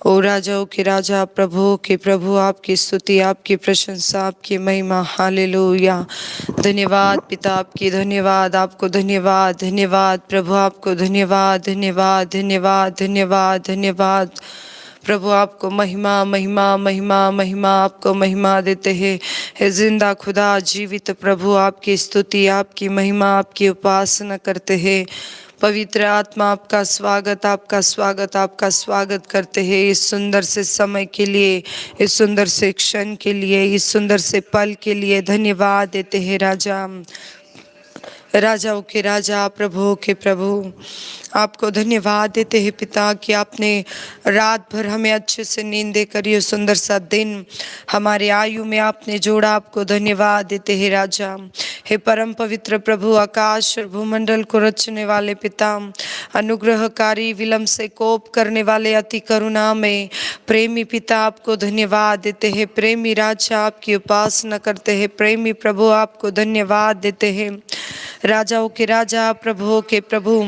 ओ राजाओं के राजा, प्रभुओं के प्रभु, आपकी स्तुति, आपकी प्रशंसा, आपकी महिमा। हालेलुया। धन्यवाद पिता आपकी, धन्यवाद आपको, धन्यवाद धन्यवाद प्रभु आपको, धन्यवाद धन्यवाद धन्यवाद धन्यवाद धन्यवाद प्रभु आपको। महिमा महिमा महिमा महिमा आपको महिमा देते हैं। हे जिंदा खुदा, जीवित प्रभु, आपकी स्तुति, आपकी महिमा, आपकी उपासना करते हैं। पवित्र आत्मा आपका स्वागत, आपका स्वागत, आपका स्वागत करते हैं इस सुंदर से समय के लिए, इस सुंदर से क्षण के लिए, इस सुंदर से पल के लिए धन्यवाद देते हैं राजा। राजाओं के राजा, प्रभुओं के प्रभु, आपको धन्यवाद देते हैं पिता कि आपने रात भर हमें अच्छे से नींद देकर ये सुंदर सा दिन हमारे आयु में आपने जोड़ा। आपको धन्यवाद देते हैं राजा। हे परम पवित्र प्रभु, आकाश और भूमंडल को रचने वाले पिता, अनुग्रहकारी, विलंब से कोप करने वाले, अति करुणा में प्रेमी पिता, आपको धन्यवाद देते हैं। प्रेमी राजा, आपकी उपासना करते हैं। प्रेमी प्रभु, आपको धन्यवाद देते हैं। राजाओं के राजा, प्रभुओं के प्रभु,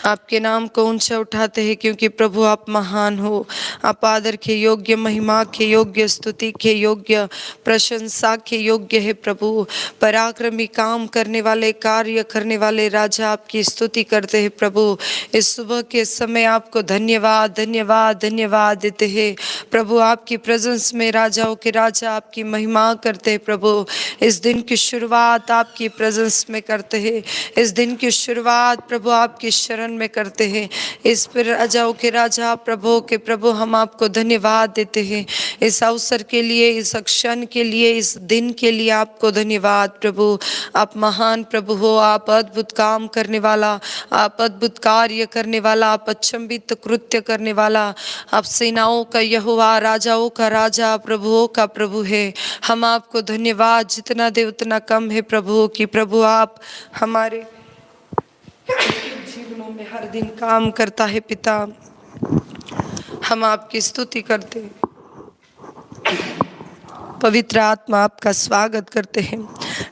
आपके नाम को ऊंचा उठाते हैं क्योंकि प्रभु आप महान हो। आप आदर के योग्य, महिमा के योग्य, स्तुति के योग्य, प्रशंसा के योग्य है प्रभु। पराक्रमी, काम करने वाले, कार्य करने वाले राजा, आपकी स्तुति करते हैं प्रभु। इस सुबह के समय आपको धन्यवाद धन्यवाद धन्यवाद देते हैं प्रभु। आपकी प्रेजेंस में राजाओं के राजा आपकी महिमा करते हैं प्रभु। इस दिन की शुरुआत आपकी प्रेजेंस में करते हैं। इस दिन की शुरुआत प्रभु आपकी शरण में करते हैं। इस पर राजाओं के राजा, प्रभु के प्रभु, हम आपको धन्यवाद देते हैं इस अवसर के लिए, इस क्षण के लिए, इस दिन के लिए। आपको धन्यवाद प्रभु। आप महान प्रभु हो, आप अद्भुत काम करने वाला, आप अद्भुत कार्य करने वाला, आप अचंभित कृत्य करने वाला, आप सेनाओं का यहोवा, राजाओं का राजा, प्रभुओं का प्रभु है। हम आपको धन्यवाद जितना दे उतना कम है प्रभु कि प्रभु आप हमारे जीवनों में हर दिन काम करता है पिता। हम आपकी स्तुति करते हैं। पवित्र आत्मा आपका स्वागत करते हैं।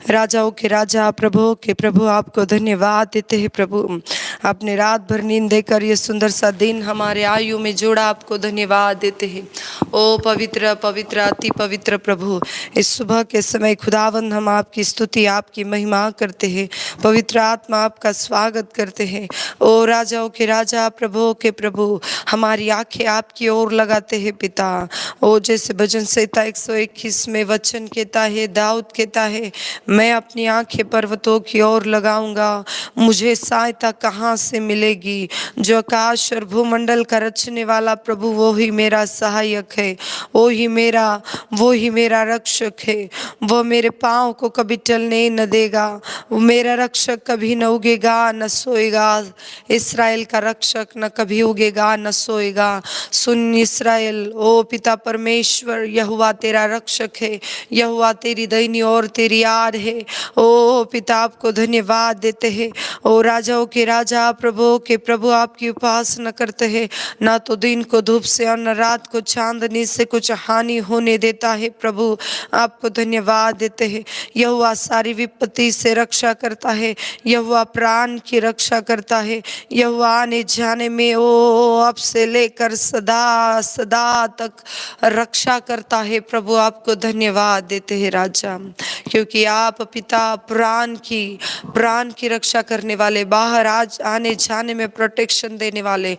राजाओं के राजा, प्रभुओं के प्रभु, आपको धन्यवाद देते हैं प्रभु। आपने रात भर नींद देकर ये सुंदर सा दिन हमारे आयु में जोड़ा। आपको धन्यवाद देते हैं। ओ पवित्र पवित्र अति पवित्र प्रभु, इस सुबह के समय खुदावंद हम आपकी स्तुति, आपकी महिमा करते हैं। पवित्र आत्मा आपका स्वागत करते हैं। ओ राजाओं के राजा, प्रभुओं के प्रभु, हमारी आंखें आपकी ओर लगाते हैं पिता। ओ जैसे भजन संहिता 121 में वचन कहता है, दाऊद कहता है, मैं अपनी आंखें पर्वतों की ओर लगाऊंगा, मुझे सहायता कहाँ से मिलेगी। जो आकाश और भूमंडल का रचने वाला प्रभु, वो ही मेरा सहायक है, वो ही मेरा रक्षक है। वो मेरे पाँव को कभी टलने न देगा। वो मेरा रक्षक कभी न उगेगा न सोएगा। इस्राएल का रक्षक न कभी उगेगा न सोएगा। सुन इस्राएल, ओ पिता परमेश्वर, यहोवा तेरा रक्षक है, यहोवा तेरी दैनी और तेरी आड़ है। ओ पिता आपको धन्यवाद देते हैं। ओ राजाओं के राजा, प्रभुओं के प्रभु, आपकी उपासना करते हैं। ना तो दिन को धूप से और न रात को चांदनी से कुछ हानि होने देता है प्रभु। आपको धन्यवाद देते हैं। यहोवा सारी विपत्ति से रक्षा करता है, यहोवा प्राण की रक्षा करता है, यहोवा आने जाने में ओ अब से लेकर सदा सदा तक रक्षा करता है प्रभु। आपको धन्यवाद देते हैं राजा, क्योंकि आप पिता प्राण की रक्षा करने वाले, बाहर आज आने जाने में प्रोटेक्शन देने वाले,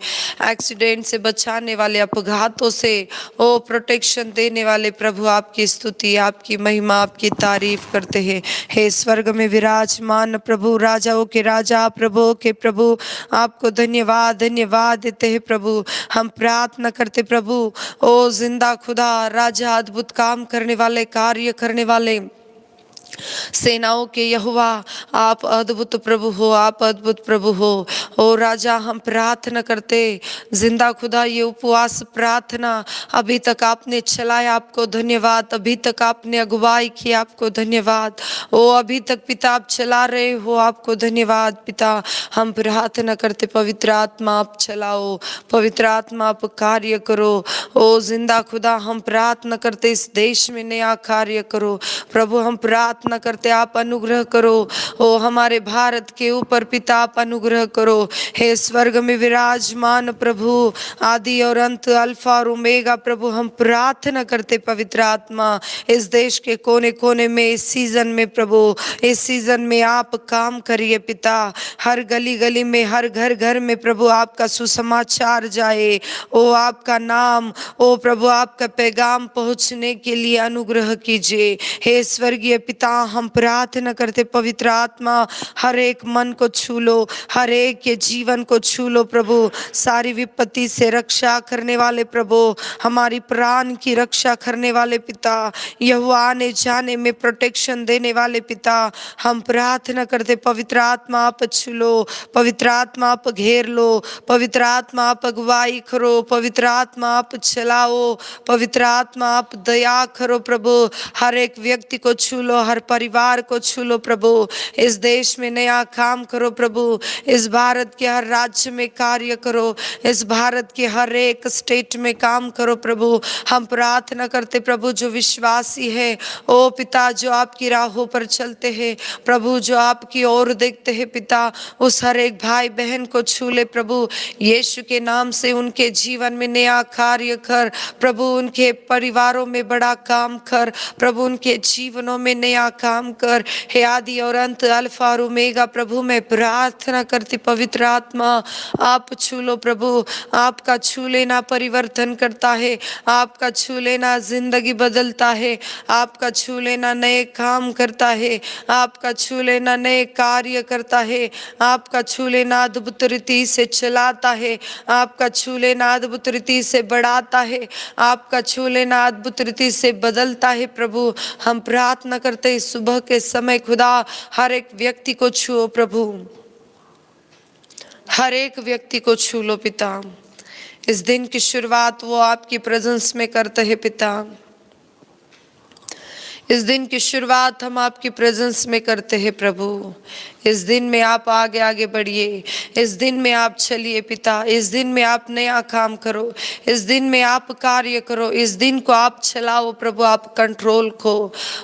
एक्सीडेंट से बचाने वाले, अपघातों से ओ प्रोटेक्शन देने वाले प्रभु, आपकी स्तुति, आपकी महिमा, आपकी तारीफ करते हैं। हे स्वर्ग में विराजमान प्रभु, राजाओं के राजा, प्रभुओं के प्रभु, आपको धन्यवाद धन्यवाद देते हैं प्रभु। हम प्रार्थना करते प्रभु, ओ जिंदा खुदा, राजा, अद्भुत काम करने वाले, कार्य करने वाले, सेनाओं के यहोवा, आप अद्भुत प्रभु हो, आप अद्भुत प्रभु हो। ओ राजा, हम प्रार्थना करते, जिंदा खुदा, ये उपवास प्रार्थना अभी तक आपने चलाया, आपको धन्यवाद। अभी तक आपने अगुवाई की, आपको धन्यवाद। ओ अभी तक पिता आप चला रहे हो, आपको धन्यवाद पिता। हम प्रार्थना करते, पवित्र आत्मा आप चलाओ, पवित्र आत्मा आप कार्य करो। ओ जिंदा खुदा, हम प्रार्थना करते, इस देश में नया कार्य करो प्रभु। हम प्रार्थना प्रार्थना करते आप अनुग्रह करो। ओ हमारे भारत के ऊपर पिता आप अनुग्रह करो। हे स्वर्ग में विराजमान प्रभु, आदि और अंत, अल्फा और ओमेगा प्रभु, हम प्रार्थना करते पवित्र आत्मा इस देश के कोने कोने में, इस सीजन में प्रभु, इस सीजन में आप काम करिए पिता। हर गली गली में, हर घर घर में प्रभु आपका सुसमाचार जाए। ओ आपका नाम, ओ प्रभु आपका पैगाम पहुंचने के लिए अनुग्रह कीजिए। हे स्वर्गीय पिता, हम प्रार्थना करते पवित्र आत्मा हर एक मन को छू लो, हर एक के जीवन को छू लो प्रभु। सारी विपत्ति से रक्षा करने वाले प्रभु, हमारी प्राण की रक्षा करने वाले पिता, यहोवा आने जाने में प्रोटेक्शन देने वाले पिता, हम प्रार्थना करते पवित्र आत्मा आप छू लो, पवित्र आत्मा आप घेर लो, पवित्र आत्मा आप अगुवाई करो, पवित्र आत्मा आप चलाओ, पवित्र आत्मा आप दया करो प्रभु। हर एक व्यक्ति को छू लो, हर परिवार को छू लो प्रभु। इस देश में नया काम करो प्रभु, इस भारत के हर राज्य में कार्य करो, इस भारत के हर एक स्टेट में काम करो प्रभु। हम प्रार्थना करते प्रभु, जो विश्वासी है ओ पिता, जो आपकी राहों पर चलते हैं प्रभु, जो आपकी ओर देखते हैं पिता, उस हर एक भाई बहन को छू ले प्रभु। यीशु के नाम से उनके जीवन में नया कार्य कर प्रभु, उनके परिवारों में बड़ा काम कर प्रभु, उनके जीवनों में नया काम कर। हे आदि और अंत, अल्फा और ओमेगा प्रभु, मैं प्रार्थना करती पवित्र आत्मा आप छू लो प्रभु। आपका छू लेना परिवर्तन करता है, आपका छू लेना जिंदगी बदलता है, आपका छू लेना नए काम करता है, आपका छू लेना नए कार्य करता है, आपका छू लेना अद्भुत रीति से चलाता है, आपका छू लेना अद्भुत रीति से बढ़ाता है, आपका छू लेना अद्भुत रीति से बदलता है प्रभु। हम प्रार्थना करते हैं सुबह के समय खुदा, हर एक व्यक्ति को छुओ प्रभु, हर एक व्यक्ति को छू लो पिता। इस दिन की शुरुआत वो आपकी प्रेजेंस में करते हैं पिता। इस दिन की शुरुआत हम आपकी प्रेजेंस में करते हैं प्रभु। इस दिन में आप आगे आगे बढ़िए, इस दिन में आप चलिए पिता, इस दिन में आप नया काम करो, इस दिन में आप कार्य करो, इस दिन को आप चलाओ प्रभु, आप कंट्रोल को,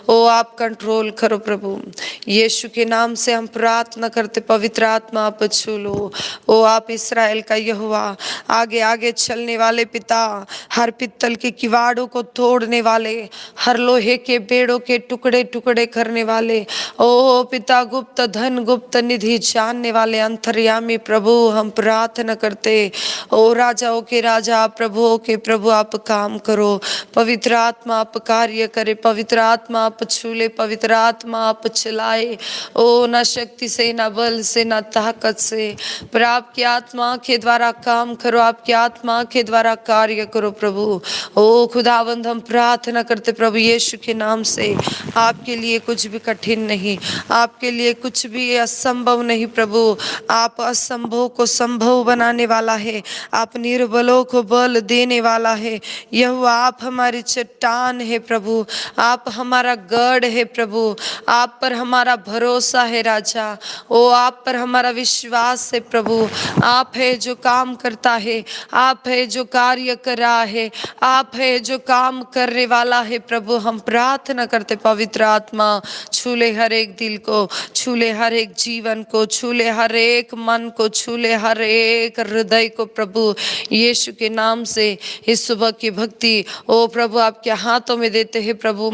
ओ आप कंट्रोल करो प्रभु। यीशु के नाम से हम प्रार्थना करते पवित्र आत्मा आप छू लो। ओ आप इस्राएल का यहोवा, आगे आगे चलने वाले पिता, हर पित्तल के किवाड़ों को तोड़ने वाले, हर लोहे के बेड़ों के टुकड़े टुकड़े करने वाले, ओ पिता गुप्त धन गुप्त निधि जानने वाले अंतर्यामी प्रभु, हम प्रार्थना करते ओ राजाओं के राजा प्रभुओं के प्रभु, आप काम करो, पवित्र आत्मा आप कार्य करे, पवित्र आत्मा आप छूले, पवित्र आत्मा आप चलाए। ओ ना शक्ति से, ना बल से, ना ताकत से, पर आपकी आत्मा के द्वारा काम करो, आपकी आत्मा के द्वारा कार्य करो प्रभु। ओ खुदावंद हम प्रार्थना करते प्रभु यीशु के नाम से, आपके लिए कुछ भी कठिन नहीं, आपके लिए कुछ भी असंभव नहीं प्रभु। आप असंभव को संभव बनाने वाला है, आप निर्बलों को बल देने वाला है। यह आप हमारी चट्टान है प्रभु, आप हमारा गढ़ है प्रभु, आप पर हमारा भरोसा है राजा। ओ आप पर हमारा विश्वास है प्रभु। आप है जो काम करता है, आप है जो कार्य कर रहा है, आप है जो काम करने वाला है प्रभु। हम प्रार्थना करते पवित्र आत्मा छूले हर एक दिल को, छूले हर एक जीवन को, छूले हर एक मन को, छूले हर एक हृदय को प्रभु यीशु के नाम से। इस सुबह की भक्ति ओ प्रभु आपके हाथों में देते हैं प्रभु।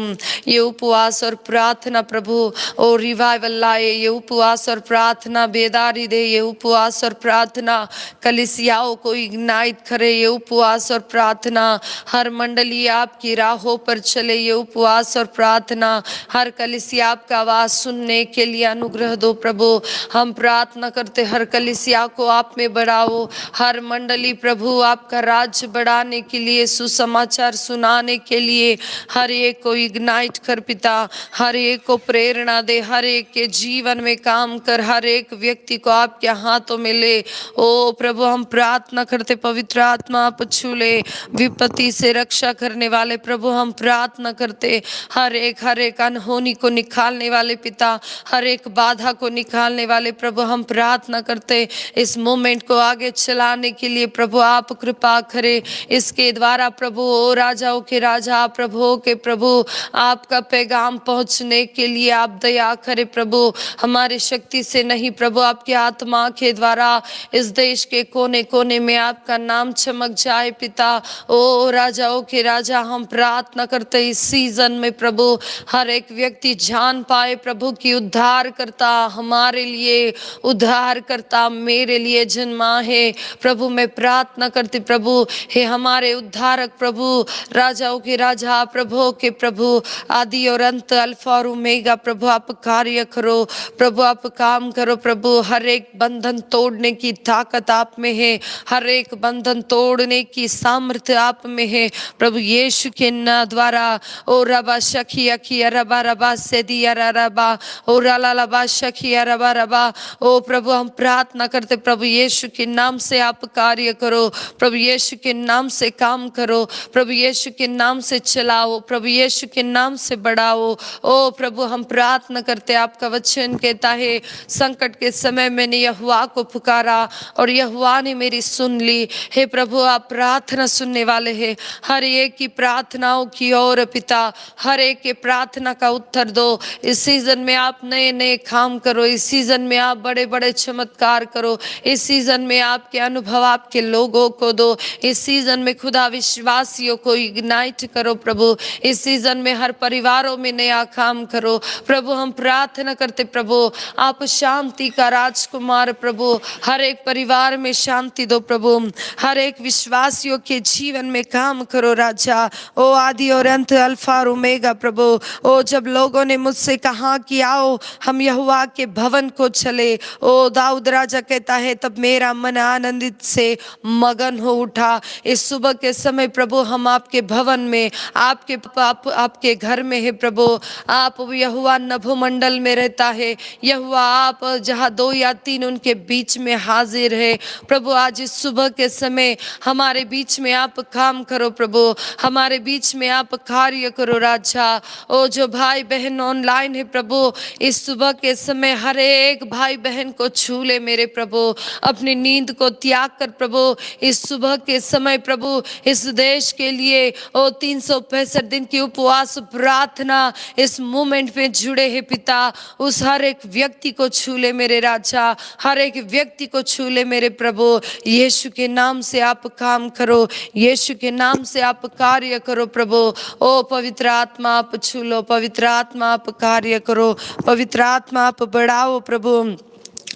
ये उपवास और प्रार्थना प्रभु ओ रिवाइवल लाए, ये उपवास और प्रार्थना बेदारी दे, ये उपवास और प्रार्थना कलीसियाओं को इग्नाइट करे, ये उपवास और प्रार्थना हर मंडली आपकी राहों पर चले, ये उपवास और प्रार्थना हर कलीसिया आपका आवाज सुनने के लिए अनुग्रह दो प्रभु। हम प्रार्थना करते हर कलीसिया को आप में बढ़ाओ, हर मंडली प्रभु आपका राज्य बढ़ाने के लिए, सुसमाचार सुनाने के लिए हर एक को इग्नाइट कर पिता, हर एक को प्रेरणा दे, हर एक के जीवन में काम कर, हर एक व्यक्ति को आपके हाथों में ले। ओ प्रभु हम प्रार्थना करते पवित्र आत्मा आप छू ले, विपत्ति से रक्षा करने वाले प्रभु हम प्रार्थना करते हर हर एक अनहोनी को निकालने वाले पिता, हर एक बाधा को निकालने वाले प्रभु, हम प्रार्थना करते इस मोमेंट को आगे चलाने के लिए प्रभु आप कृपा करें। इसके द्वारा प्रभु ओ राजाओं के राजा, प्रभु के प्रभु, आपका पैगाम पहुंचने के लिए आप दया करें प्रभु। हमारी शक्ति से नहीं प्रभु, आपकी आत्मा के द्वारा इस देश के कोने कोने में आपका नाम चमक जाए पिता। ओ राजाओं के राजा, हम प्रार्थना करते इस सीजन में प्रभु हर एक व्यक्ति जान पाए प्रभु की उद्धार करता हमारे लिए, उद्धार करता मेरे लिए जन्मा है प्रभु। मैं प्रार्थना करती प्रभु, हे हमारे उद्धारक प्रभु, राजाओं के राजा, प्रभु के प्रभु, आदि और अंत, अल्फा और ओमेगा प्रभु, आप कार्य करो प्रभु, आप काम करो प्रभु। हर एक बंधन तोड़ने की ताकत आप में है, हर एक बंधन तोड़ने की सामर्थ्य आप में है प्रभु यीशु के नाम द्वारा। ओ रबा शखिया किया रबा रबा से दिया रबा, ओ रला रबा शखिया रबा रबा। ओ प्रभु हम प्रार्थना करते प्रभु यीशु के नाम से आप कार्य करो प्रभु, यीशु के नाम से काम करो प्रभु, यीशु के नाम से चलाओ प्रभु, यीशु के नाम से बढ़ाओ। ओ प्रभु हम प्रार्थना करते, आपका वचन कहता है संकट के समय मैंने यहोवा को पुकारा और यहोवा ने मेरी सुन ली। हे प्रभु आप प्रार्थना सुनने वाले हैं, हर एक की प्रार्थनाओं की ओर पिता, हर एक के प्रार्थना का उत्तर दो। इस सीजन में आप नए नए काम करो, इस सीजन में आप बड़े बड़े चमत्कार करो, इस सीजन में आपके अनुभव आपके लोगों को दो, इस सीजन में खुदा विश्वासियों को इग्नाइट करो प्रभु, इस सीजन में हर परिवारों में नया काम करो प्रभु। हम प्रार्थना करते प्रभु आप शांति का राजकुमार प्रभु, हर एक परिवार में शांति दो प्रभु, हर एक विश्वासियों के जीवन में काम करो राजा। ओ आदि और अंत, अल्फा और ओमेगा प्रभु। ओ जब लोगों ने मुझसे कहा कि आओ हम यहोवा के भवन को चले, ओ दाऊद राजा कहता है तब मेरा मन आनंदित से मगन हो उठा। इस सुबह के समय प्रभु हम आपके भवन में, आपके घर में है प्रभु। आप यहोवा नभोमंडल में रहता है, यहोवा आप जहाँ दो या तीन उनके बीच में हाजिर है प्रभु। आज इस सुबह के समय हमारे बीच में आप काम करो प्रभु, हमारे बीच में आप कार्य करो राजा। ओ जो भाई बहन ऑनलाइन है प्रभु, इस सुबह के समय हर एक भाई बहन को छू ले मेरे प्रभु, अपनी नींद को त्याग कर प्रभु इस सुबह के समय प्रभु इस देश के लिए ओ 365 दिन की उपवास प्रार्थना इस मूवमेंट में जुड़े हैं पिता। उस हर एक व्यक्ति को छू ले मेरे राजा, हर एक व्यक्ति को छू ले मेरे प्रभु। यीशु के नाम से आप काम करो, यीशु के नाम से आप कार्य करो प्रभु। ओ पवित्र आत्मा आप छू लो, पवित्र आत्मा आप कार्य करो, पवित्र आत्मा आप बढ़ाओ प्रभु।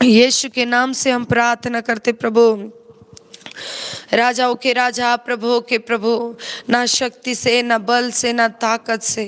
यीशु के नाम से हम प्रार्थना करते प्रभु। राजाओं के राजा, प्रभु के प्रभु, ना शक्ति से, ना बल से, ना ताकत से,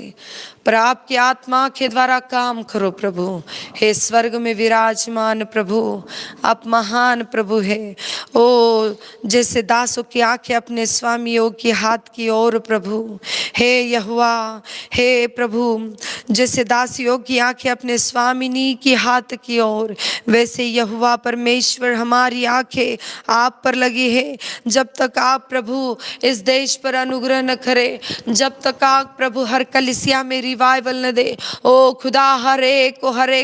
पर आपकी आत्मा के द्वारा काम करो प्रभु। हे स्वर्ग में विराजमान प्रभु, आप महान प्रभु है। ओ जैसे दासों की आंखें अपने स्वामियों की हाथ की ओर प्रभु, हे यहोवा, हे प्रभु, जैसे दासियों की आंखें अपने स्वामिनी की हाथ की ओर, वैसे यहोवा परमेश्वर हमारी आंखें आप पर लगी है। जब तक आप प्रभु इस देश पर अनुग्रह न करें, जब तक आप प्रभु हर कलीसिया में रिवाइवल न दे, ओ खुदा हर एक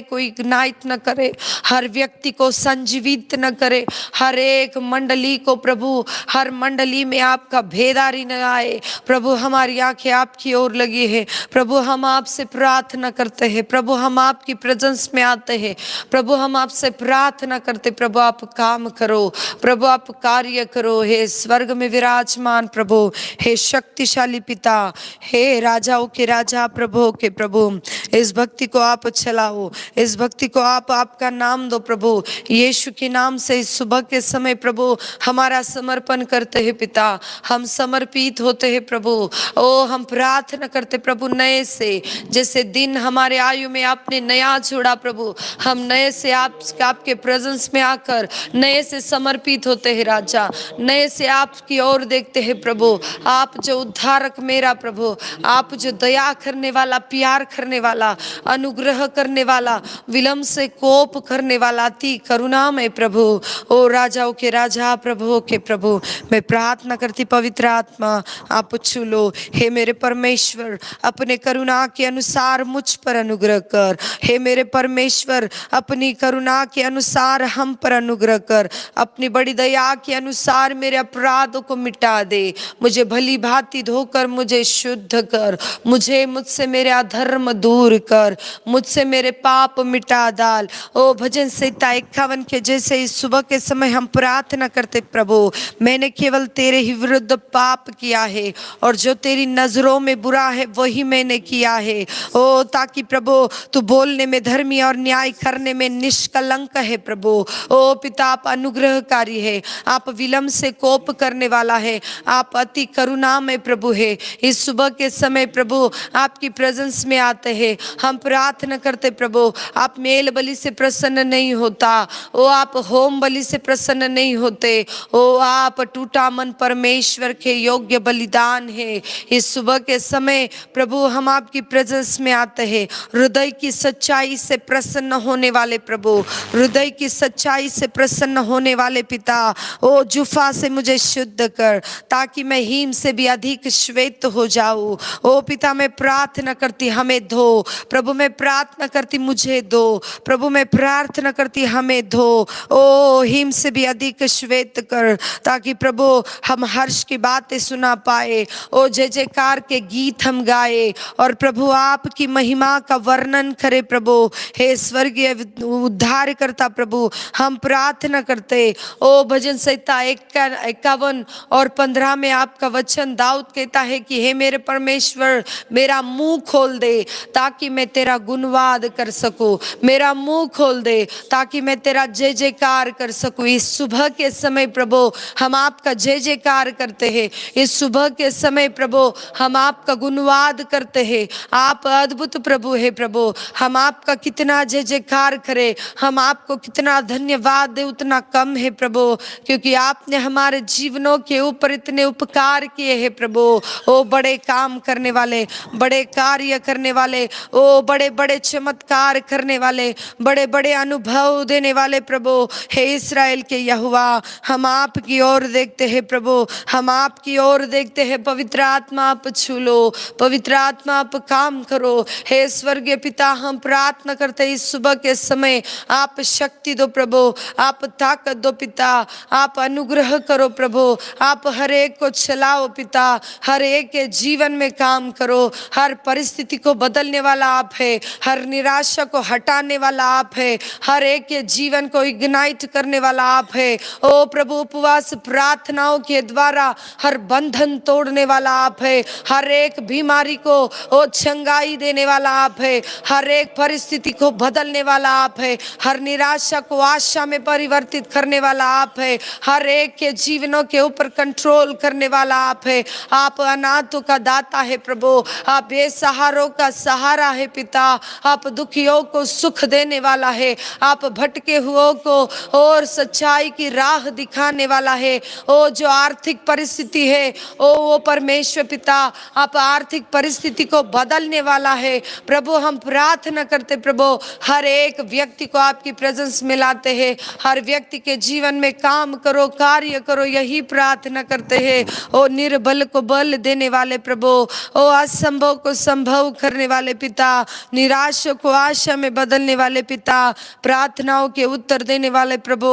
को इग्नाइट न करे, हर व्यक्ति को संजीवित न करे, हर एक मंडली को प्रभु, हर मंडली में आपका भेदारी न आए प्रभु। हमारी आंखें आपकी ओर लगी है प्रभु, हम आपसे प्रार्थना करते हैं प्रभु, हम आपकी प्रेजेंस में आते हैं प्रभु, हम आपसे प्रार्थना करते प्रभु, आप काम करो प्रभु, आप कार्य करो। हे स्वर्ग में विराजमान प्रभु, हे शक्तिशाली पिता, हे राजाओं के राजा, प्रभु के प्रभु, इस भक्ति को आप चलाओ, इस भक्ति को आप आपका नाम दो प्रभु। यीशु के नाम से इस सुबह के समय प्रभु हमारा समर्पण करते हैं पिता, हम समर्पित होते हैं प्रभु। ओ हम प्रार्थना करते प्रभु नए से, जैसे से दिन हमारे आयु में आपने नया जोड़ा प्रभु, हम नए से आपके प्रेजेंस में आकर नए से समर्पित होते हैं राजा, नए से आपकी ओर देखते हैं प्रभु। आप जो उद्धारक मेरा प्रभु, आप जो दया करने वाला, प्यार करने वाला, अनुग्रह करने वाला, विलम्ब से कोप करने वाला, अति करुणामय प्रभु, ओ राजाओं के राजा, प्रभुओं के प्रभु, मैं प्रार्थना करती पवित्र आत्मा आप छू लो। हे मेरे परमेश्वर, अपने करुणा के अनुसार मुझ पर अनुग्रह कर। हे मेरे परमेश्वर, अपनी करुणा के अनुसार हम पर अनुग्रह कर। अपनी बड़ी दया के अनुसार मेरे अपराधों को मिटा दे। मुझे भली भांति धोकर मुझे शुद्ध कर। मुझसे मेरे अधर्म दूर कर, मुझसे मेरे पाप मिटा डाल। ओ भजन संहिता 51 के जैसे इस सुबह के समय हम प्रार्थना करते प्रभु, मैंने केवल तेरे ही विरुद्ध पाप किया है और जो तेरी नजरों में बुरा है वही मैंने किया है। ओ ताकि प्रभु तू बोलने में धर्मी और न्याय करने में निष्कलंक है प्रभु। ओ पिता, आप अनुग्रहकारी है, आप विलम्ब से कोप करने वाला है, आप अति करुणामय प्रभु है। इस सुबह के समय प्रभु आपकी प्रेजेंस में आते हैं, हम प्रार्थना करते प्रभु, आप मेल बलि से प्रसन्न नहीं होता, ओ आप होम बलि से प्रसन्न नहीं होते, ओ आप टूटा मन परमेश्वर के योग्य बलिदान है। इस सुबह के समय प्रभु हम आपकी प्रेजेंस में आते हैं, हृदय की सच्चाई से प्रसन्न होने वाले प्रभु, हृदय की सच्चाई से प्रसन्न होने वाले पिता, ओ जुफा से मुझे शुद्ध कर ताकि मैं हीम से भी अधिक श्वेत हो जाऊं। ओ पिता, मैं प्रार्थना करती हमें धो प्रभु, मैं प्रार्थना करती मुझे धो प्रभु, मैं प्रार्थना करती हमें धो। ओ हिम से भी अधिक श्वेत कर ताकि प्रभु हम हर्ष की बातें सुना पाए। ओ जय जयकार के गीत हम गाए और प्रभु आपकी महिमा का वर्णन करे प्रभु। हे स्वर्गीय उद्धार करता प्रभु, हम प्रार्थना करते। ओ भजन संहिता 51 और 15 में आपका वचन दाऊद कहता है कि हे मेरे परमेश्वर, मेरा मुंह खोल दे ताकि मैं तेरा गुणवाद कर सकूं, मेरा मुंह खोल दे ताकि मैं तेरा जय जयकार कर सकूं। इस सुबह के समय प्रभु हम आपका जय जयकार करते हैं, इस सुबह के समय प्रभु हम आपका गुणवाद करते हैं। आप अद्भुत प्रभु है प्रभु, हम आपका कितना जय जयकार करें, हम आपको कितना धन्यवाद दे उतना कम है प्रभु, क्योंकि आपने हमारे जीवनों के ऊपर इतने उपकार किए हैं प्रभु। ओ बड़े काम करने वाले, बड़े कार्य करने वाले, ओ बड़े बड़े चमत्कार करने वाले, बड़े बड़े अनुभव देने वाले प्रभु, हे इस्राएल के यहोवा, हम आपकी ओर देखते हैं प्रभु, हम आपकी ओर देखते हैं। पवित्र आत्मा आप छू लो, पवित्र आत्मा आप काम करो। हे स्वर्गीय पिता, हम प्रार्थना करते हैं इस सुबह के समय आप शक्ति दो प्रभु, आप ताकत दो पिता, आप अनुग्रह करो प्रभु, आप हर एक को चलाओ पिता, हर एक के जीवन में काम करो। हर परिस्थिति को बदलने वाला आप है, हर निराशा को हटाने वाला आप है, हर एक के जीवन को इग्नाइट करने वाला आप है। ओ प्रभु, उपवास प्रार्थनाओं के द्वारा हर बंधन तोड़ने वाला आप है, हर एक बीमारी को ओ चंगाई देने वाला आप है, हर एक परिस्थिति को बदलने वाला आप है, हर निराशा को आशा में परिवर्तित करने वाला आप है, हर एक के जीवनों के ऊपर कंट्रोल करने वाला आप है। आप अनाथों का दाता है प्रभु, आप बेसहारों का सहारा है पिता, आप दुखियों को सुख देने वाला है, आप भटके हुओं को और सच्चाई की राह दिखाने वाला है। ओ जो आर्थिक परिस्थिति है, ओ वो परमेश्वर पिता आप आर्थिक परिस्थिति को बदलने वाला है प्रभु। हम प्रार्थना करते प्रभु, हर एक व्यक्ति को आपकी प्रेजेंस में लाते हैं, हर व्यक्ति के जीवन में काम करो, कार्य करो, यही प्रार्थना करते हैं। ओ निर्बल को बल देने वाले प्रभु, ओ असंभव को संभव करने वाले पिता, निराश को आशा में बदलने वाले पिता, प्रार्थनाओं के उत्तर देने वाले प्रभु,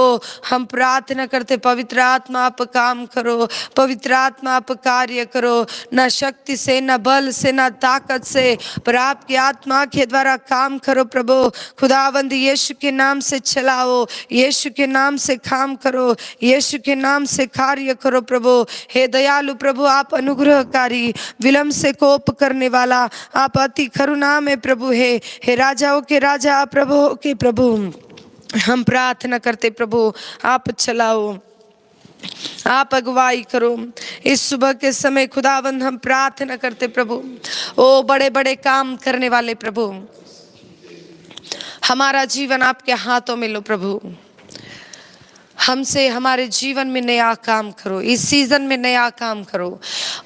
हम प्रार्थना करते पवित्र आत्मा आप काम करो, पवित्र आत्मा आप कार्य करो, न शक्ति से, न बल से, न ताकत से, पर आपकी आत्मा के द्वारा काम करो प्रभु। खुदावंद यीशु के नाम से चलाओ, यीशु के नाम से काम करो, यीशु के नाम से कार्य करो प्रभु। हे दयालु प्रभु, आप अनुग्रहकारी, विलम्ब से कोप करने वाला, आप अति करुणा में प्रभु है। हे राजाओं के राजा, प्रभु के प्रभु, हम प्रार्थना करते प्रभु आप चलाओ। आप अगुवाई करो। इस सुबह के समय खुदावंद हम प्रार्थना करते प्रभु, ओ बड़े बड़े काम करने वाले प्रभु, हमारा जीवन आपके हाथों में लो प्रभु। हमसे हमारे जीवन में नया काम करो, इस सीजन में नया काम करो।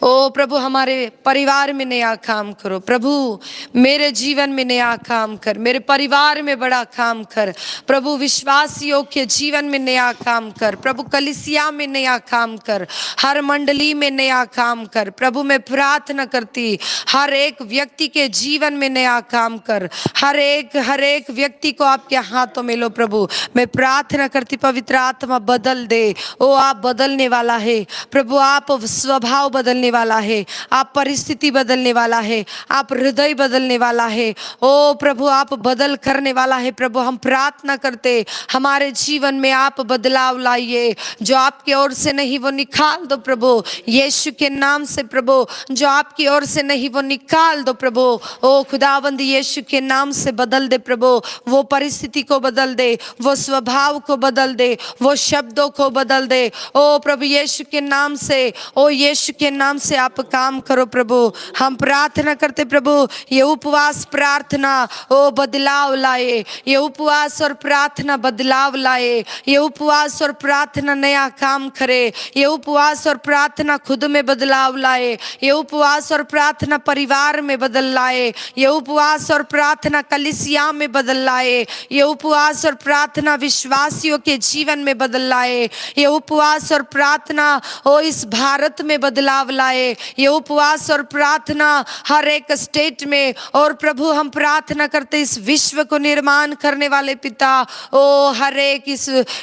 ओ प्रभु हमारे परिवार में नया काम करो प्रभु, मेरे जीवन में नया काम कर, मेरे परिवार में बड़ा काम कर प्रभु, विश्वासियों के जीवन में नया काम कर प्रभु, कलीसिया में नया काम कर, हर मंडली में नया काम कर प्रभु। मैं प्रार्थना करती हर एक व्यक्ति के जीवन में नया काम कर, हर एक व्यक्ति को आपके हाथों में लो प्रभु। मैं प्रार्थना करती पवित्र आत्मा बदल दे। ओ आप बदलने वाला है प्रभु, आप स्वभाव बदलने वाला है, आप परिस्थिति बदलने वाला है, आप हृदय बदलने वाला है। ओ प्रभु आप बदल करने वाला है प्रभु। हम प्रार्थना करते हमारे जीवन में आप बदलाव लाइए, जो आपकी ओर से नहीं वो निकाल दो प्रभु, यीशु के नाम से प्रभु। जो आपकी ओर से नहीं वो निकाल दो प्रभु। ओ खुदावंद यीशु के नाम से बदल दे प्रभु, वो परिस्थिति को बदल दे, वो स्वभाव को बदल दे, वो शब्दों को बदल दे। ओ प्रभु यीशु के नाम से, ओ यीशु के नाम से आप काम करो प्रभु। हम प्रार्थना करते प्रभु, ये उपवास प्रार्थना ओ बदलाव लाए, ये उपवास और प्रार्थना बदलाव लाए, ये उपवास और प्रार्थना नया काम करे, ये उपवास और प्रार्थना खुद में बदलाव लाए, ये उपवास और प्रार्थना परिवार में बदल लाए, ये उपवास और प्रार्थना कलीसिया में बदल लाए, ये उपवास और प्रार्थना विश्वासियों के जीवन में बदल लाए, ये उपवास और प्रार्थना ओ इस भारत में बदलाव लाए, ये उपवास और प्रार्थना हर एक स्टेट में। और प्रभु हम प्रार्थना करते इस विश्व को निर्माण करने वाले पिता, ओ हर एक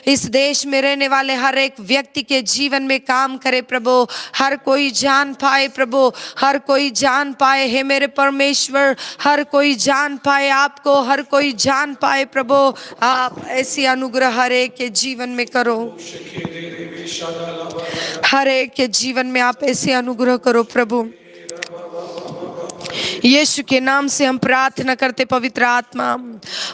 इस देश में रहने वाले हर एक व्यक्ति के जीवन में काम करे प्रभु। हर कोई जान पाए प्रभु, हर कोई जान पाए हे मेरे परमेश्वर, हर कोई जान पाए आपको, हर कोई जान पाए प्रभु। आप ऐसी अनुग्रह हर एक के जीवन में करो, हर एक के जीवन में आप ऐसे अनुग्रह करो प्रभु। यीशु के नाम से हम प्रार्थना करते पवित्र आत्मा,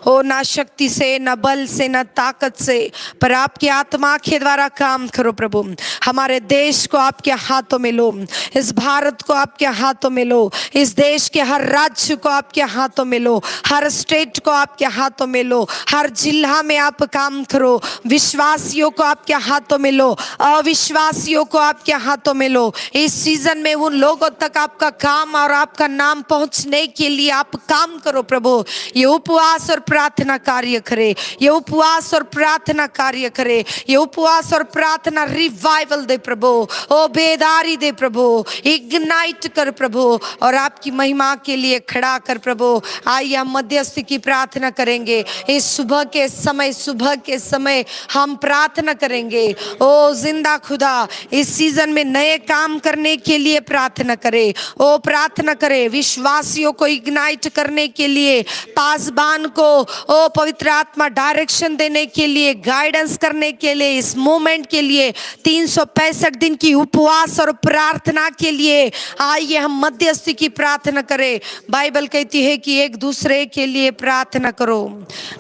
ओ ना शक्ति से, ना बल से, ना ताकत से, पर आपकी आत्मा के द्वारा काम करो प्रभु। हमारे देश को आपके हाथों में लो, इस भारत को आपके हाथों में लो, इस देश के हर राज्य को आपके हाथों में लो, हर स्टेट को आपके हाथों में लो, हर जिला में आप काम करो। विश्वासियों को आपके हाथों में लो, अविश्वासियों को आपके हाथों में लो। इस सीजन में उन लोगों तक आपका काम और आपका नाम पहुंचने के लिए आप काम करो प्रभु। ये उपवास और प्रार्थना कार्य करे, ये उपवास और प्रार्थना कार्य करे, ये उपवास और प्रार्थना रिवाइवल दे प्रभु, ओ बेदारी दे प्रभु, इग्नाइट कर प्रभु, और आपकी महिमा के लिए खड़ा कर प्रभु। आइए हम मध्यस्थी की प्रार्थना करेंगे इस सुबह के समय हम प्रार्थना करेंगे। ओ जिंदा खुदा इस सीजन में नए काम करने के लिए प्रार्थना करे, ओ प्रार्थना करे विश्वासियों को इग्नाइट करने के लिए, पासबान को ओ पवित्र आत्मा डायरेक्शन देने के लिए, गाइडेंस करने के लिए, इस मूवमेंट के लिए, 365 दिन की उपवास और प्रार्थना के लिए आइए हम मध्यस्थी की प्रार्थना करें। बाइबल कहती है कि एक दूसरे के लिए प्रार्थना करो।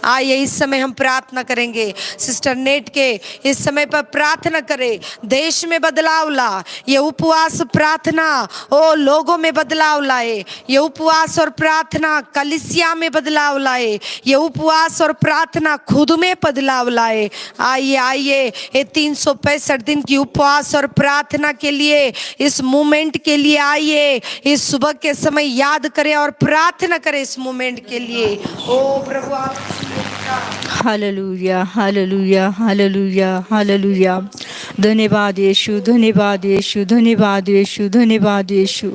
आइए इस समय हम प्रार्थना करेंगे। सिस्टर नेट के इस समय पर प्रार्थना करें, देश में बदलाव ला। ये उपवास प्रार्थना ओ लोगों में बदलाव लाए, ये उपवास और प्रार्थना कलीसिया में बदलाव लाए, ये उपवास और प्रार्थना खुद में बदलाव लाए। आइए ये 365 दिन की उपवास और प्रार्थना के लिए, इस मूवमेंट के लिए आइए इस सुबह के समय याद करें और प्रार्थना करें इस मूवमेंट के लिए। ओ प्रभु आप हालेलुया हालेलुया हालेलुया हालेलुया। धन्यवाद यीशु, धन्यवाद यीशु, धन्यवाद यीशु, धन्यवाद यीशु।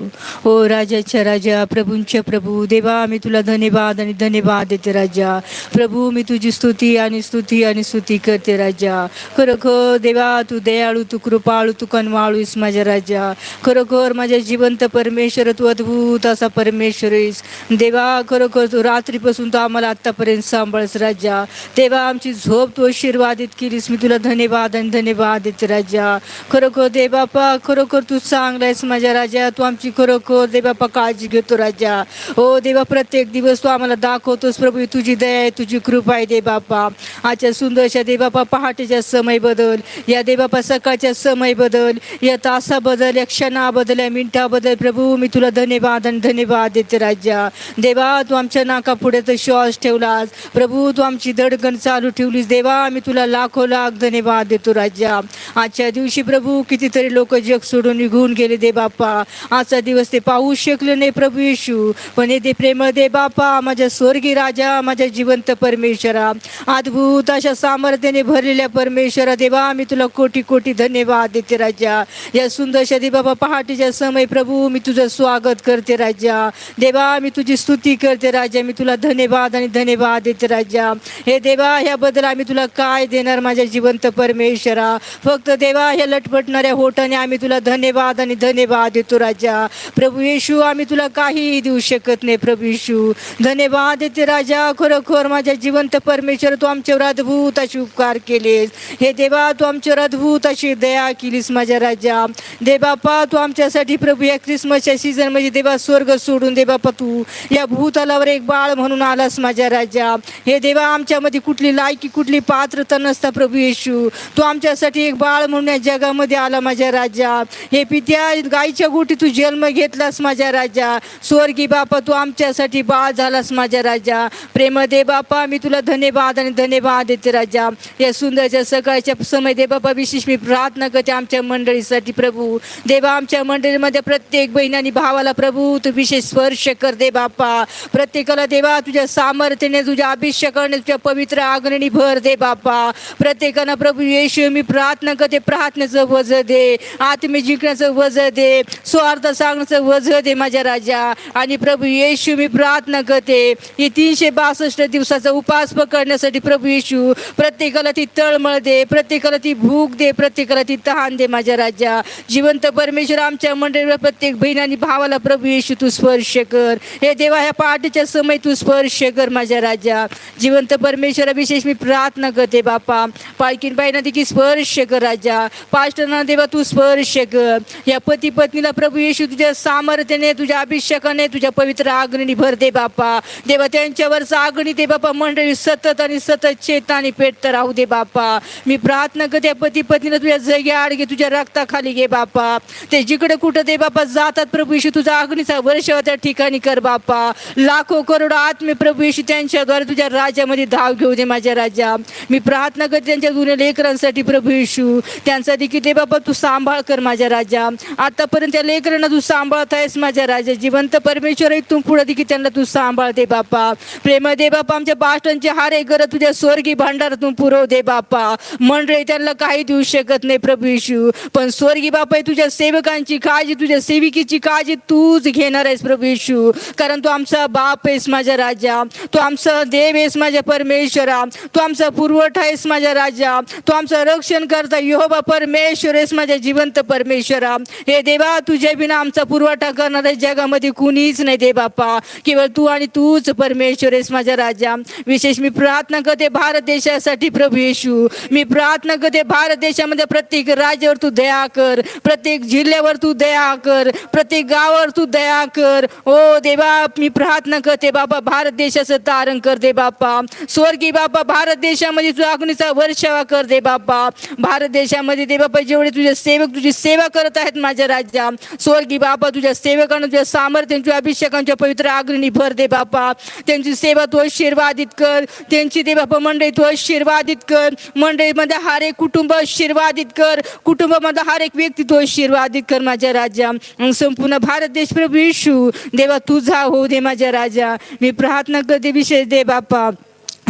ओ राजाच्या राजा, प्रभूंच्या प्रभू, देवा मी तुला धन्यवाद आणि धन्यवाद देते राजा। प्रभू मी तुझी स्तुती आणि स्तुती करते राजा। खरोखर देवा तू दयाळू, तू कृपाळू, तू कनवाळूस माझ्या राजा। खरोखर माझ्या जिवंत परमेश्वर, तू अद्भुत असा परमेश्वर आहेस देवा। खरोखर तू रात्रीपासून तू आम्हाला आत्तापर्यंत सांभाळस राजा। देवा आमची झोप तू आशीर्वादित केलीस, मी तुला धन्यवाद आणि धन्यवाद देते राजा. खरोखर दे बापा, खरोखर तू चांगला आहेस माझ्या राजा. तू आमची खरोखर दे बापा काळजी घेतो राजा. हो देवा, प्रत्येक दिवस तू आम्हाला दाखवतोस प्रभू, तुझी दया आहे, तुझी कृपा आहे दे बापा. आजच्या सुंदरशा दे बापा पहाटेच्या समय बदल, या दे बापा सकाळच्या समय बदल, या तासाबद्दल, या क्षणाबद्दल, या मिनिटाबद्दल प्रभू मी तुला धन्यवाद आणि धन्यवाद देते राजा. देवा तू आमच्या नाका पुढे तर श्वास ठेवलास प्रभू, तू आमची धडकन चालू ठेवलीस देवा. आम्ही तुला लाखो लाख धन्यवाद देतो राजा. आजच्या दिवशी प्रभू कितीतरी लोक जग सोडून निघून गेले दे बापा. आजचा दिवस ते पाहू शकले नाही प्रभू येशू, पण ते प्रेमळ दे बापा, माझ्या स्वर्गीय राजा, माझ्या जिवंत परमेश्वरा, अद्भुत अशा सामर्थ्याने भरलेल्या परमेश्वरा देवा, मी तुला कोटी कोटी धन्यवाद देते राजा. या सुंदरशा दे बाबा पहाटेच्या समय प्रभू मी तुझं स्वागत करते राजा. देवा मी तुझी स्तुती करते राजा. मी तुला धन्यवाद आणि धन्यवाद देते राजा. हे देवा ह्याबद्दल आम्ही तुला काय देणार माझ्या जिवंत परमेश्वरा. फक्त देवा ह्या लटपटणाऱ्या होठाने आम्ही तुला धन्यवाद आणि धन्यवाद देतो राजा. प्रभू येशू आम्ही तुला काहीही देऊ शकत नाही प्रभू येशू. धन्यवाद देते राजा. खरोखर माझ्या जिवंत परमेश्वर तू आमच्यावर अद्भुत अशी उपकार केलेस. हे देवा तू आमच्यावर अद्भुत अशी दया केलीस माझ्या राजा. दे बापा तू आमच्यासाठी प्रभू या ख्रिसमसच्या सीझन मध्ये देवा स्वर्ग सोडून दे बापा तू या भूतलावर एक बाळ म्हणून आलास माझ्या राजा. हे देवा आमच्यामध्ये कुठली लायकी कुठली पात्रता नसता प्रभू येशू, तू आमच्यासाठी एक बाळ म्हणून या जगामध्ये आला माझ्या राजा. हे पित्या गायीच्या गोटी तू जन्म घेतलास माझ्या राजा. स्वर्गी बापा तू आमच्यासाठी बाळ झालास माझ्या राजा. प्रेम दे बापा मी तुला धन्यवाद आणि धन्यवाद देते राजा. या सुंदरच्या सकाळच्या समय दे बापा विशेष मी प्रार्थना करते आमच्या मंडळीसाठी प्रभू. देवा आमच्या मंडळीमध्ये प्रत्येक बहिणांनी भावाला प्रभू तू विशेष स्पर्श कर दे बापा. प्रत्येकाला देवा तुझ्या सामर्थ्याने तुझ्या अभिषेकाने तुझ्या पवित्र आग्नेने भर दे बापा. प्रत्येकानं प्रभू येशू मी प्रार्थना करते प्रार्थनेचं वज दे, आत्मे जिंकण्याचं वज दे, स्वार्थ सांगण्याचं वज दे माझ्या राजा. आणि प्रभू येशू मी प्रार्थना करते हे 362 दिवसाचा उपास पकडण्यासाठी प्रभू येशू प्रत्येकाला ती तळमळ दे, प्रत्येकाला ती भूक दे, प्रत्येकाला ती तहान दे माझ्या राजा. जिवंत परमेश्वर आमच्या मंडळीवर प्रत्येक बहिणांनी भावाला प्रभू येशू तू स्पर्श कर. हे देवा ह्या पहाटेच्या समय तू स्पर्श कर माझ्या राजा. जिवंत परमेश्वरा विशेष मी प्रार्थना करते बापा. पालखीन बाईंना देखील स्पर्श कर राजा. पास्टरना देवा तू स्पर्श कर. या पती पत्नीला प्रभू येशू तुझ्या सामर्थ्याने तुझ्या अभिषेकाने तुझ्या पवित्र आग्नी भर दे बापा. देवा त्यांच्यावरचा आग्नी दे बापा मंडळी सतत आणि सतत चेताने पेटत राहू दे बापा. मी प्रार्थना करते पती पत्नीला तुझ्या जगी आड घे, तुझ्या रक्ताखाली घे बापा. ते जिकडे कुठं दे बापा जातात प्रभू येशू तुझा अग्नीचा वर्षाव त्या ठिकाणी कर बापा. लाखो करोड आत्मे प्रभू येशू त्यांच्याद्वारे तुझ्या राज्यामध्ये धाव घेऊ दे माझ्या राजा. मी प्रार्थना करते त्यांच्या जुन्या लेकरांसाठी प्रभू येशू त्यांचा देखील दे बापा तू सांभाळ कर माझ्या राजा. आतापर्यंत त्या लेकरांना तू सांभाळत आहेस माझ्या राजा. जिवंत परमेश्वर इथून पुढे देखील त्यांना तू सांभाळ दे बापा. प्रेम दे बापा. आमच्या पास्टरांचे हारे गरज तुझ्या स्वर्गीय भांडारातून पुरव दे बापा. मंडळी त्यांना काही देऊ शकत नाही प्रभू येशू, पण स्वर्गीय बापा तुझ्या सेवकांची काळजी तुझ्या सेविकीची काळजी तूच घेणार आहेस प्रभू येशू. कारण तू आमचा बाप आहेस माझ्या राजा. तू आमचा देव आहेस माझ्या परमेश्वरा. तू आमचा पुरवठा आहेस माझ्या राजा. तू आमचं रक्षण करता यहोवा परमेश्वर आहेस माझ्या जिवंत परमेश्वरा. हे देवा तुझ्या बिना आमचा पुरवठा करणाऱ्या जगामध्ये कुणीच नाही दे बापा. केवळ तू आणि तूच परमेश्वर आहेस माझ्या राजा. विशेष मी प्रार्थना करते भारत देशासाठी प्रभू येशू. मी प्रार्थना करते भारत देशामध्ये प्रत्येक राज्यावर तू दया कर, प्रत्येक जिल्ह्यावर तू दया कर, प्रत्येक गावावर तू दया कर. ओ देवा मी प्रार्थना करते बाबा भारत देशाचं तारण कर दे बापा. स्वर्गीय बापा भारत देशामध्ये तुझ्या अग्नीचा वर्षावा कर दे बापा. भारत देशामध्ये दे बापा जेवढे तुझे सेवक तुझी सेवा करत आहेत माझ्या राजा. स्वर्गीय बापा तुझ्या सेवकांना तुझ्या सामर्थ्यांच्या अभिषेकांच्या पवित्र अग्नी भर दे बापा. त्यांची सेवा तू आशीर्वादित कर. त्यांची दे बापा मंडळी तू आशीर्वादित कर. मंडळीमध्ये हर एक कुटुंब आशीर्वादित कर. कुटुंबामध्ये हर एक व्यक्ती तू आशीर्वादित कर माझ्या राजा. संपूर्ण भारत देश प्रभू येशू देवा तुझा हो दे माझ्या राजा. मी प्रार्थना करते विशेष दे बापा.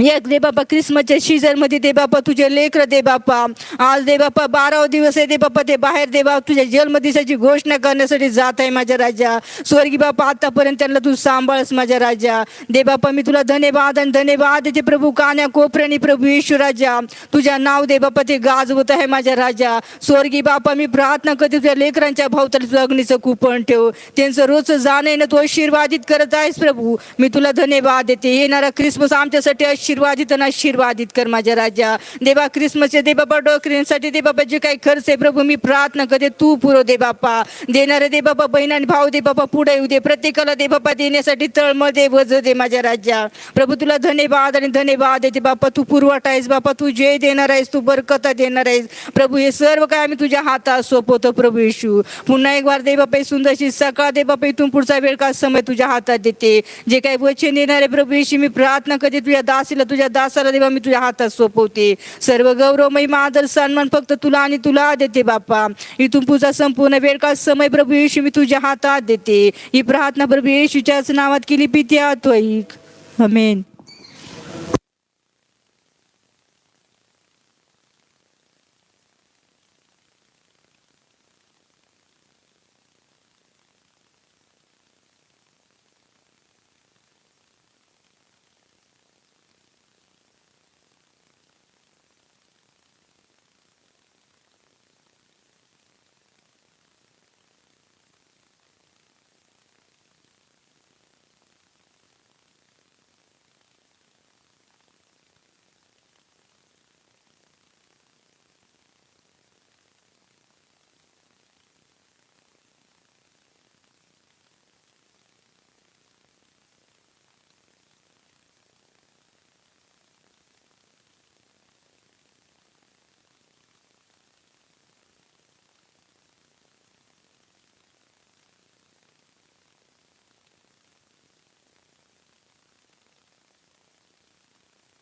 एक दे बापा ख्रिसमसच्या सीझन मध्ये दे बापा तुझे लेकर दे बापा. आज दे बापा 12 दिवस आहे दे बापा ते बाहेर दे बापा तुझ्या जन्मदिवसाची घोषणा करण्यासाठी जात आहे माझ्या राजा. स्वर्गीय बापा आतापर्यंत त्यांना तू सांभाळस माझ्या राजा. दे बापा मी तुला धन्यवाद आणि धन्यवाद देते प्रभू. कान्या कोपऱ्याने प्रभू येशू राजा तुझ्या नाव दे बापा ते गाजवत आहे माझ्या राजा. स्वर्गीय बापा मी प्रार्थना करते तुझ्या लेकरांच्या भावताली तुझं अग्नीचं कुपण ठेव. त्यांचं रोजचं जाणं येणं तू आशीर्वादित करत आहेस प्रभू. मी तुला धन्यवाद देते. येणारा ख्रिसमस आमच्यासाठी आशीर्वादित आणि आशीर्वादित कर माझ्या राजा. देवा क्रिसमसचे दे बाबा डॉक्टरींसाठी दे बाबा जे काही खर्च आहे प्रभू मी प्रार्थना करते तू पुरव दे बापा. देणारे दे बाबा बहीण आणि भाऊ दे बाबा पुढे येऊ दे. प्रत्येकाला दे बाबा देण्यासाठी तळमळ दे वज दे माझ्या राजा. प्रभू तुला धन्यवाद आणि धन्यवाद देते बापा. तू पुरवठा आहेस बापा. तू जय देणार आहेस. तू बरकता देणार आहेस प्रभू. हे सर्व काय आम्ही तुझ्या हातात सोपवतो प्रभू येशू. पुन्हा एक वार दे बापा ही सुंदरशी सकाळ दे बापा. इथून पुढचा वेळ का समय तुझ्या हातात देते. जे काही वचन देणार आहे प्रभू येशू मी प्रार्थना करते तुझ्या दासीला तुझ्या दासाला देवा मी तुझ्या हातात सोपवते. सर्व गौरव महिमा आदर सन्मान फक्त तुला आणि तुला देते बापा. इथून पुढचा संपूर्ण वेळ का समय प्रभू येशू मी तुझ्या हातात देते. ही प्रार्थना प्रभू येशूच्याच नावात केली पित्या तो ऐक. आमेन.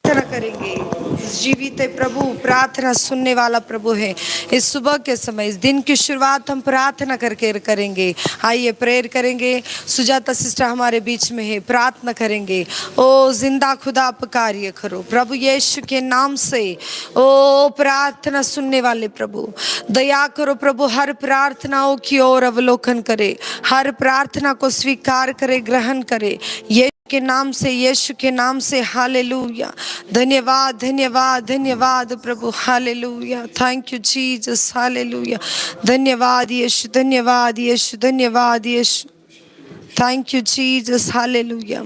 प्रार्थना करेंगे। जीवित है प्रभु, प्रार्थना सुनने वाला प्रभु है। इस सुबह के समय, इस दिन की शुरुआत हम प्रार्थना करके करेंगे। आइए प्रेयर करेंगे। सुजाता सिस्टर हमारे बीच में है, प्रार्थना करेंगे। ओ जिंदा खुदा कार्य करो प्रभु यीशु के नाम से। ओ प्रार्थना सुनने वाले प्रभु दया करो प्रभु, हर प्रार्थनाओं की ओर अवलोकन करे, हर प्रार्थना को स्वीकार करे, ग्रहण करे के नाम से, यीशु के नाम से। हालेलुया। धन्यवाद धन्यवाद धन्यवाद प्रभु। Hallelujah. Thank you Jesus. Hallelujah. धन्यवाद यीशु, धन्यवाद यीशु, धन्यवाद यीशु। Thank you Jesus. Hallelujah.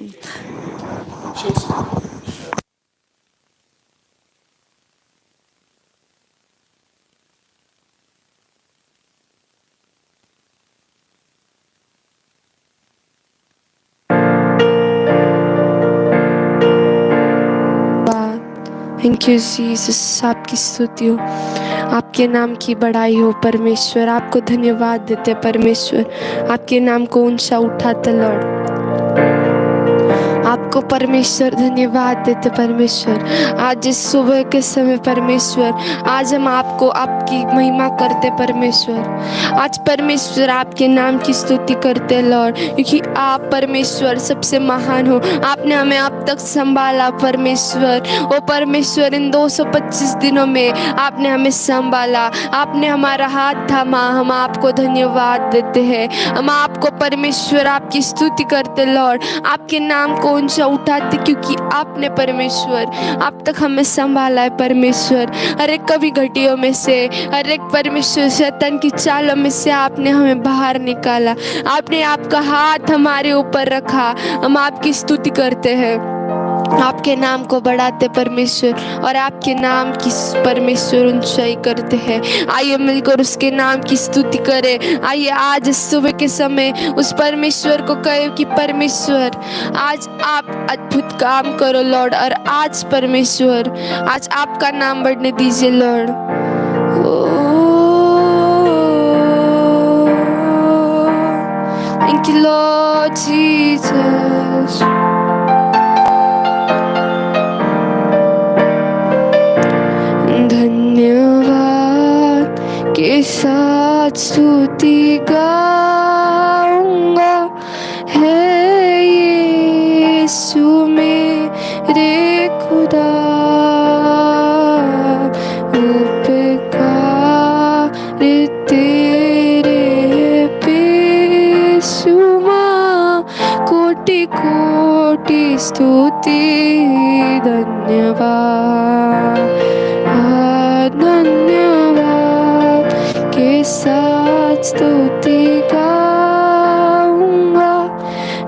Thank you Jesus. आपकी स्तुति हो, आपके नाम की बड़ाई हो परमेश्वर। आपको धन्यवाद देते परमेश्वर, आपके नाम को ऊंचा उठाते लॉर्ड। आपको परमेश्वर धन्यवाद देते परमेश्वर। आज इस सुबह के समय परमेश्वर, आज हम आपको आपकी महिमा करते परमेश्वर। आज परमेश्वर आपके नाम की स्तुति करते लॉर्ड, क्योंकि आप परमेश्वर सबसे महान हो। आपने हमें अब तक संभाला परमेश्वर। ओ परमेश्वर, इन 225 दिनों में आपने हमें संभाला, आपने हमारा हाथ थामा। हम आपको धन्यवाद देते हैं। हम आपको परमेश्वर आपकी स्तुति करते लॉर्ड, आपके नाम को ऊंचा उठाते, क्योंकि आपने परमेश्वर अब तक हमें संभाला है परमेश्वर। हर एक कभी घटियों में से, हर एक परमेश्वर शैतान की चालों में से आपने हमें बाहर निकाला। आपने आपका हाथ हमारे ऊपर रखा। हम आपकी स्तुति करते हैं, आपके नाम को बढ़ाते परमेश्वर, और आपके नाम की परमेश्वर ऊंचाई करते हैं। आइए मिलकर उसके नाम की स्तुति करें। आइए आज सुबह के समय उस परमेश्वर को कहे कि परमेश्वर आज आप अद्भुत काम करो लॉर्ड, और आज परमेश्वर आज आपका नाम बढ़ने दीजिए Lord. Thank you Lord Jesus. धन्यवाद के साथ स्तुति गाऊंगा, है यीशु मेरे खुदा। उपकार तेरे बेशुमार, कोटि कोटि स्तुति धन्यवाद। धन्यवाद के साथ स्तुति गाऊंगा,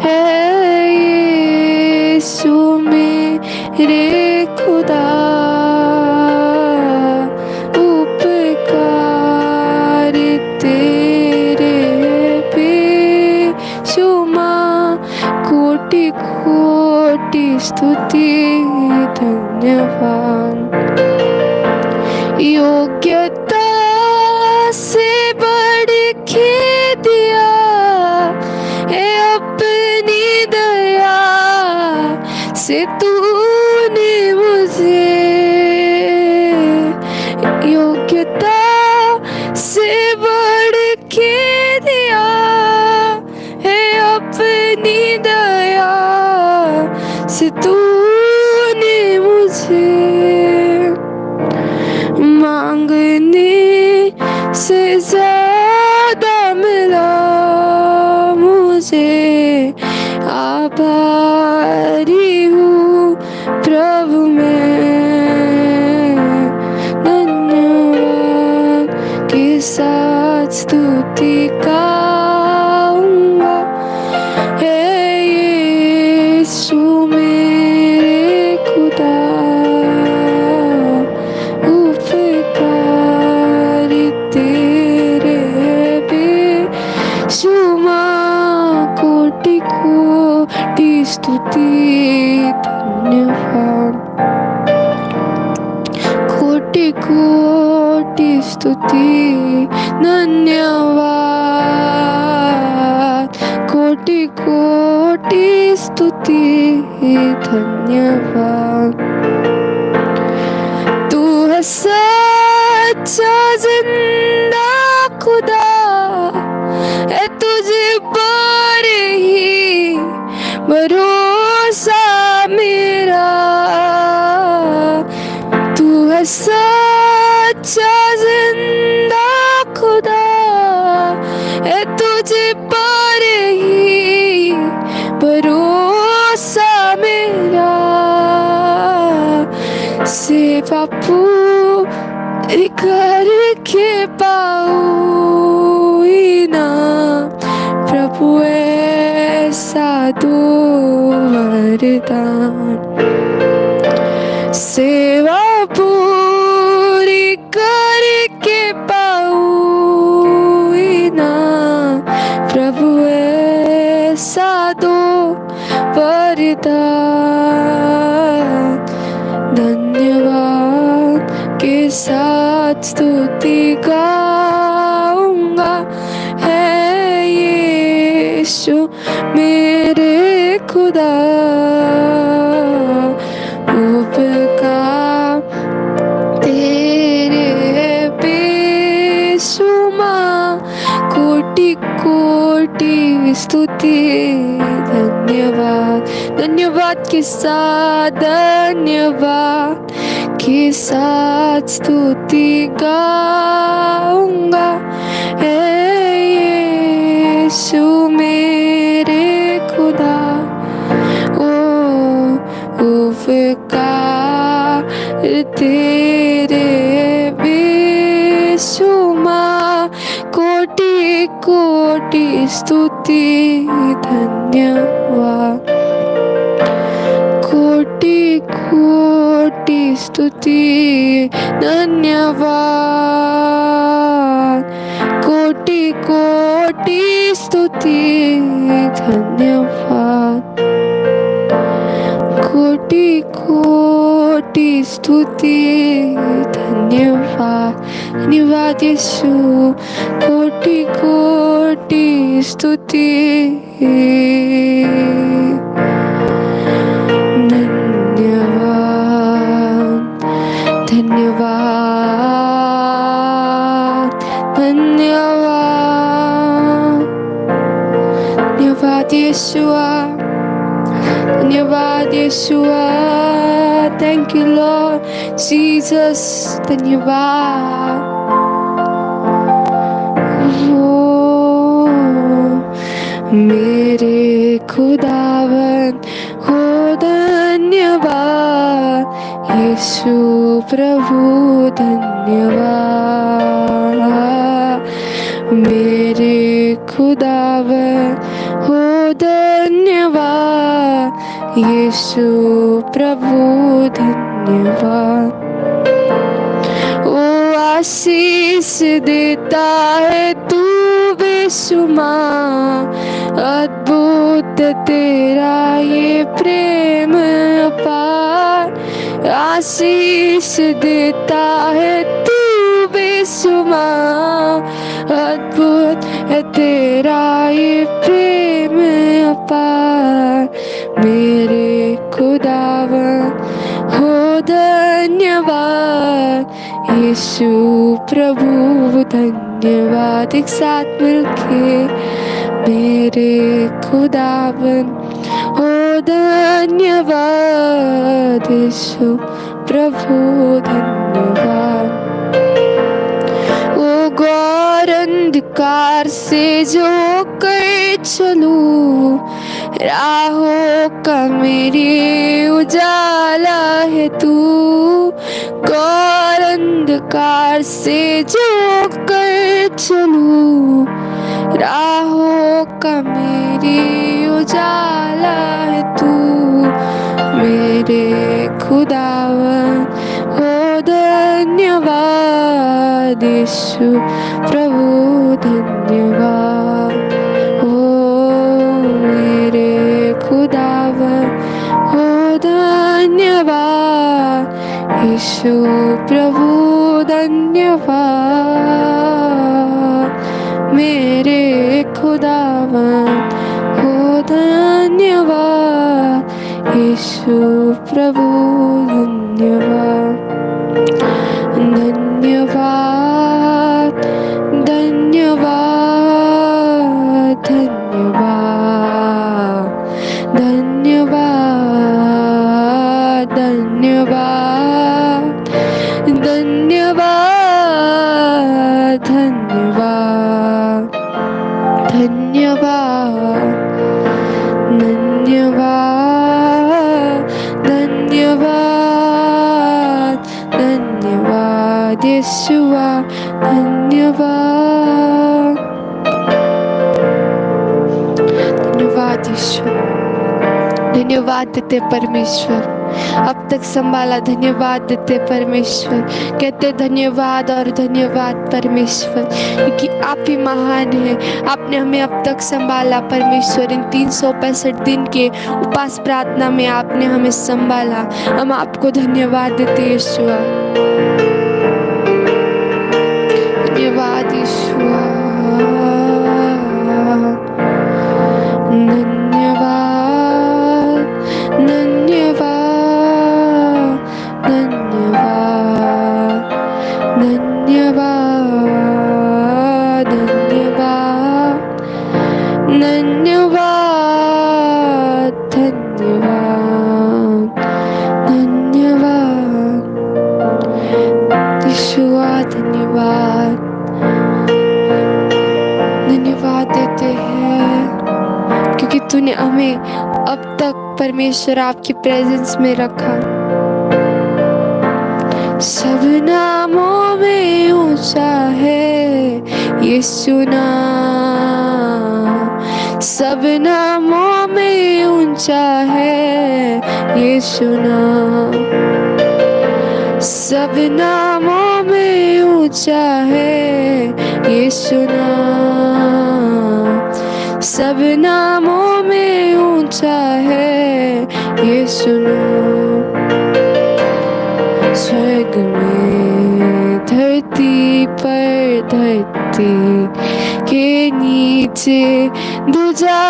है यीशु मेरे खुदा उपकार तेरे बेशुमार कोटि कोटि स्तुति धन्यवाद योग्यता से बढ़ के दिया है अपनी दया से तूने मुझे योग्यता से बढ़ के दिया है अपनी दया से तूने मुझे मांगने से ज्यादा मिला मुझे आभारी हूँ प्रभु मैं धन्यवाद के साथ स्तुति गाऊंगा हे यीशु मेरे खुदा उपकार तेरे बेशुमार कोटि कोटि स्तुति धन्यवाद कोटि कोटि स्तुति धन्यवाद कोटि कोटि स्तुति धन्यवाद तू है सच्चा जिंदा खुदा है तुझे पर ही भरोसा मेरा तू है सच्चा जिंदा खुदा है तुझे पर ही भरोसा मेरा सेवा पूरी करके पाऊँ ना प्रभु ऐसा दो वरदान सेवा पूरी करके पाऊँ ना प्रभु ऐसा दो वरदान धन्यवाद के साथ स्तुति गाऊंगा है यीशु मेरे खुदा उपकार तेरे बेशुमार कोटि कोटि स्तुति धन्यवाद धन्यवाद के साथ धन्यवाद के साथ स्तुति गाऊंगा हे यीशु मेरे खुदा ओ उपकार तेरे बेशुमार कोटि कोटि स्तुति धन्यवाद कोटि कोटि स्तुति धन्यवाद कोटि कोटि स्तुति धन्यवाद कोटि कोटि स्तुति धन्यवाद धन्यवाद यीशु कोटि कोटि स्तुति धन्यवाद धन्यवाद धन्यवाद धन्यवाद यीशुआ धन्यवाद यीशुआ थैंक यू लॉर्ड जीसस धन्यवाद मेरे खुदावन हो धन्यवाद यीशु प्रभु धन्यवाद मेरे खुदावन हो धन्यवाद यीशु प्रभु धन्यवाद। वो आशीष देता है तू बेशुमार, अद्भुत तेरा ये प्रेम अपार। आशीष देता है तू बेशुमार, अद्भुत है तेरा ये प्रेम अपार। मेरे खुदावन हो धन्यवाद, यीशु प्रभु धन्यवाद। एक साथ मिलके मेरे खुदावन हो धन्यवाद, यीशु प्रभु धन्यवाद। वो घोर अंधकार से जो कर चलूं, राहों का मेरे उजाला है तू। घोर अंधकार से जो कर चलूं, राहों का मेरे उजाला है तू। मेरे खुदावन हो धन्यवाद, यीशु प्रभु धन्यवाद। ओ मेरे खुदावन हो धन्यवाद, यीशु प्रभु धन्यवाद। मेरे खुदावन हो धन्यवाद, यीशु प्रभु धन्यवाद। धन्यवाद धन्यवाद धन्यवाद धन्यवाद धन्यवाद धन्यवाद धन्यवाद धन्यवाद धन्यवाद धन्यवाद धन्यवाद यीशुआ धन्यवाद। धन्यवाद यीशु, धन्यवाद देते परमेश्वर, अब तक संभाला। धन्यवाद देते परमेश्वर, कहते धन्यवाद और धन्यवाद परमेश्वर, क्योंकि आप ही महान हैं। आपने हमें अब तक संभाला परमेश्वर। इन 365 दिन के उपास प्रार्थना में आपने हमें संभाला। हम आपको धन्यवाद देते यीशुआ। धन्यवाद यीशुआ, धन्यवाद धन्यवाद धन्यवाद धन्यवाद धन्यवाद धन्यवाद धन्यवाद धन्यवाद यीशुआ। धन्यवाद धन्यवाद देते हैं क्योंकि तूने हमें अब तक परमेश्वर आपकी प्रेजेंस में रखा। सब नामों में ऊंचा है यीशु नाम, सब नामों में ऊंचा है यीशु नाम, सब नामों में ऊंचा है यीशु नाम, सब नामों में ऊंचा है यीशु नाम। स्वर्ग में धरती पर, धरती के नीचे दूजा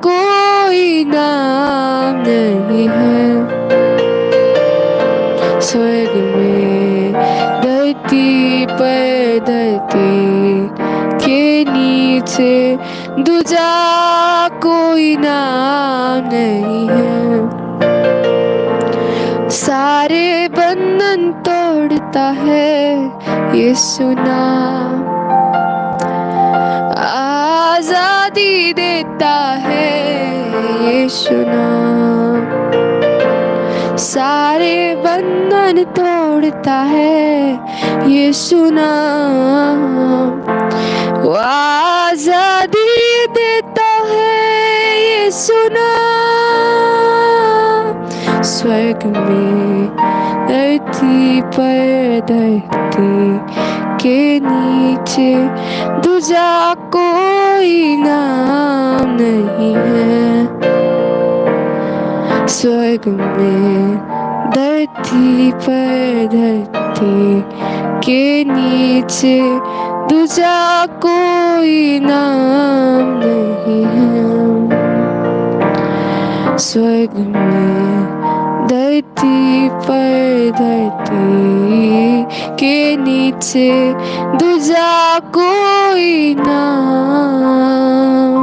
कोई नाम नहीं है। स्वर्ग में धरती पर, धरती के नीचे दूजा कोई नाम नहीं है। सारे बंधन तोड़ता है यीशु नाम, आजादी देता है यीशु नाम। सारे बंधन तोड़ता है यीशु नाम, वो आजादी देता है यीशु नाम। स्वर्ग में धरती पर, धरती के नीचे दूजा कोई नाम नहीं है। स्वर्ग में धरती पर, धरती के नीचे दूजा कोई नाम नहीं है। स्वर्ग में धरती पर, धरती के नीचे दूजा कोई नाम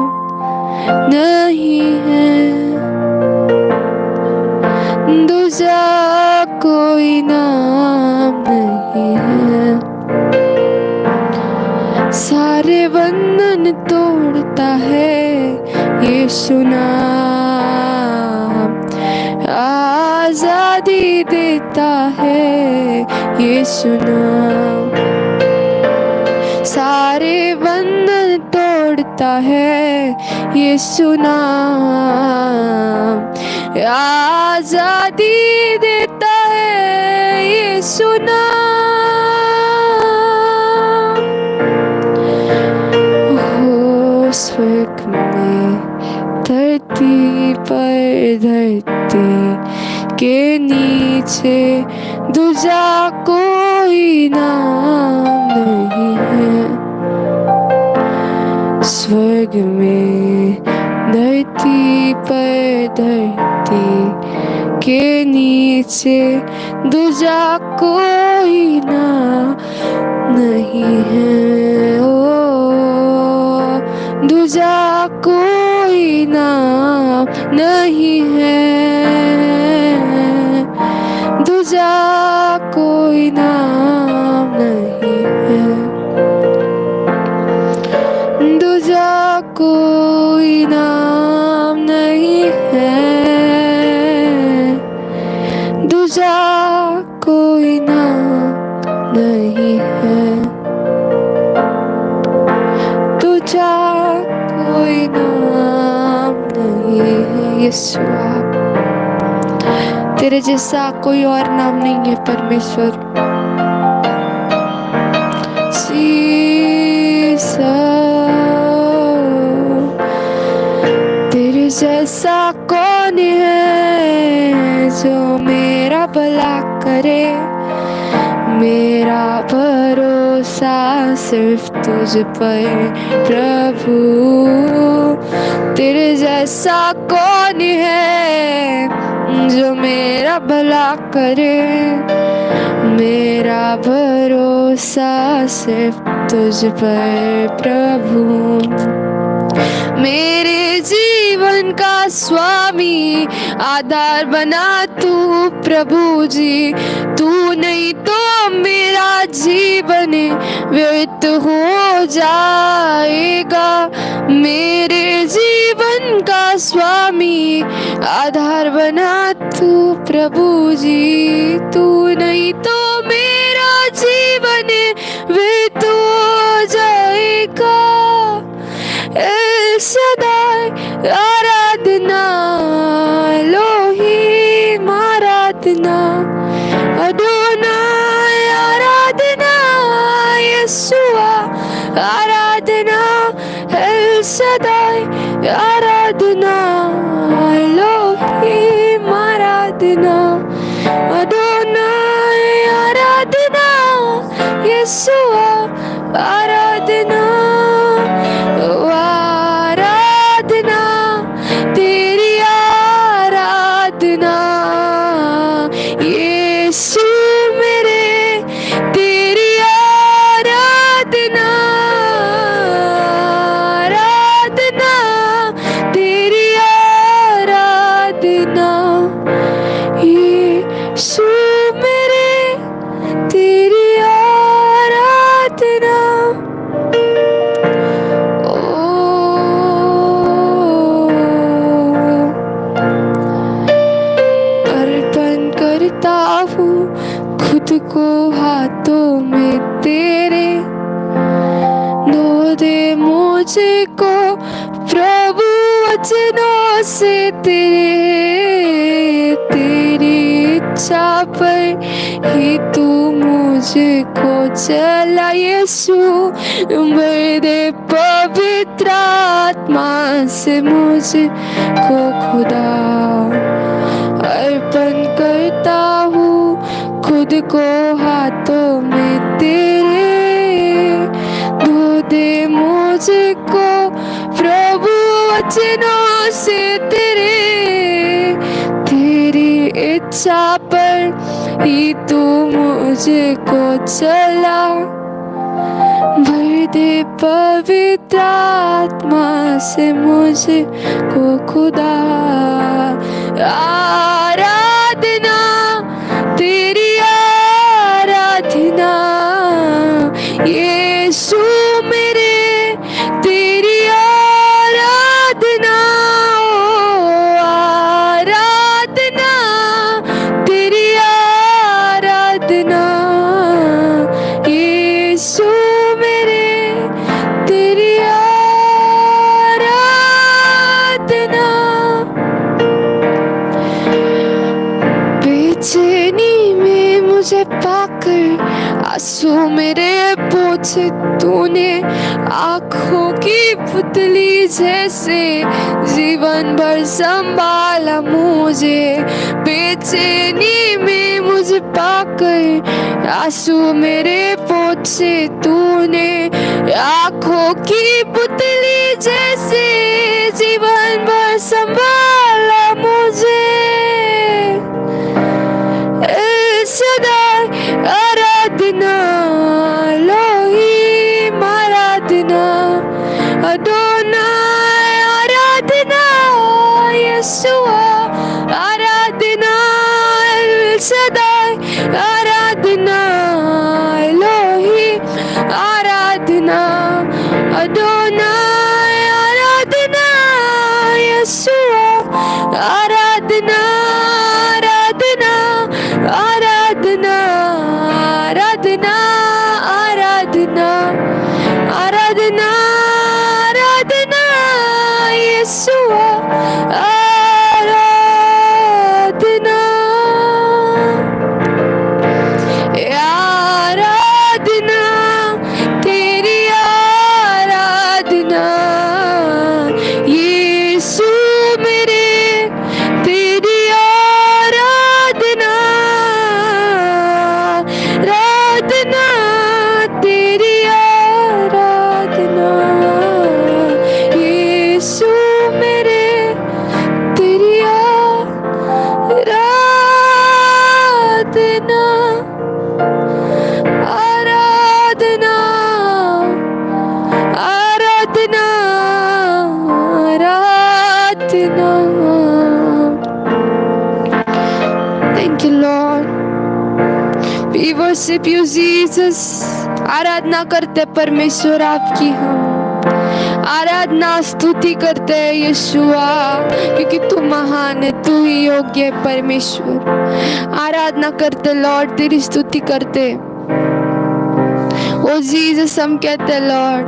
नहीं है। दूजा कोई नाम नहीं है। सारे बंधन तोड़ता है यीशु नाम, आजादी देता है यीशु नाम। सारे बंधन तोड़ता है यीशु नाम, आजादी देता है यीशु नाम। हो स्वर्ग में धरती पर, धरती के नीचे दूजा कोई नाम नहीं है। स्वर्ग में धरती पर, धरती के नीचे दूजा कोई नाम नहीं है। ओ दूजा कोई नाम नहीं है। दूजा कोई नाम नहीं है। दूजा कोई नाम नहीं है। दूजा कोई नाम नहीं है। दूजा कोई नाम नहीं है। यीशु तेरे जैसा कोई और नाम नहीं है परमेश्वर। तेरे जैसा कौन है जो मेरा भला करे। मेरा भरोसा सिर्फ तुझ पर प्रभु। तेरे जैसा कौन है जो मेरा भला करे। मेरा भरोसा सिर्फ तुझ पर प्रभु। मेरे जीवन का स्वामी आधार बना तू प्रभु जी। तू नहीं तो मेरा जीवन व्यर्थ हो जाएगा। मेरे जीवन का स्वामी आधार बना तू प्रभु जी। तू नहीं तो मेरा जीवन व्यर्थ हो जाएगा। एल शदाई आराधना, एलोहीम आराधना, अदोनाई आराधना, यीशुआ आराधना, एल शदाई आराधना, एलोहीम आराधना, अदोनाई आराधना, यीशुआ आराधना। आराधना तेरी आराधना यीशु मेरे। तेरी आराधना, आराधना तेरी आराधना यीशु मेरे। तेरी आराधना। खुद को हाथों में तेरे, धो दे मुझे को प्रभु वचनों से तेरे। तेरी इच्छा पर ही तू मुझको चला यीशु, भर दे पवित्र आत्मा से मुझको खुदा। अर्पण करता हूँ खुद को हाथों में तेरे, धो दे मुझको प्रभु वचनों से तेरे, तेरी इच्छा पर ही तू मुझको चला, भर दे पवित्र आत्मा से मुझको खुदा। आराधना तेरी आराधना यीशु मेरे, तेरी आराधना, आराधना तेरी आराधना यीशु मेरे, तेरी आराधना। बेचैनी में मुझे पाकर आंसू मेरे पोंछे तूने, आंखों की पुतली जैसे जीवन भर संभाला मुझे। बेचैनी में मुझे पाकर आंसू मेरे पोंछे तूने, आंखों की पुतली जैसे जीवन भर संभाला मुझे। सदा आराधना लोहीम आराधना, अदोनाय आराधना, यीशुआ आराधना, सदा आराधना लोहीम आराधना, अदोनाय आराधना, यीशुआ आराधना, आराधना, आराधना, आराधना, आराधना, आराधना, आराधना, यीशुआ आराधना, आराधना तेरी आराधना यीशु मेरे, तेरी आराधना, आराधना तेरी आराधना यीशु मेरे, तेरी आराधना, आराधना, आराधना, आराधना। Thank you Lord. We worship you Jesus. आराधना करते परमेश्वर आपकी, हम आराधना स्तुति करते हैं यीशुआ, क्योंकि तू महान है, तू ही योग्य है परमेश्वर। आराधना करते लॉर्ड, तेरी स्तुति करते। ओ जीसस हम कहते हैं लॉर्ड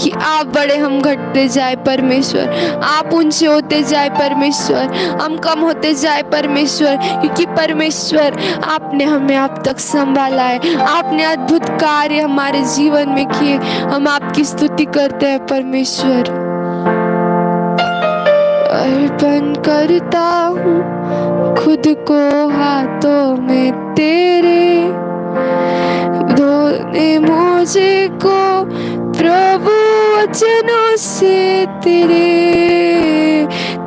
कि आप बड़े, हम घटते जाए परमेश्वर, आप ऊंचे होते जाए परमेश्वर, हम कम होते जाए परमेश्वर, क्योंकि परमेश्वर आपने हमें आप तक संभाला है, आपने अद्भुत कार्य हमारे जीवन में किए। हम आपकी स्तुति करते हैं परमेश्वर। अर्पण करता हूँ खुद को हाथों में तेरे, धोने मुझे को प्रभु वचनों से तेरे,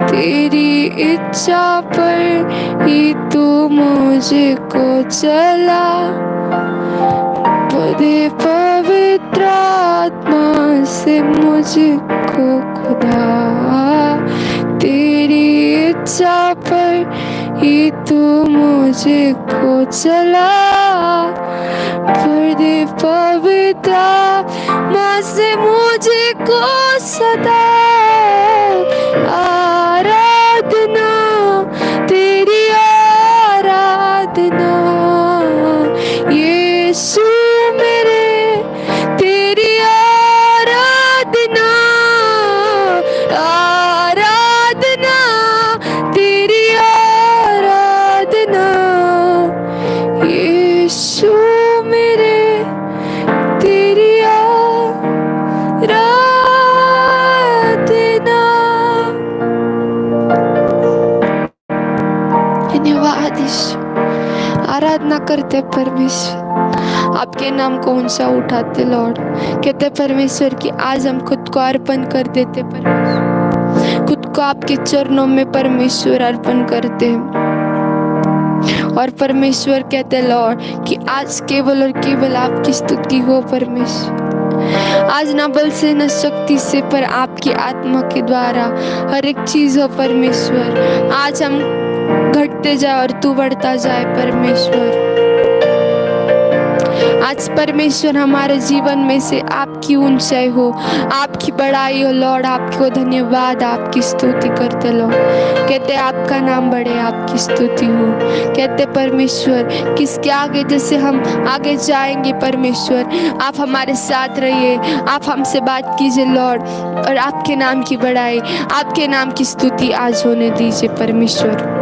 तेरी इच्छा पर ही तू मुझको चला, बदे पवित्र आत्मा से मुझको खुदा, तेरी इच्छा पर ही तू मुझको चला, बदे पवित्र आत्मा से मुझको सदा आराधना, तेरी आराधना यीशु मेरे, तेरी आराधना, आराधना तेरी आराधना आराधना करते परमेश्वर, आपके नाम को ऊंचा उठाते लॉर्ड। कहते परमेश्वर कि आज हम खुद को अर्पण कर देते परमेश्वर, खुद को आपके चरणों में परमेश्वर अर्पण करते हैं। और परमेश्वर कहते लॉर्ड कि आज केवल और केवल आपकी स्तुति हो परमेश्वर। आज ना बल से न शक्ति से, पर आपकी आत्मा के द्वारा हर एक चीज हो परमेश्वर। आज हम घटते जाए और तू बढ़ता जाए परमेश्वर। आज परमेश्वर हमारे जीवन में से आपकी ऊंचाई हो, आपकी बड़ाई हो लॉर्ड। आपको धन्यवाद, आपकी स्तुति करते लॉर्ड। कहते आपका नाम बढ़े, आपकी स्तुति हो। कहते परमेश्वर किसके आगे जैसे हम आगे जाएंगे परमेश्वर, आप हमारे साथ रहिए, आप हमसे बात कीजिए लॉर्ड, और आपके नाम की बड़ाई, आपके नाम की स्तुति आज होने दीजिए परमेश्वर।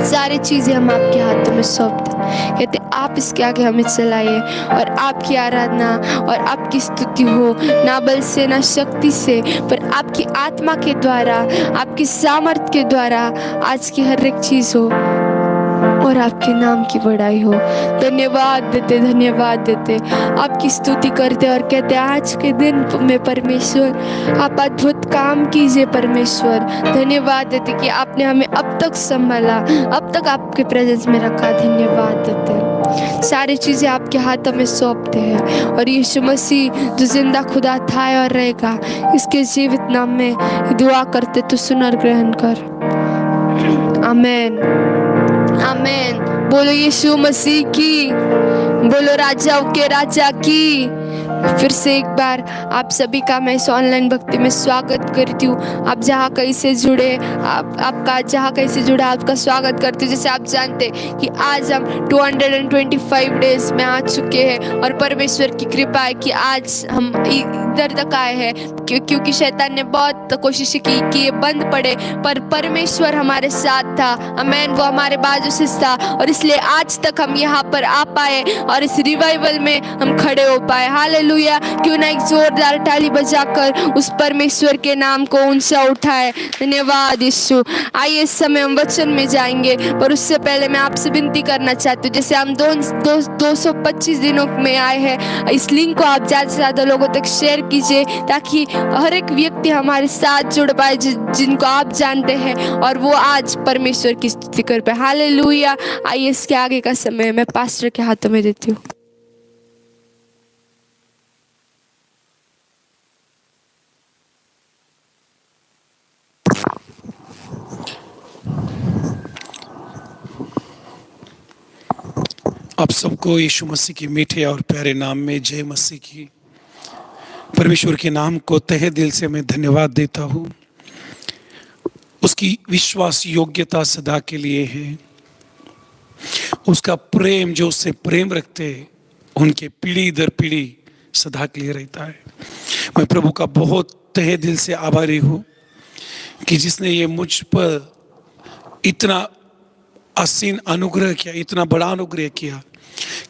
सारी चीजें हम आपके हाथों में सौंपते, कहते आप इसके आगे हमें चलाइए, और आपकी आराधना और आपकी स्तुति हो, ना बल से ना शक्ति से, पर आपकी आत्मा के द्वारा, आपकी सामर्थ के द्वारा आज की हर एक चीज हो, और आपके नाम की बड़ाई हो। धन्यवाद देते, धन्यवाद देते, आपकी स्तुति करते, और कहते आज के दिन में परमेश्वर आप अद्भुत काम कीजिए परमेश्वर। धन्यवाद देते कि आपने हमें अब तक संभाला, अब तक आपके प्रेजेंस में रखा। धन्यवाद देते, सारी चीजें आपके हाथों में सौंपते हैं, और यीशु मसीह जो जिंदा खुदा था और रहेगा, इसके जीवित नाम में दुआ करते तो सुन और ग्रहण कर। आमीन, आमीन। बोलो यीशु मसीह की, बोलो राजाओं के राजा की। फिर से एक बार आप सभी का मैं इस ऑनलाइन भक्ति में स्वागत करती हूँ। आप जहाँ कहीं से जुड़े, आपका जहाँ कहीं से जुड़ा, आपका स्वागत करती हूँ। जैसे आप जानते कि आज हम 225 डेज में आ चुके हैं, और परमेश्वर की कृपा है कि आज हम इधर तक आए हैं, क्योंकि शैतान ने बहुत कोशिश की कि ये बंद पड़े, पर परमेश्वर हमारे साथ था। आमीन, वो हमारे बाजू से था, और इसलिए आज तक हम यहाँ पर आ पाए, और इस रिवाइवल में हम खड़े हो पाए। हालेलुया। क्यों ना एक जोरदार ताली बजाकर उस परमेश्वर के नाम को ऊंचा उठाए। धन्यवाद यीशु। आइए इस समय हम वचन में जाएंगे, पर उससे पहले मैं आपसे विनती करना चाहती हूँ, जैसे हम 225 दिनों में आए हैं, इस लिंक को आप ज़्यादा से ज़्यादा लोगों तक शेयर कीजिए, ताकि हर एक व्यक्ति हमारे साथ जुड़ पाए जिनको आप जानते हैं, और वो आज परमेश्वर की स्तुति कर पाए। हालेलुया। आइए इसके आगे का समय मैं पास्टर के हाथों में देती हूँ। आप सबको यीशु मसीह की मीठे और प्यारे नाम में जय मसीह की। परमेश्वर के नाम को तहे दिल से मैं धन्यवाद देता हूँ। उसकी विश्वास योग्यता सदा के लिए है। उसका प्रेम, जो उससे प्रेम रखते उनके पीढ़ी दर पीढ़ी सदा के लिए रहता है। मैं प्रभु का बहुत तहे दिल से आभारी हूँ कि जिसने ये मुझ पर इतना असीम अनुग्रह किया, इतना बड़ा अनुग्रह किया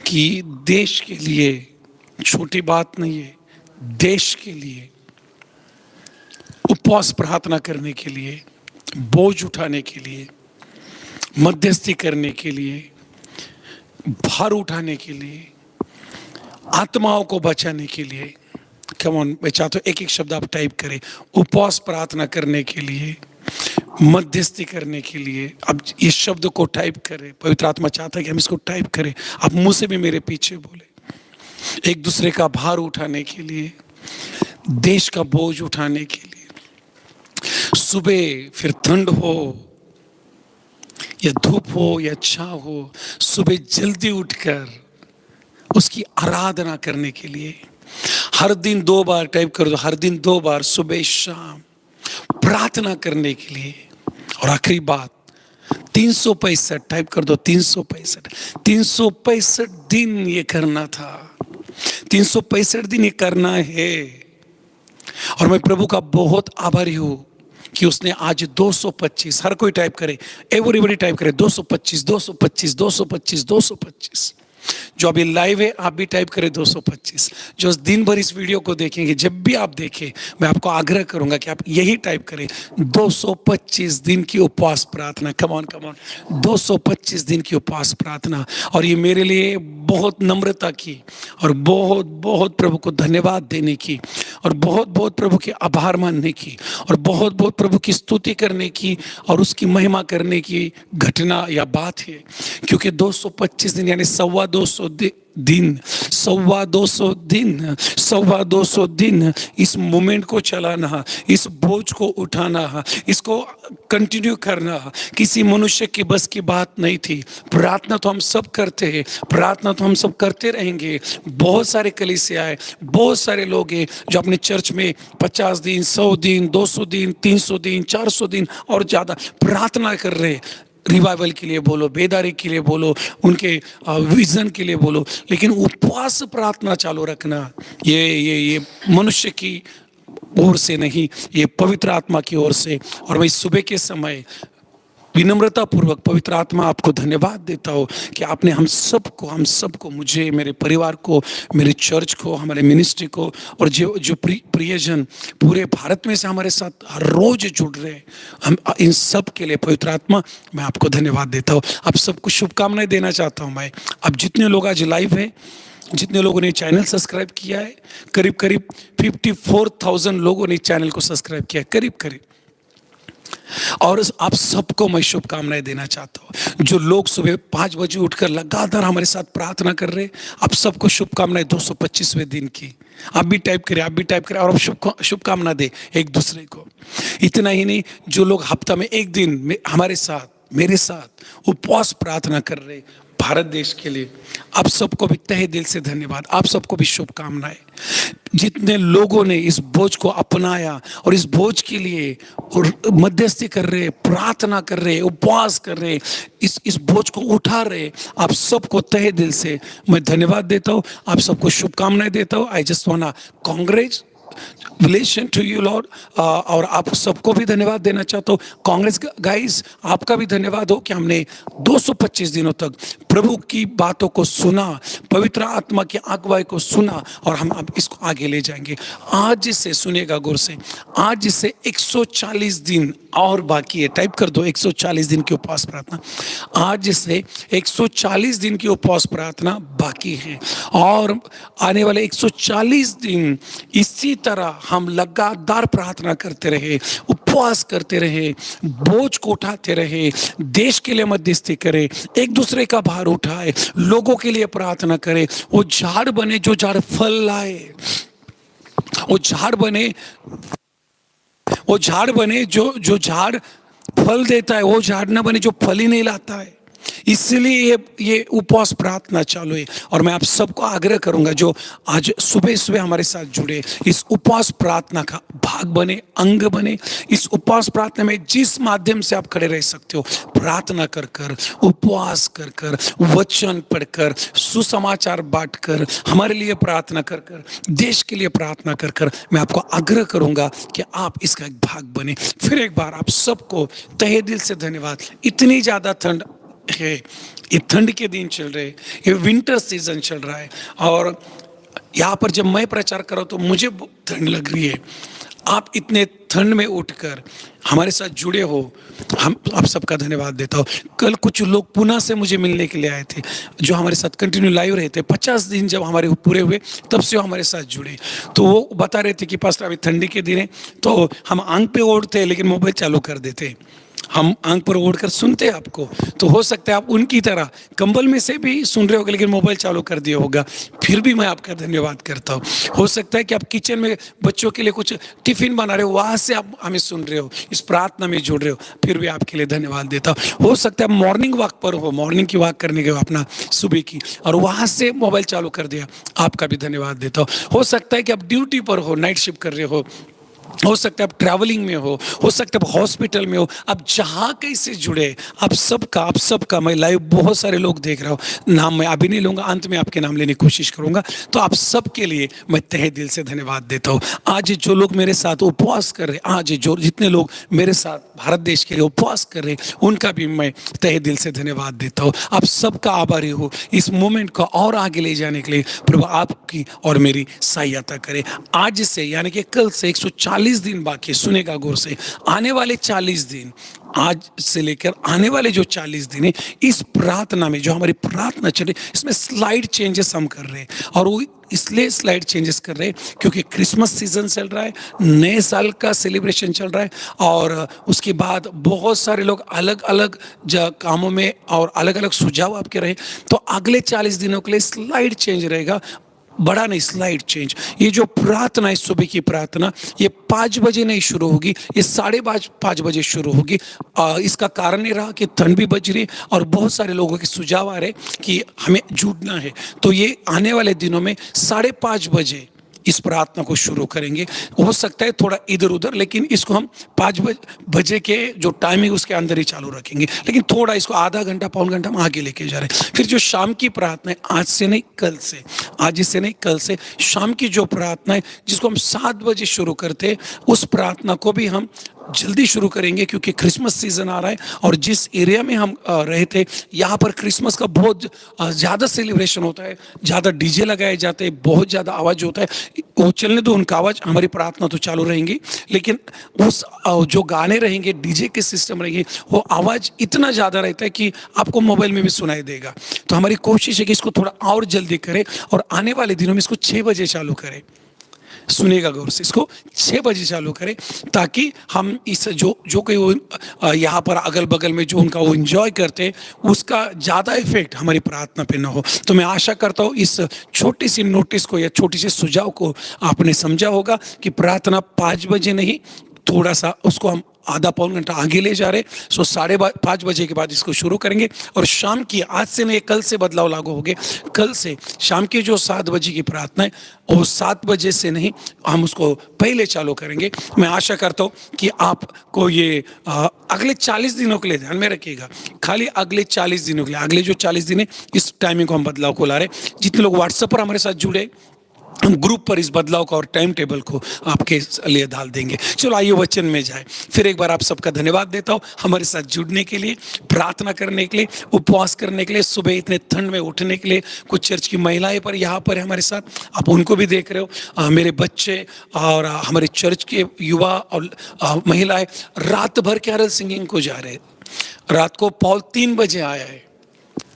कि देश के लिए, छोटी बात नहीं है, देश के लिए उपवास प्रार्थना करने के लिए, बोझ उठाने के लिए, मध्यस्थी करने के लिए, भार उठाने के लिए, आत्माओं को बचाने के लिए। कम ऑन, मैं चाहता हूँ एक एक शब्द आप टाइप करें। उपवास प्रार्थना करने के लिए, मध्यस्थी करने के लिए। अब इस शब्द को टाइप करें। पवित्र आत्मा चाहता है कि हम इसको टाइप करें। आप मुंह से भी मेरे पीछे बोले। एक दूसरे का भार उठाने के लिए, देश का बोझ उठाने के लिए। सुबह फिर ठंड हो या धूप हो या छांव हो, सुबह जल्दी उठकर उसकी आराधना करने के लिए। हर दिन 2 बार टाइप कर दो, हर दिन 2 बार, सुबह शाम प्रार्थना करने के लिए। और आखिरी बात, 365 टाइप कर दो, 365 दिन ये करना था। 365 दिन ये करना है। और मैं प्रभु का बहुत आभारी हूँ कि उसने आज 225, हर कोई टाइप करे, एवरीबॉडी टाइप करे, 225, 225, 225, 225। जो अभी लाइव है आप भी टाइप करें 225। जो दिन भर इस वीडियो को देखेंगे, जब भी आप देखें, मैं आपको आग्रह करूंगा कि आप यही टाइप करें 225 दिन की उपवास प्रार्थना। कम ऑन 225 दिन की उपवास प्रार्थना। और ये मेरे लिए बहुत नम्रता की और बहुत बहुत प्रभु को धन्यवाद देने की और बहुत बहुत प्रभु के आभार मानने की और बहुत बहुत प्रभु की स्तुति करने की और उसकी महिमा करने की घटना या बात है। क्योंकि 225 दिन यानी 225 दिन, 225 दिन इस मोमेंट को चलाना, इस बोझ को उठाना, इसको कंटिन्यू करना किसी मनुष्य की बस की बात नहीं थी। प्रार्थना तो हम सब करते हैं, प्रार्थना तो हम सब करते रहेंगे। बहुत सारे कलीसिया, बहुत सारे लोग हैं जो अपने चर्च में 50 दिन, 100 दिन, 200 दिन, 300 दिन, 400 दिन और ज़्यादा प्रार्थना कर रहे हैं। रिवाइवल के लिए बोलो, बेदारी के लिए बोलो, उनके विजन के लिए बोलो, लेकिन उपवास प्रार्थना चालू रखना ये मनुष्य की ओर से नहीं, ये पवित्र आत्मा की ओर से। और मैं सुबह के समय विनम्रता पूर्वक पवित्र आत्मा आपको धन्यवाद देता हूँ कि आपने हम सबको, मुझे, मेरे परिवार को, मेरे चर्च को, हमारे मिनिस्ट्री को और जो प्रियजन पूरे भारत में से हमारे साथ हर रोज जुड़ रहे हैं, हम इन सब के लिए पवित्र आत्मा मैं आपको धन्यवाद देता हूँ। आप सबको शुभकामनाएं देना चाहता हूँ मैं। अब जितने लोग आज लाइव हैं, जितने लोगों ने चैनल सब्सक्राइब किया है, करीब 54,000 लोगों ने चैनल को सब्सक्राइब किया है, करीब। और आप सबको मैं शुभकामनाएं देना चाहता हूँ। जो लोग सुबह 5 बजे उठकर लगातार हमारे साथ प्रार्थना कर रहे हैं, आप सबको शुभकामनाएं 225वें दिन की। आप भी टाइप करें और आप शुभकामना दे एक दूसरे को। इतना ही नहीं, जो लोग हफ्ता में एक दिन में हमारे साथ, मेरे साथ उपवास प्रार्थना कर रहे भारत देश के लिए, आप सबको भी तहे दिल से धन्यवाद, आप सबको भी शुभकामनाएं। जितने लोगों ने इस बोझ को अपनाया और इस बोझ के लिए और मध्यस्थी कर रहे, प्रार्थना कर रहे, उपवास कर रहे, इस बोझ को उठा रहे, आप सबको तहे दिल से मैं धन्यवाद देता हूँ, आप सबको शुभकामनाएं देता हूँ। I just want congratulation to you lord. और आप सबको भी धन्यवाद देना चाहता हूँ। कांग्रेस गाइस, आपका भी धन्यवाद हो कि हमने 225 दिनों तक प्रभु की बातों को सुना, पवित्र आत्मा की अगुवाई को सुना और हम अब इसको आगे ले जाएंगे। आज से सुनिएगा गौर से, आज से 140 दिन और बाकी है। टाइप कर दो 140 दिन की उपवास प्रार्थना। आज से 140 दिन की उपवास प्रार्थना बाकी है और आने वाले 140 दिन इसी तरह हम लगातार प्रार्थना करते रहे, उपवास करते रहे, बोझ को उठाते रहे, देश के लिए मध्यस्थी करे, एक दूसरे का भार उठाए, लोगों के लिए प्रार्थना करे। वो झाड़ बने जो झाड़ फल लाए, वो झाड़ बने जो झाड़ फल देता है, वो झाड़ ना बने जो फल ही नहीं लाता है। इसलिए ये उपवास प्रार्थना चालू है और मैं आप सबको आग्रह करूंगा जो आज सुबह हमारे साथ जुड़े, इस उपवास प्रार्थना का भाग बने, अंग बने। इस उपवास प्रार्थना में जिस माध्यम से आप खड़े रह सकते हो, प्रार्थना कर, उपवास कर, वचन पढ़कर, सुसमाचार बांटकर, हमारे लिए प्रार्थना कर, देश के लिए प्रार्थना कर, मैं आपको आग्रह करूंगा कि आप इसका एक भाग बने। फिर एक बार आप सबको तहे दिल से धन्यवाद। इतनी ज्यादा ठंड है, ये ठंड के दिन चल रहे, ये विंटर सीजन चल रहा है और यहाँ पर जब मैं प्रचार कर रहा हूँ तो मुझे ठंड लग रही है। आप इतने ठंड में उठकर हमारे साथ जुड़े हो, हम आप सबका धन्यवाद देता हूँ। कल कुछ लोग पुणे से मुझे मिलने के लिए आए थे जो हमारे साथ कंटिन्यू लाइव रहे थे। 50 दिन जब हमारे पूरे हुए तब से वो हमारे साथ जुड़े, तो वो बता रहे थे कि पास्टर अभी ठंडी के दिन है तो हम आंख पे ओढ़ते लेकिन मोबाइल चालू कर देते, हम आंख पर ओढ़कर सुनते आपको। तो हो सकता है आप उनकी तरह कंबल में से भी सुन रहे होगे लेकिन मोबाइल चालू कर दिया होगा, फिर भी मैं आपका धन्यवाद करता हूँ। हो सकता है कि आप किचन में बच्चों के लिए कुछ टिफिन बना रहे हो, वहाँ से आप हमें सुन रहे हो, इस प्रार्थना में जुड़ रहे हो, फिर भी आपके लिए धन्यवाद देता हूँ। हो सकता है आप मॉर्निंग वॉक पर हो, मॉर्निंग की वॉक करने गए हो अपना सुबह की और वहाँ से मोबाइल चालू कर दिया, आपका भी धन्यवाद देता हूँ। हो सकता है कि आप ड्यूटी पर हो, नाइट शिफ्ट कर रहे हो, हो सकता है आप ट्रैवलिंग में हो सकता है आप हॉस्पिटल में हो, आप जहाँ कहीं से जुड़े, आप सबका मैं लाइव बहुत सारे लोग देख रहा हूँ, नाम मैं अभी नहीं लूँगा, अंत में आपके नाम लेने की कोशिश करूँगा। तो आप सब के लिए मैं तहे दिल से धन्यवाद देता हूँ। आज जो लोग मेरे साथ उपवास कर रहे, आज जो जितने लोग मेरे साथ भारत देश के लिए उपवास कर रहे, उनका भी मैं तहे दिल से धन्यवाद देता हूँ। आप सबका आभारी हो। इस मोमेंट को और आगे ले जाने के लिए प्रभु आपकी और मेरी सहायता करे। आज से यानी कि कल से 140 दिन बाकी, सुनेगा गौर से, आने वाले 40 दिन, आज से लेकर आने वाले जो 40 दिन है, इस प्रार्थना में जो हमारी प्रार्थना चले, इसमें स्लाइड चेंजेस हम कर रहे हैं। और वो इसलिए स्लाइड चेंजेस कर रहे हैं क्योंकि क्रिसमस सीजन चल रहा है, नए साल का सेलिब्रेशन चल रहा है, और उसके बाद बहुत सारे लोग अलग अलग कामों में और अलग अलग सुझाव आपके रहे। तो अगले 40 दिनों के लिए स्लाइड चेंज रहेगा, बड़ा नहीं, स्लाइड चेंज। ये जो प्रार्थना है, सुबह की प्रार्थना, ये 5 बजे नहीं शुरू होगी, ये 5:30 बजे शुरू होगी। इसका कारण ये रहा कि ठंड भी बज रही और बहुत सारे लोगों के सुझाव आ रहे कि हमें जुड़ना है। तो ये आने वाले दिनों में 5:30 बजे इस प्रार्थना को शुरू करेंगे। हो सकता है थोड़ा इधर उधर, लेकिन इसको हम 5 बजे के जो टाइमिंग उसके अंदर ही चालू रखेंगे, लेकिन थोड़ा इसको आधा घंटा पौन घंटा हम आगे लेके जा रहे हैं। फिर जो शाम की प्रार्थना है, आज से नहीं कल से, आज से नहीं कल से शाम की जो प्रार्थना है जिसको हम 7 बजे शुरू करते हैं, उस प्रार्थना को भी हम जल्दी शुरू करेंगे क्योंकि क्रिसमस सीजन आ रहा है। और जिस एरिया में हम रहे थे, यहाँ पर क्रिसमस का बहुत ज़्यादा सेलिब्रेशन होता है, ज़्यादा डीजे लगाए जाते हैं, बहुत ज़्यादा आवाज़ होता है। वो चलने दो, उनका आवाज़, हमारी प्रार्थना तो चालू रहेंगी, लेकिन उस जो गाने रहेंगे, डीजे के सिस्टम रहेंगे, वो आवाज़ इतना ज़्यादा रहता है कि आपको मोबाइल में भी सुनाई देगा। तो हमारी कोशिश है कि इसको थोड़ा और जल्दी करें और आने वाले दिनों में इसको 6 बजे चालू करें। सुनेगा गौर से, इसको 6 बजे चालू करें ताकि हम इस जो कोई वो यहाँ पर अगल बगल में जो उनका वो एंजॉय करते, उसका ज़्यादा इफेक्ट हमारी प्रार्थना पे ना हो। तो मैं आशा करता हूँ इस छोटी सी नोटिस को या छोटी सी सुझाव को आपने समझा होगा कि प्रार्थना 5 बजे नहीं, थोड़ा सा उसको हम आधा पौन घंटा आगे ले जा रहे। सो 5:30 बजे के बाद इसको शुरू करेंगे। और शाम की, आज से नहीं कल से बदलाव लागू हो गए, कल से शाम की जो 7 बजे की प्रार्थना है, वो 7 बजे से नहीं, हम उसको पहले चालू करेंगे। मैं आशा करता हूँ कि आपको ये अगले 40 दिनों के लिए ध्यान में रखिएगा, खाली अगले 40 दिनों के लिए, अगले जो 40 दिन है, इस टाइमिंग को हम बदलाव को ला रहे। जितने लोग व्हाट्सएप पर हमारे साथ जुड़े, हम ग्रुप पर इस बदलाव का और टाइम टेबल को आपके लिए डाल देंगे। चलो आइए वचन में जाए। फिर एक बार आप सबका धन्यवाद देता हूँ हमारे साथ जुड़ने के लिए, प्रार्थना करने के लिए, उपवास करने के लिए, सुबह इतने ठंड में उठने के लिए। कुछ चर्च की महिलाएं पर यहाँ पर है हमारे साथ, आप उनको भी देख रहे हो। मेरे बच्चे और हमारे चर्च के युवा और महिलाएं रात भर कैरल सिंगिंग को जा रहे। रात को पॉल 3 बजे आया है,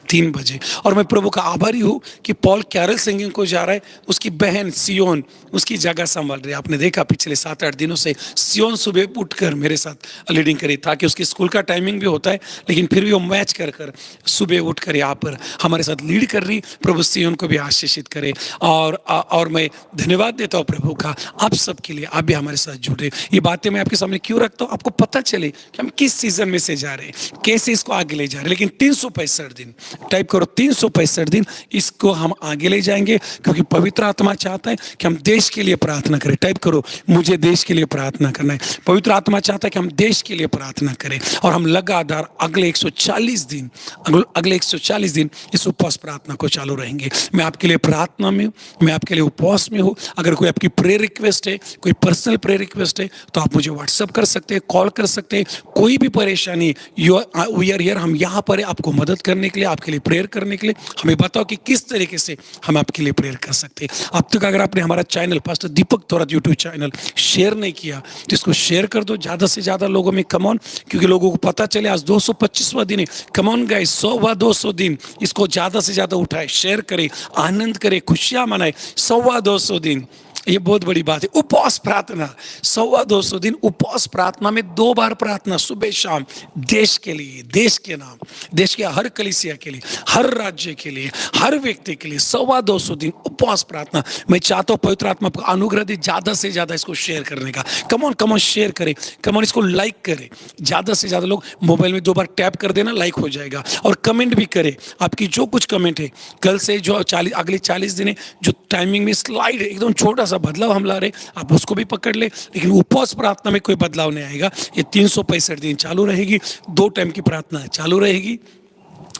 3 बजे। और मैं प्रभु का आभारी हूँ कि पॉल कैरल सिंगिंग को जा रहा है, उसकी बहन सियोन उसकी जगह संभाल रही है। आपने देखा पिछले 7-8 दिनों से सियोन सुबह उठकर मेरे साथ लीडिंग करी, ताकि उसकी स्कूल का टाइमिंग भी होता है, लेकिन फिर भी वो मैच कर सुबह उठकर यहाँ पर हमारे साथ लीड कर रही। प्रभु सियोन को भी आशीषित करे। और मैं धन्यवाद देता हूँ प्रभु का आप सबके लिए, आप भी हमारे साथ जुड़े। ये बातें मैं आपके सामने क्यों रखता हूँ, आपको पता चले कि हम किस सीजन में से जा रहे हैं, कैसे इसको आगे ले जा रहे हैं। लेकिन 365 दिन, टाइप करो 365 दिन, इसको हम आगे ले जाएंगे क्योंकि पवित्र आत्मा चाहता है कि हम देश के लिए प्रार्थना करें। टाइप करो, मुझे देश के लिए प्रार्थना करना है। पवित्र आत्मा चाहता है कि हम देश के लिए प्रार्थना करें और हम लगातार अगले 140 दिन इस उपवास प्रार्थना को चालू रहेंगे। मैं आपके लिए प्रार्थना में हूँ, मैं आपके लिए उपवास में हूँ। अगर कोई आपकी प्रेयर रिक्वेस्ट है, कोई पर्सनल प्रेयर रिक्वेस्ट है, तो आप मुझे व्हाट्सअप कर सकते हैं, कॉल कर सकते हैं। कोई भी परेशानी, वी आर हियर, हम यहाँ पर है आपको मदद करने के लिए, आपके लिए प्रेयर करने के लिए। हमें बताओ कि किस तरीके से हम आपके लिए प्रेयर कर सकते हैं। अब तक अगर आपने हमारा चैनल पास्टर दीपक थोरात यूट्यूब चैनल शेयर नहीं किया तो इसको शेयर कर दो ज़्यादा से ज़्यादा लोगों में। कम ऑन, क्योंकि लोगों को पता चले आज 225वां दिन है। कम ऑन गाइस, 100 दिन, इसको ज़्यादा से ज़्यादा उठाए, शेयर करें, आनंद करें, खुशियाँ मनाए। 100 दिन, ये बहुत बड़ी बात है। उपवास प्रार्थना, 100 दिन उपवास प्रार्थना में 2 बार प्रार्थना, सुबह शाम, देश के लिए, देश के नाम, देश के हर कलीसिया के लिए, हर राज्य के लिए, हर व्यक्ति के लिए 100 दिन उपवास प्रार्थना। मैं चाहता हूँ पवित्र आत्मा आपको अनुग्रह दे ज़्यादा से ज़्यादा इसको शेयर करने का। कम ऑन शेयर करें, कम ऑन इसको लाइक करें। ज़्यादा से ज़्यादा लोग मोबाइल में 2 बार टैप कर देना, लाइक हो जाएगा। और कमेंट भी करें, आपकी जो कुछ कमेंट है। कल से जो अगले 40 दिन है, जो टाइमिंग में स्लाइड एकदम छोटा सा बदलाव हम ला रहे, आप उसको भी पकड़ ले। लेकिन उपवास प्रार्थना में कोई बदलाव नहीं आएगा। ये 365 दिन चालू रहेगी, 2 टाइम की प्रार्थना चालू रहेगी।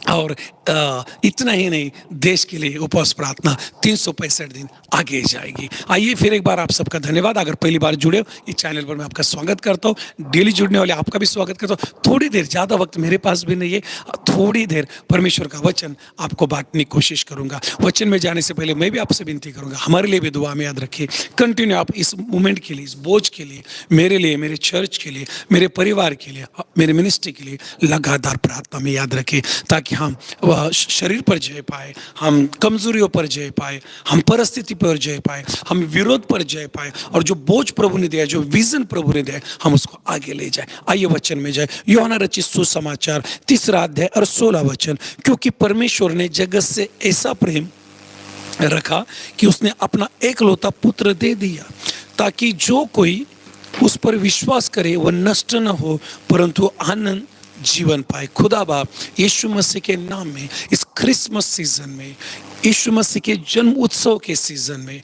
और इतना ही नहीं, देश के लिए उपवास प्रार्थना 365 दिन आगे जाएगी। आइए फिर एक बार आप सबका धन्यवाद। अगर पहली बार जुड़े हो इस चैनल पर, मैं आपका स्वागत करता हूँ। डेली जुड़ने वाले आपका भी स्वागत करता हूँ। थोड़ी देर, ज़्यादा वक्त मेरे पास भी नहीं है, थोड़ी देर परमेश्वर का वचन आपको बांटने की कोशिश करूँगा। वचन में जाने से पहले मैं भी आपसे विनती करूँगा, हमारे लिए भी दुआ में याद रखिए। कंटिन्यू आप इस मूवमेंट के लिए, इस बोझ के लिए, मेरे लिए, मेरे चर्च के लिए, मेरे परिवार के लिए, मेरे मिनिस्ट्री के लिए लगातार प्रार्थना में याद रखें, ताकि हम शरीर पर जय पाए, हम कमजोरियों पर जय पाए, हम परिस्थिति पर जय पाए, हम विरोध पर जय पाए, और जो बोझ प्रभु ने दिया, जो विजन प्रभु ने दिया, हम उसको आगे ले जाए। आइए वचन में जाए। यूहन्ना रचित सुसमाचार 3 अध्याय और 16 वचन। क्योंकि परमेश्वर ने जगत से ऐसा प्रेम रखा कि उसने अपना एकलौता पुत्र दे दिया, ताकि जो कोई उस पर विश्वास करे वह नष्ट न हो, परंतु आनंद जीवन पाए। खुदा बाप यीशु मसीह के नाम में इस क्रिसमस सीजन में, यीशु मसीह के जन्म उत्सव के सीजन में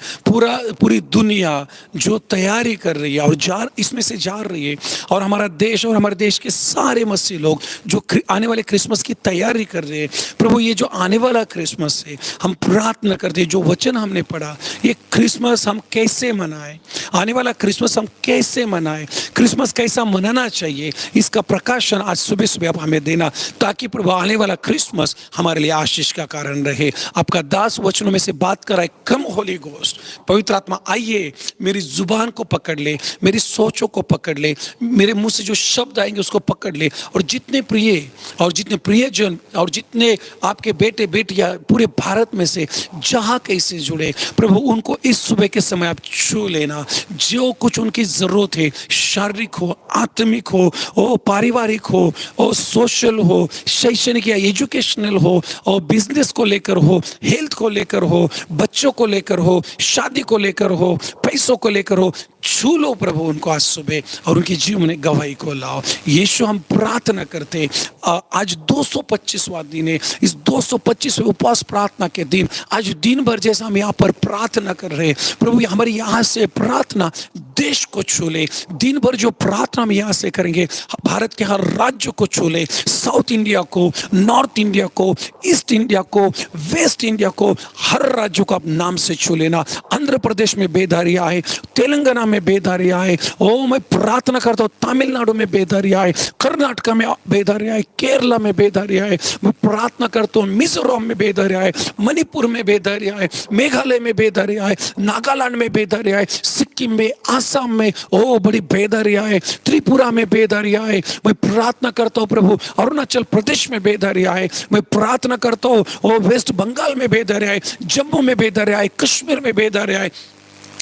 पूरी दुनिया जो तैयारी कर रही है और इसमें से जा रही है, और हमारा देश और हमारे देश के सारे मसीह लोग जो आने वाले क्रिसमस की तैयारी कर रहे हैं, प्रभु ये जो आने वाला क्रिसमस है, हम प्रार्थना करते हैं, जो वचन हमने पढ़ा, ये क्रिसमस हम कैसे मनाएं, आने वाला क्रिसमस हम कैसे मनाएं, क्रिसमस कैसा मनाना चाहिए, इसका प्रकाशन आज सुबह सुबह आप हमें देना, ताकि प्रभु आने वाला क्रिसमस हमारे लिए आशीष का कारण रहे। आपका दास वचनों में से बात कराए। कम होली घोस्ट, पवित्र आत्मा आइए, मेरी जुबान को पकड़ ले, मेरी सोचों को पकड़ ले, मेरे मुंह से जो शब्द आएंगे उसको पकड़ ले, और जितने प्रियजन और जितने आपके बेटे बेटियां पूरे भारत में से जहां कैसे जुड़े, प्रभु उनको इस सुबह के समय आप छू लेना। जो कुछ उनकी जरूरत है, शारीरिक हो, आत्मिक हो, पारिवारिक हो, सोशल हो, शैक्षणिक या एजुकेशनल हो, और बिजनेस को लेकर हो, हेल्थ को लेकर हो, बच्चों को लेकर हो, शादी को लेकर हो, पैसों को लेकर हो, छू लो प्रभु उनको आज सुबह, और उनके जीवन में गवाही को लाओ। यीशु हम प्रार्थना करते, आज 225वां दिन है। इस 225वें उपवास प्रार्थना के दिन, आज दिन भर जैसा हम यहाँ पर प्रार्थना कर रहे हैं, प्रभु हमारे यहाँ से प्रार्थना देश को छू ले। दिन भर जो प्रार्थना हम यहाँ से करेंगे, भारत के हर राज्य को छू ले, साउथ इंडिया को, नॉर्थ इंडिया को, ईस्ट इंडिया को, वेस्ट इंडिया को, हर राज्य को आप नाम से छू लेना। आंध्र प्रदेश में बेदारी आए, तेलंगाना में बेदारी आए, मैं प्रार्थना करता हूँ तमिलनाडु में बेदारी आए, कर्नाटक में बेदारी आए, केरला में बेदारी आए, मैं प्रार्थना करता हूँ मिजोरम में बेदारी आए, मणिपुर में बेदारी आए, मेघालय में बेदारी आए, नागालैंड में बेदारी आए, सिक्किम में, आसाम में बड़ी बेदारी आए, त्रिपुरा में बेदारी आए। मैं प्रार्थना करता हूँ प्रभु अरुणाचल प्रदेश में बेदारी आए, मैं प्रार्थना करता हूँ वेस्ट बंगाल में बेदारी आए, जम्मू में बेदारी आए, कश्मीर में बेदारी आए,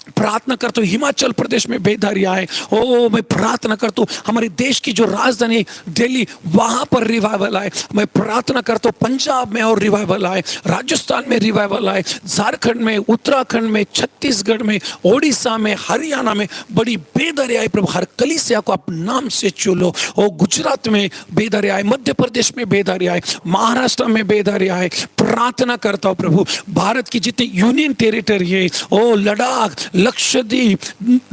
प्रार्थना करता हूँ हिमाचल प्रदेश में बेदारी आए। मैं प्रार्थना करता हूँ हमारे देश की जो राजधानी दिल्ली, वहां पर रिवाइवल आए। मैं प्रार्थना करता हूँ पंजाब में और रिवाइवल आए, राजस्थान में रिवाइवल आए, झारखंड में, उत्तराखंड में, छत्तीसगढ़ में, ओडिशा में, हरियाणा में बड़ी बेदारी आए। प्रभु हर कलीसिया को आप नाम से चुनो। गुजरात में बेदारी आए, मध्य प्रदेश में बेदारी आए, महाराष्ट्र में बेदारी आए। प्रार्थना करता हूँ प्रभु भारत की जितनी यूनियन टेरिटरी है, लद्दाख, लक्षद्वीप,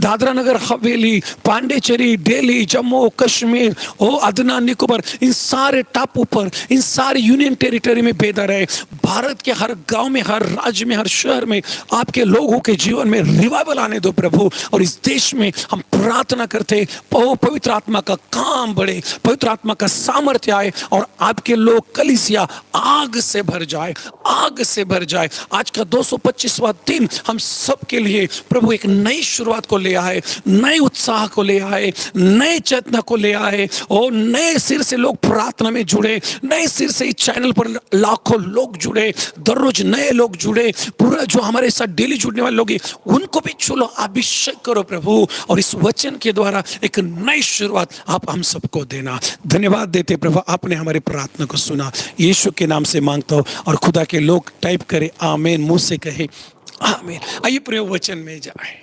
दादरा नगर हवेली, पांडेचेरी, दिल्ली, जम्मू कश्मीर, अदना निकोबार, इन सारे टापू पर, इन सारे यूनियन टेरिटरी में बेदारी है। भारत के हर गांव में, हर राज्य में, हर शहर में आपके लोगों के जीवन में रिवाइवल आने दो प्रभु। और इस देश में हम प्रार्थना करते पवित्र आत्मा का काम बढ़े, पवित्र आत्मा का सामर्थ्य आए, और आपके लोग कलीसिया आग से भर जाए, आग से भर जाए। आज का 225वां दिन हम सबके लिए प्रभु एक नई शुरुआत को ले आए, नए उत्साह को ले आए, नए चेतना को ले आए, और नए सिर से लोग प्रार्थना में जुड़े, नए सिर से इस चैनल पर लाखों लोग जुड़े, दररोज नए लोग जुड़े, पूरा जो हमारे साथ डेली जुड़ने वाले लोग हैं उनको भी छुलो, अभिषेक करो प्रभु, और इस वचन के द्वारा एक नई शुरुआत आप हम सबको देना। धन्यवाद देते प्रभु, आपने हमारी प्रार्थना को सुना। यीशु के नाम से मांगता हूँ, और खुदा के लोग टाइप करे आमीन, मुंह से कहे आमीन। आइए प्रभु वचन में जाए।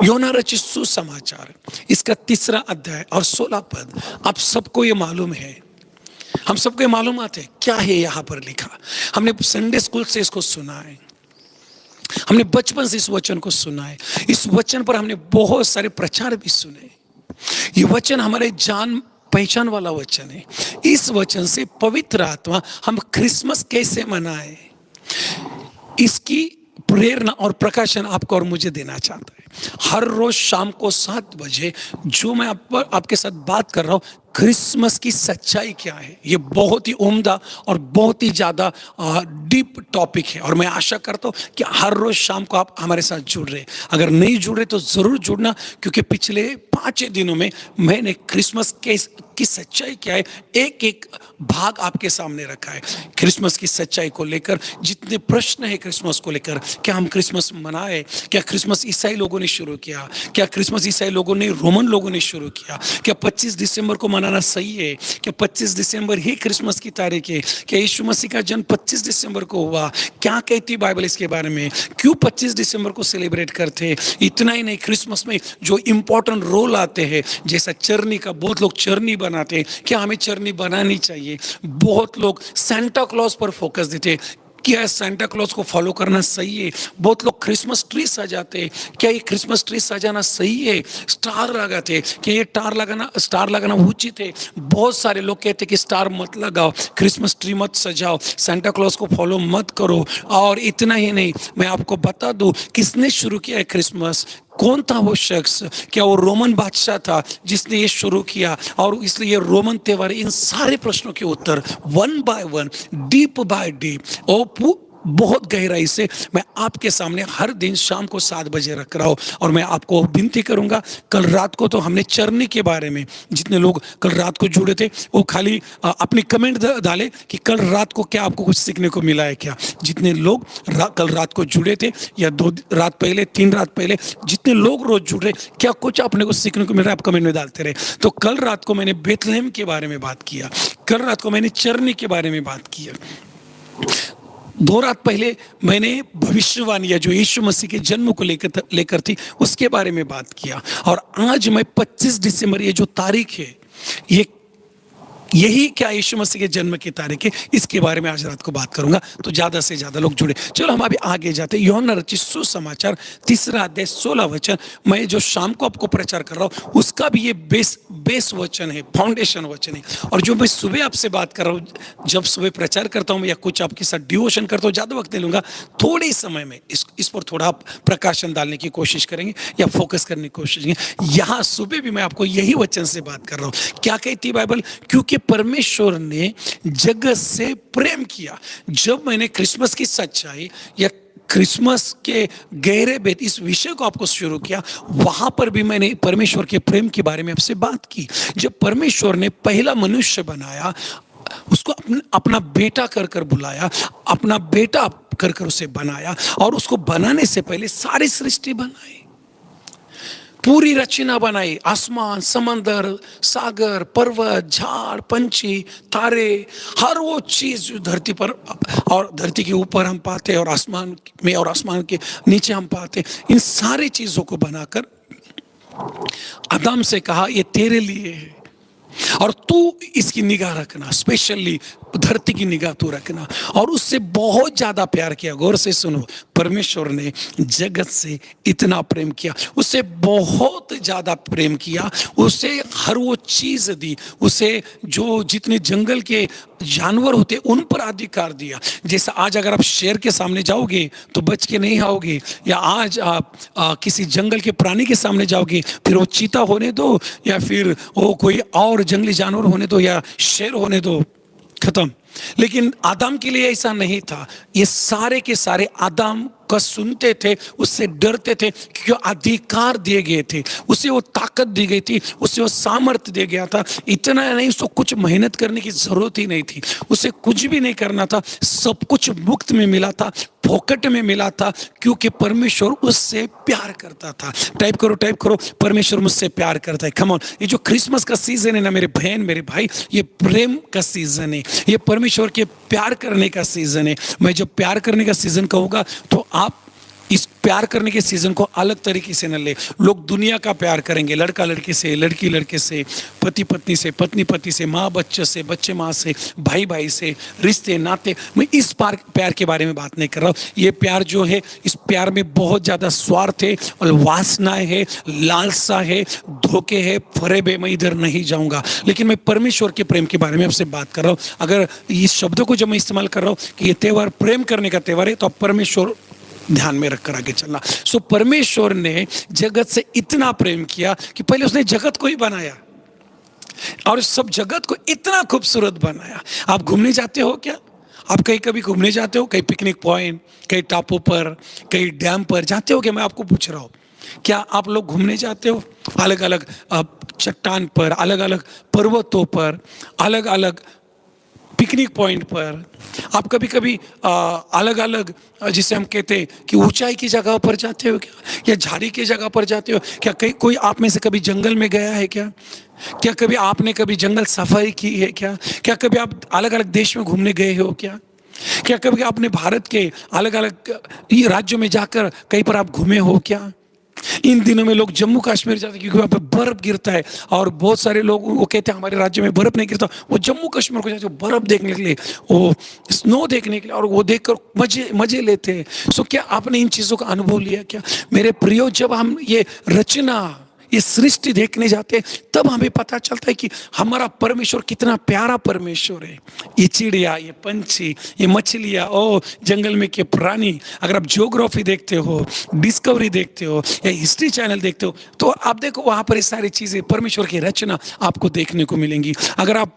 यूहन्ना रचित सुसमाचार इसका 3 अध्याय और 16 पद। आप सबको ये मालूम है, हम सबको ये मालूमात है क्या है यहाँ पर लिखा। हमने संडे स्कूल से इसको सुना है, हमने बचपन से इस वचन को सुना है, इस वचन पर हमने बहुत सारे प्रचार भी सुने। ये वचन हमारे जान पहचान वाला वचन है। इस वचन से पवित्र आत्मा हम क्रिसमस कैसे मनाएं, इसकी प्रेरणा और प्रकाशन आपको और मुझे देना चाहता है। हर रोज शाम को 7 बजे जो मैं आपके साथ बात कर रहा हूँ, क्रिसमस की सच्चाई क्या है, ये बहुत ही उम्दा और बहुत ही ज़्यादा डीप टॉपिक है। और मैं आशा करता हूँ कि हर रोज शाम को आप हमारे साथ जुड़ रहे। अगर नहीं जुड़ रहे तो ज़रूर जुड़ना, क्योंकि पिछले 5 दिनों में मैंने क्रिसमस की सच्चाई क्या है एक एक भाग आपके सामने रखा है। क्रिसमस की सच्चाई को लेकर जितने प्रश्न है क्रिसमस को लेकर, क्या हम क्रिसमस मनाए, क्या क्रिसमस ईसाई लोगों ने शुरू किया, क्या क्रिसमस ईसाई लोगों ने रोमन लोगों ने शुरू किया, क्या 25 दिसंबर को मनाना सही है, क्या 25 दिसंबर ही क्रिसमस की तारीख है, क्या यीशु मसीह का जन्म 25 दिसंबर को हुआ, क्या कहती बाइबल इसके बारे में, क्यों 25 दिसंबर को सेलिब्रेट करते। इतना ही नहीं, क्रिसमस में जो इंपॉर्टेंट रोल आते हैं, जैसा चरनी का, बहुत लोग चरनी बनाते हैं, क्या हमें चरनी बनानी चाहिए। बहुत लोग सेंटा क्लॉज पर फोकस देते, क्या सेंटा क्लॉज को फॉलो करना सही है। बहुत लोग क्रिसमस ट्री सजाते, क्या ये क्रिसमस ट्री सजाना सही है। स्टार लगाते, क्या ये स्टार लगाना उचित है। बहुत सारे लोग कहते कि स्टार मत लगाओ, क्रिसमस ट्री मत सजाओ, सेंटा क्लॉज को फॉलो मत करो। और इतना ही नहीं, मैं आपको बता दूं किसने शुरू किया है क्रिसमस, कौन था वो शख्स, क्या वो रोमन बादशाह था जिसने ये शुरू किया, और इसलिए रोमन त्योहार। इन सारे प्रश्नों के उत्तर one by one, deep by deep और बहुत गहराई से मैं आपके सामने हर दिन शाम को 7 बजे रख रहा हूँ। और मैं आपको विनती करूंगा, कल रात को तो हमने चरनी के बारे में, जितने लोग कल रात को जुड़े थे वो खाली अपनी कमेंट डाले कि कल रात को क्या आपको कुछ सीखने को मिला है क्या। जितने लोग कल रात को जुड़े थे, या 2 रात पहले, 3 रात पहले, जितने लोग रोज जुड़ रहे, क्या कुछ अपने को सीखने को मिल रहा है, आप कमेंट में डालते रहे। तो कल रात को मैंने बेथलेहम के बारे में बात किया, कल रात को मैंने चरनी के बारे में बात किया, 2 रात पहले मैंने भविष्यवाणी जो यीशु मसीह के जन्म को लेकर थी उसके बारे में बात किया। और आज मैं 25 दिसंबर, ये जो तारीख है, यही क्या यीशु मसीह के जन्म की तारीख है, इसके बारे में आज रात को बात करूंगा। तो ज्यादा से ज्यादा लोग जुड़े। चलो हम अभी आगे जाते हैं। यूहन्ना रचित सुसमाचार 3 अध्याय 16 वचन, मैं जो शाम को आपको प्रचार कर रहा हूँ उसका भी ये बेस वचन है, फाउंडेशन वचन है। और जो मैं सुबह आपसे बात कर रहा हूँ, जब सुबह प्रचार करता हूँ या कुछ आपके साथ डिवोशन करता हूँ, ज्यादा वक्त नहीं लूंगा, थोड़े समय में इस पर थोड़ा प्रकाशन डालने की कोशिश करेंगे या फोकस करने की कोशिश करेंगे। यहाँ सुबह भी मैं आपको यही वचन से बात कर रहा हूँ। क्या कहती बाइबल, क्योंकि परमेश्वर ने जगत से प्रेम किया। जब मैंने क्रिसमस की सच्चाई या क्रिसमस के गहरे भेद इस विषय को आपको शुरू किया, वहां पर भी मैंने परमेश्वर के प्रेम के बारे में आपसे बात की। जब परमेश्वर ने पहला मनुष्य बनाया, उसको अपना बेटा कर बुलाया, अपना बेटा कर उसे बनाया, और उसको बनाने से पहले सारी सृष्टि बनाई, पूरी रचना बनाई, आसमान, समंदर, सागर, पर्वत, झाड़, पंछी, तारे, हर वो चीज जो धरती पर और धरती के ऊपर हम पाते और आसमान में और आसमान के नीचे हम पाते, इन सारी चीजों को बनाकर आदम से कहा ये तेरे लिए है और तू इसकी निगाह रखना, स्पेशली धरती की निगाह तू रखना। और उससे बहुत ज्यादा प्यार किया। गौर से सुनो, परमेश्वर ने जगत से इतना प्रेम किया, उससे बहुत ज्यादा प्रेम किया, उसे हर वो चीज दी, उसे जो जितने जंगल के जानवर होते उन पर अधिकार दिया। जैसा आज अगर आप शेर के सामने जाओगे तो बच के नहीं आओगे, या आज आप किसी जंगल के प्राणी के सामने जाओगे, फिर वो चीता होने दो या फिर वो कोई और जंगली जानवर होने दो या शेर होने दो, खत्म। लेकिन आदम के लिए ऐसा नहीं था। ये सारे के सारे आदम का सुनते थे, उससे डरते थे, क्योंकि अधिकार दिए गए थे, उसे वो ताकत दी गई थी, उसे वो सामर्थ्य दिया गया था। इतना नहीं, उसको कुछ मेहनत करने की जरूरत ही नहीं थी, उसे कुछ भी नहीं करना था, सब कुछ मुफ्त में मिला था, पॉकेट में मिला था, क्योंकि परमेश्वर उससे प्यार करता था। टाइप करो, परमेश्वर मुझसे प्यार करता है। कम ऑन, ये जो क्रिसमस का सीजन है ना मेरे बहन मेरे भाई, ये प्रेम का सीजन है, ये परमेश्वर के प्यार करने का सीजन है। मैं जब प्यार करने का सीजन कहूँगा तो आप इस प्यार करने के सीजन को अलग तरीके से न ले। लोग दुनिया का प्यार करेंगे, लड़का लड़के से, लड़की लड़के से, पति पत्नी से, पत्नी पति से, माँ बच्चे से, बच्चे माँ से, भाई भाई से, रिश्ते नाते। मैं इस प्यार के बारे में बात नहीं कर रहा हूँ। ये प्यार जो है, इस प्यार में बहुत ज़्यादा स्वार्थ है और वासनाएं है, लालसा है, धोखे है, फरेब है। मैं इधर नहीं जाऊँगा, लेकिन मैं परमेश्वर के प्रेम के बारे में आपसे बात कर रहा हूँ। अगर इस शब्दों को जब मैं इस्तेमाल कर रहा हूँ कि ये त्यौहार प्रेम करने का त्यौहार है, तो आप परमेश्वर ध्यान में रखकर आगे चलना। सो परमेश्वर ने जगत से इतना प्रेम किया कि पहले उसने जगत को ही बनाया और सब जगत को इतना खूबसूरत बनाया। आप घूमने जाते हो क्या? आप कहीं कभी घूमने जाते हो? कहीं पिकनिक पॉइंट, कहीं टापू पर, कहीं डैम पर जाते हो क्या? मैं आपको पूछ रहा हूँ, क्या आप लोग घूमने जाते हो? अलग अलग चट्टान पर, अलग अलग पर्वतों पर, अलग अलग पिकनिक पॉइंट पर। आप कभी कभी अलग अलग, जिसे हम कहते हैं कि ऊंचाई की जगह पर जाते हो क्या? या झाड़ी की जगह पर जाते हो क्या? कोई आप में से कभी जंगल में गया है क्या? क्या कभी आपने कभी जंगल सफारी की है क्या? क्या कभी आप अलग अलग देश में घूमने गए हो क्या? क्या कभी आपने भारत के अलग अलग राज्यों में जाकर कहीं पर आप घूमे हो क्या? इन दिनों में लोग जम्मू कश्मीर जाते हैं क्योंकि वहाँ पे बर्फ गिरता है, और बहुत सारे लोग वो कहते हैं हमारे राज्य में बर्फ नहीं गिरता, वो जम्मू कश्मीर को जाते हैं बर्फ देखने के लिए, वो स्नो देखने के लिए, और वो देखकर मजे लेते हैं। सो क्या आपने इन चीज़ों का अनुभव लिया क्या? मेरे प्रियो, जब हम ये रचना, ये सृष्टि देखने जाते हैं, तब हमें पता चलता है कि हमारा परमेश्वर कितना प्यारा परमेश्वर है। ये चिड़िया, ये पंछी, ये मछलियाँ, ओ जंगल में के प्राणी। अगर आप ज्योग्राफी देखते हो, डिस्कवरी देखते हो, या हिस्ट्री चैनल देखते हो, तो आप देखो वहाँ पर ये सारी चीज़ें, परमेश्वर की रचना आपको देखने को मिलेंगी। अगर आप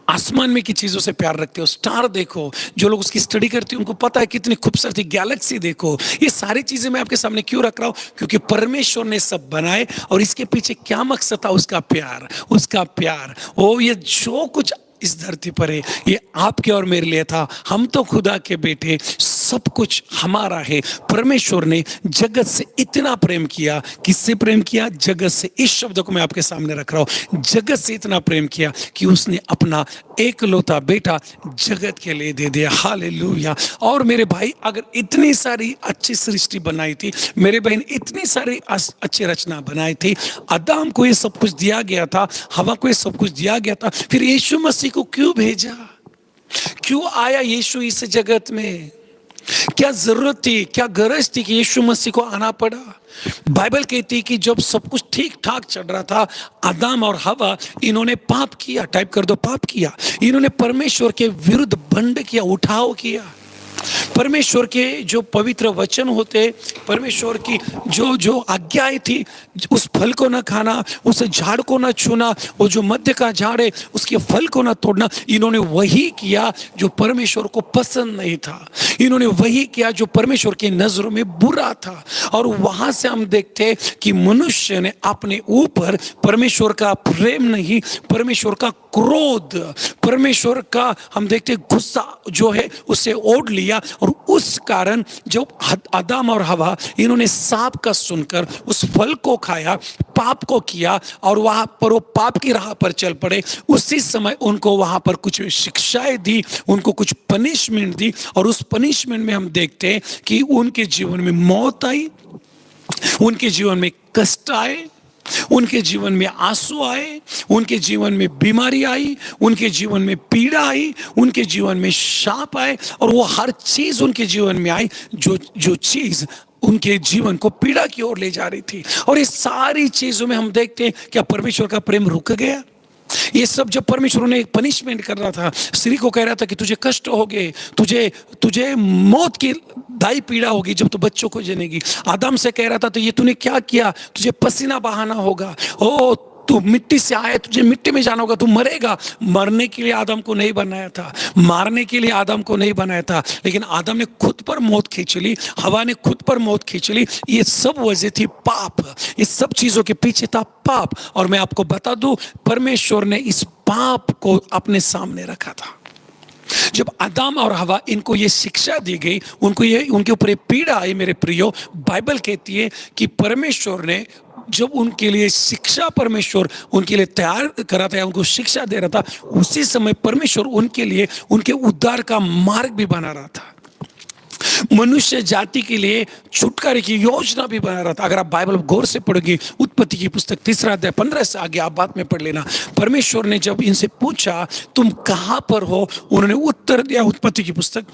आसमान में की चीज़ों से प्यार रखते हो, स्टार देखो, जो लोग उसकी स्टडी करते हैं उनको पता है कितनी खूबसूरत गैलेक्सी देखो। ये सारी चीज़ें मैं आपके सामने क्यों रख रहा हूँ? क्योंकि परमेश्वर ने सब बनाए, और इसके पीछे क्या मकसद था? उसका प्यार, उसका प्यार। ओ, ये जो कुछ इस धरती पर है, ये आपके और मेरे लिए था। हम तो खुदा के बेटे, सब कुछ हमारा है। परमेश्वर ने जगत से इतना प्रेम किया। किससे प्रेम किया? जगत से। इस शब्द को मैं आपके सामने रख रहा हूँ। जगत से इतना प्रेम किया कि उसने अपना एकलौता बेटा जगत के लिए दे दिया। हालेलुया। और मेरे भाई, अगर इतनी सारी अच्छी सृष्टि बनाई थी, मेरे बहन इतनी सारी अच्छी रचना बनाई थी, आदम को ये सब कुछ दिया गया था, हवा को ये सब कुछ दिया गया था, फिर यीशु मसीह को क्यों भेजा? क्यों आया यीशु इस जगत में? क्या जरूरत थी, क्या गरज थी कि यीशु मसीह को आना पड़ा? बाइबल कहती है कि जब सब कुछ ठीक ठाक चल रहा था, आदम और हवा, इन्होंने पाप किया। टाइप कर दो, पाप किया। इन्होंने परमेश्वर के विरुद्ध बंड किया, उठाव किया। परमेश्वर के जो पवित्र वचन होते, परमेश्वर की जो जो आज्ञाएं थी, उस फल को न खाना, उस झाड़ को न छूना, वो जो मध्य का झाड़ है उसके फल को न तोड़ना, इन्होंने वही किया जो परमेश्वर को पसंद नहीं था। इन्होंने वही किया जो परमेश्वर की नजरों में बुरा था। और वहां से हम देखते कि मनुष्य ने अपने ऊपर परमेश्वर का प्रेम नहीं, परमेश्वर का क्रोध, परमेश्वर का हम देखते गुस्सा जो है उसे ओढ़ लिया। और उस कारण जब आदम और हवा इन्होंने सांप का सुनकर उस फल को खाया, पाप को किया, और वहां पर वो पाप की राह पर चल पड़े, उसी समय उनको वहां पर कुछ शिक्षाएं दी, उनको कुछ पनिशमेंट दी। और उस पनिशमेंट में हम देखते हैं कि उनके जीवन में मौत आई, उनके जीवन में कष्ट आए, उनके जीवन में आंसू आए, उनके जीवन में बीमारी आई, उनके जीवन में पीड़ा आई, उनके जीवन में शाप आए, और वो हर चीज उनके जीवन में आई जो चीज उनके जीवन को पीड़ा की ओर ले जा रही थी। और इस सारी चीजों में हम देखते हैं क्या परमेश्वर का प्रेम रुक गया? ये सब जब परमेश्वर ने पनिशमेंट कर रहा था, स्त्री को कह रहा था कि तुझे कष्ट होगे, तुझे मौत की दाई पीड़ा होगी जब तू बच्चों को जनेगी। आदम से कह रहा था तो ये तूने क्या किया, तुझे पसीना बहाना होगा, ओ तू मिट्टी से आया, तुझे मिट्टी में जाना होगा, तू मरेगा। मरने के लिए आदम को नहीं बनाया था, मारने के लिए आदम को नहीं बनाया था, लेकिन आदम ने खुद पर मौत खींच ली, हवा ने खुद पर मौत खींच ली। ये सब वजह थी पाप, इस सब चीजों के पीछे था पाप। और मैं आपको बता दूं, परमेश्वर ने इस पाप को अपने सामने रखा था। जब आदम और हवा इनको ये शिक्षा दी गई, उनके ऊपर पीड़ा आई, मेरे प्रियो, बाइबल कहती है कि परमेश्वर ने जब उनके लिए शिक्षा, परमेश्वर उनके लिए तैयार करा था, उनको शिक्षा दे रहा था, उसी समय परमेश्वर उनके लिए उनके उद्धार का मार्ग भी बना रहा था। मनुष्य जाति के लिए छुटकारे की योजना भी बना रहा था। अगर आप बाइबल गौर से पढ़ोगे, उत्पत्ति की पुस्तक 3 अध्याय 15 से आगे आप बाद में पढ़ लेना। परमेश्वर ने जब इनसे पूछा तुम कहां पर हो, उन्होंने उत्तर दिया, उत्पत्ति की पुस्तक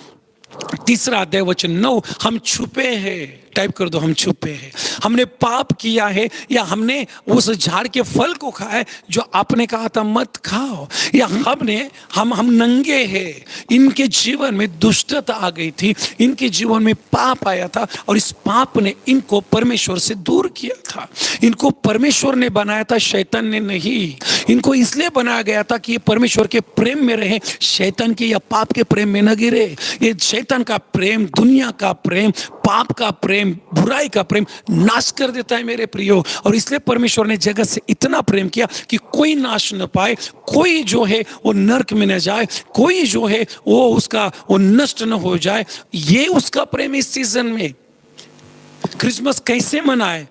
3 अध्याय वचन 9, हम छुपे हैं। टाइप कर दो, हम छुपे हैं। हमने पाप किया है, या हमने उस झाड़ के फल को खाया है जो आपने कहा था मत खाओ, या हम नंगे हैं। इनके जीवन में दुष्टता आ गई थी, इनके जीवन में पाप आया था, और इस पाप ने इनको परमेश्वर से दूर किया था। इनको परमेश्वर ने बनाया था, शैतान ने नहीं। इनको इसलिए बनाया गया था कि ये परमेश्वर के प्रेम में रहे, शैतान के या पाप के प्रेम में न गिरे। ये शैतान का प्रेम, दुनिया का प्रेम, पाप का प्रेम, बुराई का प्रेम नाश कर देता है मेरे प्रियो। और इसलिए परमेश्वर ने जगत से इतना प्रेम किया कि कोई नाश न पाए, कोई जो है वो नरक में न जाए, कोई जो है वो नष्ट न हो जाए। ये उसका प्रेम इस सीजन में। क्रिसमस कैसे मनाए,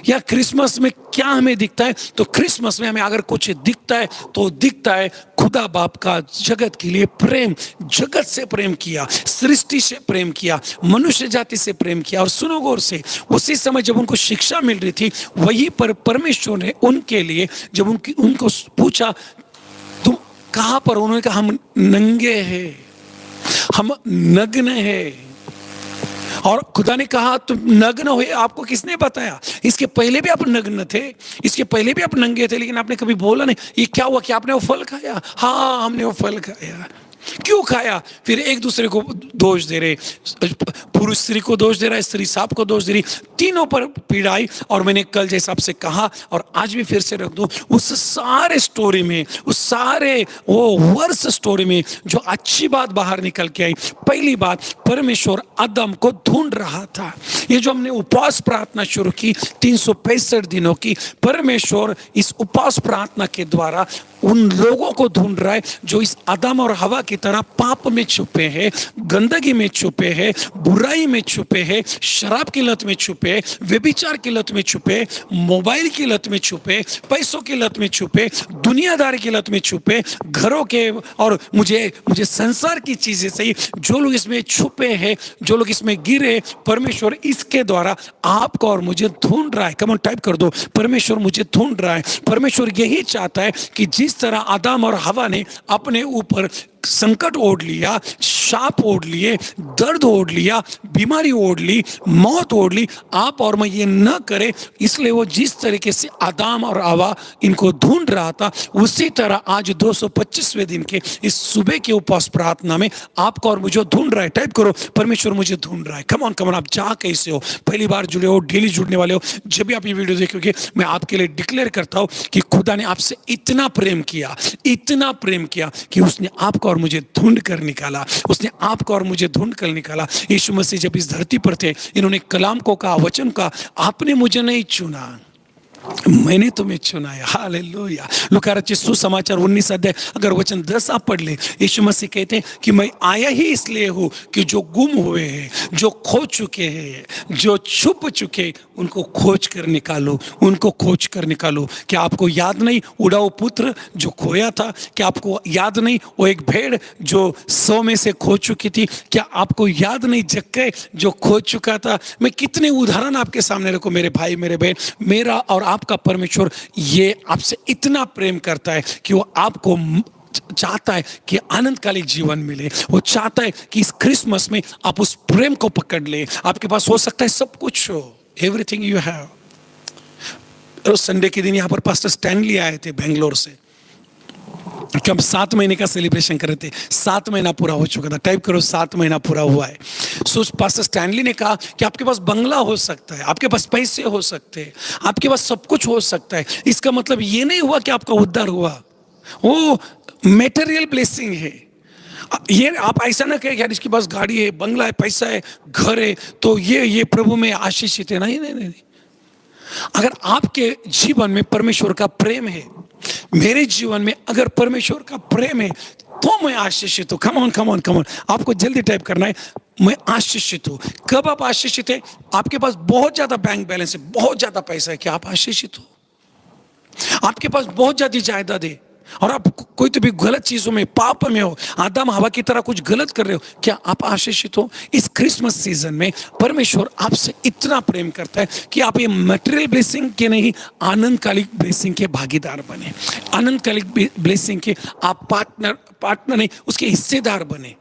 या क्रिसमस में क्या हमें दिखता है? तो क्रिसमस में हमें अगर कुछ दिखता है तो दिखता है खुदा बाप का जगत के लिए प्रेम। जगत से प्रेम किया, सृष्टि से प्रेम किया, मनुष्य जाति से प्रेम किया। और सुनो गौर से, उसी समय जब उनको शिक्षा मिल रही थी, वही पर परमेश्वर ने उनके लिए जब उनको पूछा तुम कहां पर, उन्होंने कहा हम नंगे हैं, हम नग्न हैं। और खुदा ने कहा तुम नग्न हुए, आपको किसने बताया? इसके पहले भी आप नग्न थे, इसके पहले भी आप नंगे थे, लेकिन आपने कभी बोला नहीं। ये क्या हुआ कि आपने वो फल खाया? हाँ, हमने वो फल खाया। क्यों खाया? फिर एक दूसरे को दोष दे रहे, पुरुष स्त्री को दोष दे रहा है, स्त्री सांप को दोष दे रही, तीनों पर पीड़ाई। और मैंने कल जैसा आपसे कहा और आज भी फिर से रख दूं, उस सारे स्टोरी में, उस सारे वो वर्ष स्टोरी में जो अच्छी बात बाहर निकल के आई, पहली बात, परमेश्वर आदम को ढूंढ रहा था। ये जो हमने उपवास प्रार्थना शुरू की 365 दिनों की, परमेश्वर इस उपवास प्रार्थना के द्वारा उन लोगों को ढूंढ रहा है जो इस आदम और हवा की तरह पाप में छुपे हैं, गंदगी में छुपे हैं, बुराई में छुपे हैं, शराब की लत में छुपे, व्यभिचार की लत में छुपे, मोबाइल की लत में छुपे, पैसों की लत में छुपे, दुनियादारी की लत में छुपे, घरों के और मुझे संसार की चीजें से ही जो लोग इसमें छुपे हैं, जो लोग इसमें गिरे, परमेश्वर इसके द्वारा आपको और मुझे ढूंढ रहा है। कम ऑन टाइप कर दो, परमेश्वर मुझे ढूंढ रहा है। परमेश्वर यही चाहता है कि जिस तरह आदम और हवा ने अपने ऊपर संकट ओढ़ लिया, शाप ओढ़ लिए, दर्द ओढ़ लिया, बीमारी ओढ़ ली, मौत ओढ़ ली, आप और मैं ये न करे। इसलिए वो जिस तरीके से आदम और हवा इनको ढूंढ रहा था, उसी तरह आज 225वें दिन के इस सुबह के उपवास प्रार्थना में आपको और मुझे ढूंढ रहा है। टाइप करो, परमेश्वर मुझे ढूंढ रहा है। कम ऑन, आप जहाँ कैसे हो, पहली बार जुड़े हो, डेली जुड़ने वाले हो, जब भी आप ये वीडियो देखोगे, मैं आपके लिए डिक्लेयर करता हूँ कि खुदा ने आपसे इतना प्रेम किया, इतना प्रेम किया कि उसने आपको और मुझे ढूंढ कर निकाला। उसने आपको और मुझे ढूंढ कर निकाला। यीशु मसीह जब इस धरती पर थे, इन्होंने कलाम को कहा, वचन का, आपने मुझे नहीं चुना, मैंने तुम्हें चुना है। हालेलुया। लूका रचित सुसमाचार 19 अध्याय अगर वचन 10 आप पढ़ ले, यीशु मसीह कहते हैं कि मैं आया ही इसलिए हूं कि जो गुम हुए हैं, जो खो चुके हैं, जो छुप चुके, उनको खोज कर निकालो, उनको खोज कर निकालो। क्या आपको याद नहीं उड़ाऊ पुत्र जो खोया था? क्या आपको याद नहीं वो एक भेड़ जो 100 में से खो चुकी थी? क्या आपको याद नहीं जक्कई जो खो चुका था? मैं कितने उदाहरण आपके सामने रखूं मेरे भाई, मेरे बहन। मेरा और आपका परमेश्वर ये आपसे इतना प्रेम करता है कि वो आपको चाहता है कि आनंदकालिक जीवन मिले। वो चाहता है कि इस क्रिसमस में आप उस प्रेम को पकड़ ले। आपके पास हो सकता है सब कुछ हो, एवरीथिंग यू हैव। संडे के दिन यहाँ पर पास्टर स्टैनली आए थे बेंगलोर से, कि हम 7 महीने का सेलिब्रेशन कर रहे थे। 7 महीना पूरा हो चुका था। टाइप करो, 7 महीना पूरा हुआ है। सो पास्टर स्टैनली ने कहा कि आपके पास बंगला हो सकता है, आपके पास पैसे हो सकते हैं, आपके पास सब कुछ हो सकता है। इसका मतलब ये नहीं हुआ कि आपका उद्धार हुआ। वो मेटेरियल ब्लेसिंग है। ये आप ऐसा ना कहें यार इसके पास गाड़ी है, बंगला है, पैसा है, घर है, तो ये प्रभु में आशीषित है। नहीं। अगर आपके जीवन में परमेश्वर का प्रेम है, मेरे जीवन में अगर परमेश्वर का प्रेम है, तो मैं आशीषित हूं। कम ऑन, आपको जल्दी टाइप करना है, मैं आशीषित हूं। कब आप आशीषित है? आपके पास बहुत ज्यादा बैंक बैलेंस है, बहुत ज्यादा पैसा है, क्या आप आशीषित हो? आपके पास बहुत ज्यादा जायदाद है, और आप कोई तो भी गलत चीजों में, पाप में हो, आदम हवा की तरह कुछ गलत कर रहे हो, क्या आप आशीषित हो? इस क्रिसमस सीजन में परमेश्वर आपसे इतना प्रेम करता है कि आप ये मटेरियल ब्लेसिंग के नहीं, आनंदकालिक ब्लेसिंग के भागीदार बने। आनंदकालिक ब्लेसिंग के आप पार्टनर नहीं, उसके हिस्सेदार बने।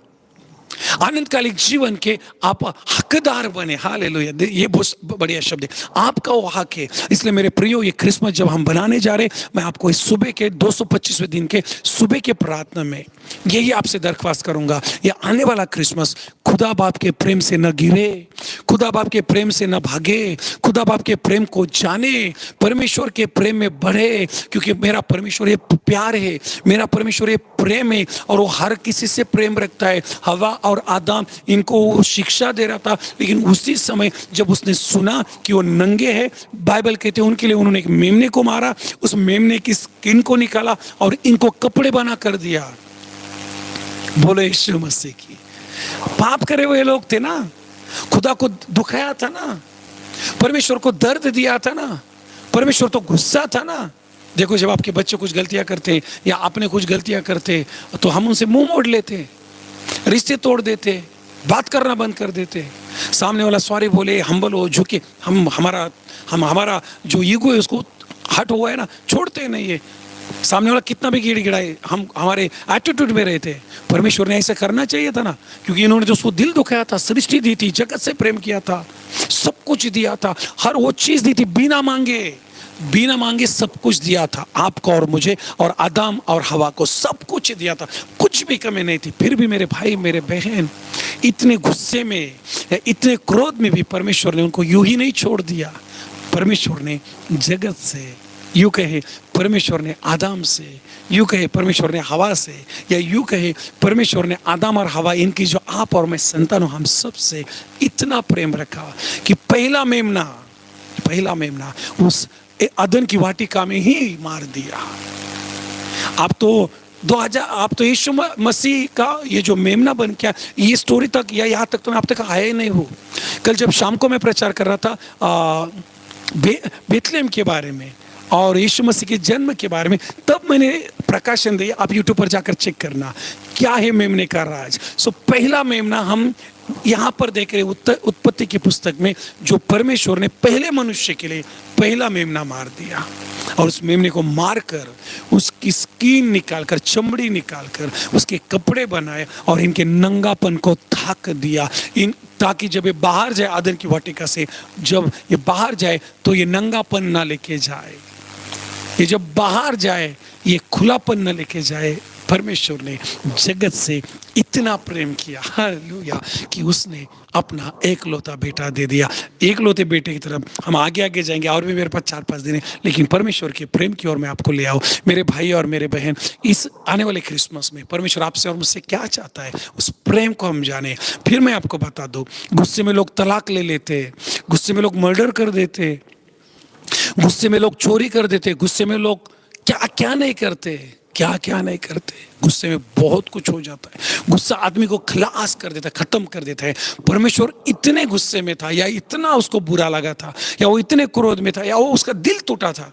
आनंदकालिक जीवन के आप हकदार बने। हालेलुया, ये बहुत बढ़िया शब्द है, आपका वो हक है। इसलिए मेरे प्रियो, ये क्रिसमस जब हम बनाने जा रहे, मैं आपको इस सुबह के 225वें दिन के सुबह के प्रार्थना में यही आपसे दरख्वास्त करूंगा, ये आने वाला क्रिसमस खुदा बाप के प्रेम से न गिरे, खुदा बाप के प्रेम से न भागे, खुदा बाप के प्रेम को जाने, परमेश्वर के प्रेम में बढ़े, क्योंकि मेरा परमेश्वर ये प्यार है, मेरा परमेश्वर ये प्रेम है, और वो हर किसी से प्रेम रखता है। हवा और आदम, इनको वो शिक्षा दे रहा था, लेकिन उसी समय जब उसने सुना कि वो नंगे हैं, बाइबल कहते हैं उनके लिए उन्होंने एक मेमने को मारा, उस मेमने की स्किन को निकाला और इनको कपड़े बना कर दिया। बोले यीशु मसीह की। पाप करे हुए लोग थे ना, खुदा को दुखाया था ना, परमेश्वर को दर्द दिया था ना, परमेश्वर तो गुस्सा था ना। देखो, जब आपके बच्चे कुछ गलतियां करते या आपने कुछ गलतियां करते तो हम उनसे मुंह मोड़ लेते, रिश्ते तोड़ देते, बात करना बंद कर देते। सामने वाला सॉरी बोले, हम्बल हो, झुके, हमारा जो ईगो है उसको हट हुआ है ना, छोड़ते नहीं है। सामने वाला कितना भी गिड़गिड़ाए, हम हमारे एटीट्यूड में रहते। परमेश्वर ने ऐसा करना चाहिए था ना, क्योंकि इन्होंने जो उसको दिल दुखाया था, सृष्टि दी थी, जगत से प्रेम किया था, सब कुछ दिया था, हर वो चीज दी थी, बिना मांगे सब कुछ दिया था आपको और मुझे, और आदम और हवा को सब कुछ दिया था, कुछ भी कमी नहीं थी। फिर भी मेरे भाई, मेरे बहन, इतने गुस्से में, इतने क्रोध में भी परमेश्वर ने उनको यूं ही नहीं छोड़ दिया। परमेश्वर ने जगत से, यूं कहे परमेश्वर ने आदम से, यूं कहे परमेश्वर ने हवा से, या यूं कहे परमेश्वर ने आदम और हवा, इनकी जो आप और मैं संतान हूं, हम सब से इतना प्रेम रखा कि पहला मेमना उस अदन की वाटिका में ही मार दिया। आप तो यीशु मसीह का ये जो मेमना बन गया, ये स्टोरी तक या यहाँ तक तो मैं आप तक आया ही नहीं हूँ। कल जब शाम को मैं प्रचार कर रहा था बेथलेहम के बारे में और यीशु मसीह के जन्म के बारे में, तब मैंने प्रकाशन दिया। आप यूट्यूब पर जाकर चेक करना क्या है मेमने का राज। पहला मेमना हम यहाँ पर देख रहे उत्पत्ति की पुस्तक में, जो परमेश्वर ने पहले मनुष्य के लिए पहला मेमना मार दिया, और उस मेमने को मारकर उसकी स्किन निकालकर, चमड़ी निकालकर उसके कपड़े बनाए और इनके नंगापन को ढक दिया, ताकि जब ये बाहर जाए आदन की वाटिका से, जब ये बाहर जाए तो ये नंगापन ना लेके जाए, ये जब बाहर जाए ये खुलापन न लेके जाए। परमेश्वर ने जगत से इतना प्रेम किया, हालेलुया, कि उसने अपना एकलौता बेटा दे दिया। एकलौते बेटे की तरफ हम आगे जाएंगे, और भी मेरे पास 4-5 दिन है, लेकिन परमेश्वर के प्रेम की ओर मैं आपको ले आऊँ। मेरे भाई और मेरे बहन, इस आने वाले क्रिसमस में परमेश्वर आपसे और मुझसे क्या चाहता है, उस प्रेम को हम जाने। फिर मैं आपको बता दूँ, गुस्से में लोग तलाक ले लेते, गुस्से में लोग मर्डर कर देते, गुस्से में लोग चोरी कर देते, गुस्से में लोग क्या नहीं करते, क्या नहीं करते। गुस्से में बहुत कुछ हो जाता है। गुस्सा आदमी को खलास कर देता है, खत्म कर देता है। परमेश्वर इतने गुस्से में था, या इतना उसको बुरा लगा था, या वो इतने क्रोध में था, या वो उसका दिल टूटा था,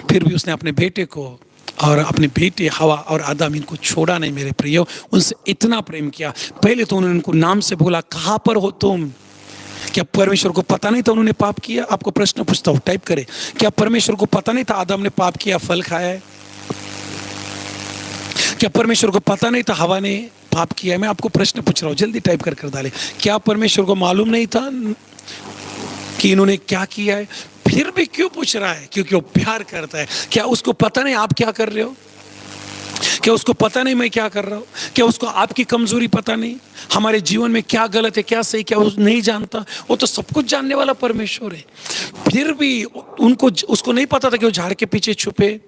फिर भी उसने अपने बेटे को और अपने बेटे हवा और आदम, इनको छोड़ा नहीं। मेरे प्रियो, उनसे इतना प्रेम किया। पहले तो उन्होंने उनको नाम से बोला, कहाँ पर हो तुम? क्या परमेश्वर को पता नहीं था उन्होंने पाप किया? आपको प्रश्न पूछता हूँ, टाइप करें, क्या परमेश्वर को पता नहीं था आदम ने पाप किया, फल खाया है? क्या परमेश्वर को पता नहीं था हवा ने पाप किया है? मैं आपको प्रश्न पूछ रहा हूँ, जल्दी टाइप कर डाले। क्या परमेश्वर को मालूम नहीं था कि इन्होंने क्या किया है? फिर भी क्यों पूछ रहा है? क्योंकि वो प्यार करता है। क्या उसको पता नहीं आप क्या कर रहे हो? क्या उसको पता नहीं मैं क्या कर रहा हूँ? क्या उसको आपकी कमजोरी पता नहीं? हमारे जीवन में क्या गलत है, क्या सही, क्या वो नहीं जानता? वो तो सब कुछ जानने वाला परमेश्वर है। फिर भी उसको नहीं पता था कि वो झाड़ के पीछे छुपे।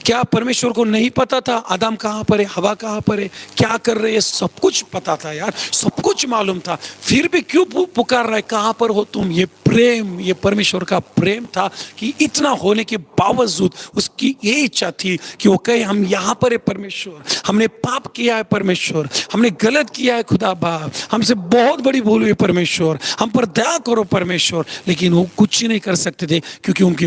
क्या परमेश्वर को नहीं पता था आदम कहाँ पर है, हवा कहाँ पर है, क्या कर रहे हैं? सब कुछ पता था यार, सब कुछ मालूम था। फिर भी क्यों पुकार रहा है, कहाँ पर हो तुम? ये प्रेम, ये परमेश्वर का प्रेम था कि इतना होने के बावजूद उसकी ये इच्छा थी कि वो कहे, हम यहाँ पर है परमेश्वर, हमने पाप किया है परमेश्वर, हमने गलत किया है खुदा बाप, हमसे बहुत बड़ी भूल हुई परमेश्वर, हम पर दया करो परमेश्वर। लेकिन वो कुछ ही नहीं कर सकते थे, क्योंकि उनको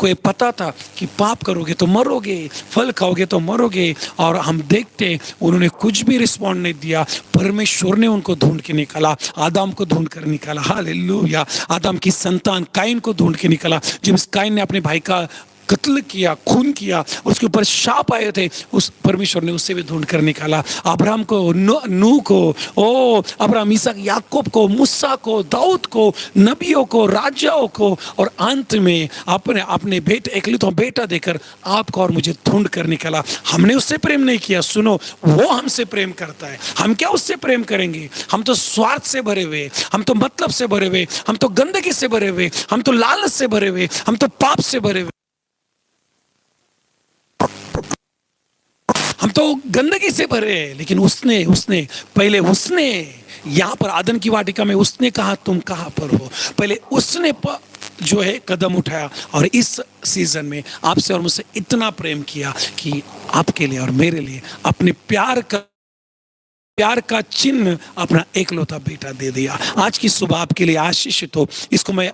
ये पता था कि पाप पाप करोगे तो मरोगे, फल खाओगे तो मरोगे। और हम देखते उन्होंने कुछ भी रिस्पॉन्ड नहीं दिया, परमेश्वर ने उनको ढूंढ के निकाला, आदम को ढूंढ कर निकाला। हालेलुया। आदम की संतान काइन को ढूंढ के निकाला। जब इस काइन ने अपने भाई का कत्ल किया, खून किया, उसके ऊपर शाप आए थे, उस परमेश्वर ने उससे भी ढूंढ कर निकाला। अब्राहम को, नूह को, ओ अब्राहम, इसहाक, याकूब को, मूसा को, दाऊद को, नबियों को, राजाओं को, और अंत में अपने बेटे, एकलौता बेटा देकर आपको और मुझे ढूंढ कर निकाला। हमने उससे प्रेम नहीं किया, सुनो, वो हमसे प्रेम करता है। हम क्या उससे प्रेम करेंगे? हम तो स्वार्थ से भरे हुए, हम तो मतलब से भरे हुए, हम तो गंदगी से भरे हुए, हम तो लालच से भरे हुए, हम तो पाप से भरे हुए, हम तो गंदगी से भरे हैं। लेकिन उसने पहले यहाँ पर आदन की वाटिका में उसने कहा तुम कहाँ पर हो, पहले उसने जो है कदम उठाया, और इस सीजन में आपसे और मुझसे इतना प्रेम किया कि आपके लिए और मेरे लिए अपने प्यार का चिन्ह, अपना एकलौता बेटा दे दिया। आज की सुबह आपके लिए आशीषित हो, इसको मैं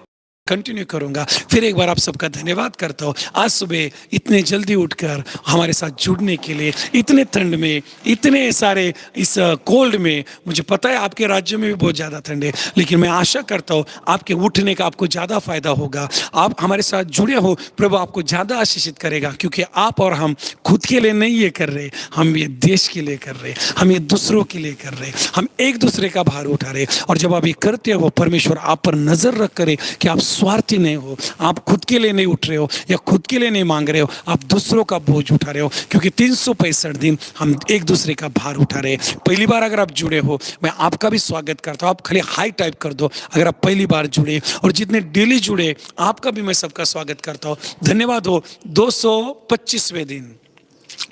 कंटिन्यू करूंगा। फिर एक बार आप सबका धन्यवाद करता हूँ, आज सुबह इतने जल्दी उठकर हमारे साथ जुड़ने के लिए, इतने ठंड में, इतने सारे इस कोल्ड में। मुझे पता है आपके राज्य में भी बहुत ज़्यादा ठंड है, लेकिन मैं आशा करता हूँ आपके उठने का आपको ज़्यादा फायदा होगा। आप हमारे साथ जुड़े हो, प्रभु आपको ज़्यादा आशीषित करेगा, क्योंकि आप और हम खुद के लिए नहीं ये कर रहे, हम ये देश के लिए कर रहे, हम ये दूसरों के लिए कर रहे, हम एक दूसरे का भार उठा रहे। और जब आप ये करते हो, परमेश्वर आप पर नजर रख करे कि आप स्वार्थी नहीं हो, आप खुद के लिए नहीं उठ रहे हो या खुद के लिए नहीं मांग रहे हो, आप दूसरों का बोझ उठा रहे हो। क्योंकि 365 दिन हम एक दूसरे का भार उठा रहे हैं। पहली बार अगर आप जुड़े हो, मैं आपका भी स्वागत करता हूँ। आप खाली हाई टाइप कर दो अगर आप पहली बार जुड़े, और जितने डेली जुड़े आपका भी मैं सबका स्वागत करता हूँ। धन्यवाद हो। 225वें दिन,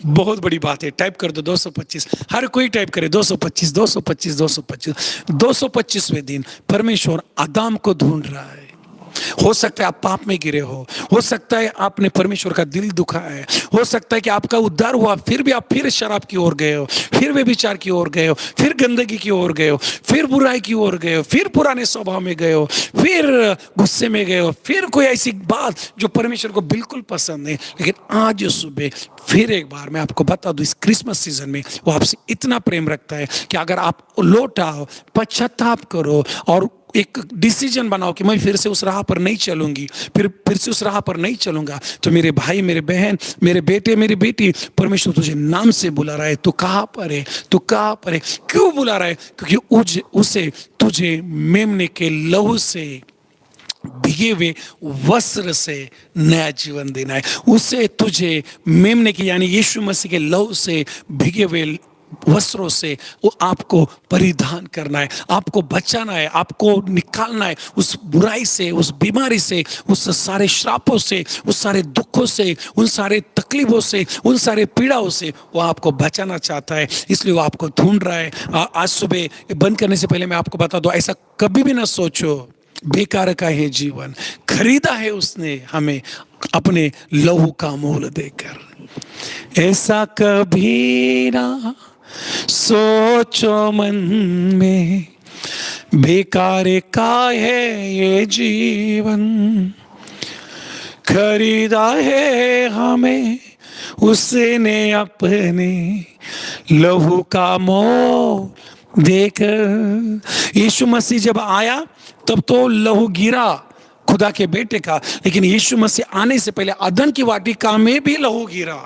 बहुत बड़ी बात है, टाइप कर दो 225, हर कोई टाइप करे 225 225 225। 225वें दिन परमेश्वर आदम को ढूंढ रहा है। हो सकता है आप पाप में गिरे हो सकता है आपने परमेश्वर का दिल दुखा है, हो सकता है कि आपका उद्धार हुआ, फिर भी आप फिर शराब की ओर गए हो, फिर व्यभिचार की ओर गए हो, फिर गंदगी की ओर गए हो, फिर बुराई की ओर गए हो, फिर पुराने स्वभाव में गए हो, फिर गुस्से में गए हो, फिर कोई ऐसी बात जो परमेश्वर को बिल्कुल पसंद नहीं। लेकिन आज सुबह फिर एक बार मैं आपको बता दूं, इस क्रिसमस सीजन में वो आपसे इतना प्रेम रखता है कि अगर आप लौट आओ, पश्चाताप करो और एक डिसीजन बनाओ कि मैं फिर से उस राह पर नहीं चलूंगी, फिर से उस राह पर नहीं चलूंगा, तो मेरे भाई, मेरे बहन, मेरे बेटे, मेरी बेटी, परमेश्वर तुझे नाम से बुला रहा है। तू कहाँ पर है? तू कहाँ पर है? क्यों बुला रहा है? क्योंकि उसे तुझे मेमने के लहू से, भीगे हुए वस्त्र से नया जीवन देना है। उसे तुझे मेमने की, यानी यीशु मसीह के लहू से भीगे हुए वस्त्रों से वो आपको परिधान करना है, आपको बचाना है, आपको निकालना है उस बुराई से, उस बीमारी से, उस सारे श्रापों से, उस सारे दुखों से, उन सारे तकलीफों से, उन सारे पीड़ाओं से वो आपको बचाना चाहता है। इसलिए वो आपको ढूंढ रहा है। आज सुबह बंद करने से पहले मैं आपको बता दूं, ऐसा कभी भी ना सोचो बेकार का है जीवन, खरीदा है उसने हमें अपने लहू का मोल देकर। ऐसा कभी ना सोचो मन में, बेकार का है ये जीवन, खरीदा है हमें उसने अपने लहू का मोल देकर। यीशु मसीह जब आया तब तो लहू गिरा खुदा के बेटे का, लेकिन यीशु मसीह आने से पहले आदन की वाटिका में भी लहू गिरा,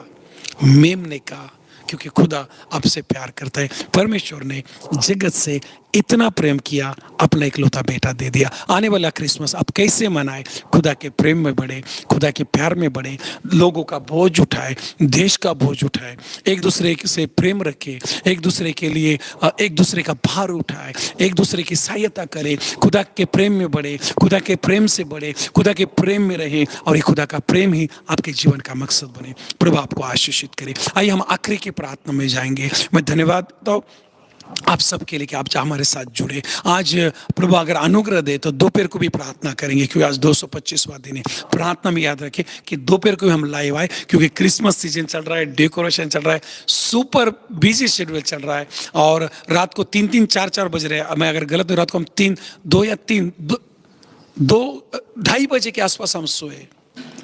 मेमने का, क्योंकि खुदा आपसे प्यार करता है। परमेश्वर ने जगत से इतना प्रेम किया, अपना इकलौता बेटा दे दिया। आने वाला क्रिसमस आप कैसे मनाए? खुदा के प्रेम में बढ़े, खुदा के प्यार में बढ़े, लोगों का बोझ उठाए, देश का बोझ उठाए, एक दूसरे से प्रेम रखे, एक दूसरे के लिए एक दूसरे का भार उठाए, एक दूसरे की सहायता करे, खुदा के प्रेम में बढ़े, खुदा के प्रेम से बढ़े, खुदा के प्रेम में रहे, और ये खुदा का प्रेम ही आपके जीवन का मकसद बने। प्रभु आपको आशीषित करे। आइए हम आखिरी की प्रार्थना में जाएंगे। मैं धन्यवाद दो आप सबके लिए कि आप हमारे साथ जुड़े। आज प्रभु अगर अनुग्रह दे तो दोपहर को भी प्रार्थना करेंगे, क्योंकि आज 225वां दिन है। प्रार्थना में याद रखें कि दोपहर को भी हम लाइव आए, क्योंकि क्रिसमस सीजन चल रहा है, डेकोरेशन चल रहा है, सुपर बिजी शेड्यूल चल रहा है, और रात को 3-3 4-4 बज रहे हैं। मैं अगर गलत हूँ, रात को हम 2 या 3 2 2:30 बजे के आसपास हम सोए,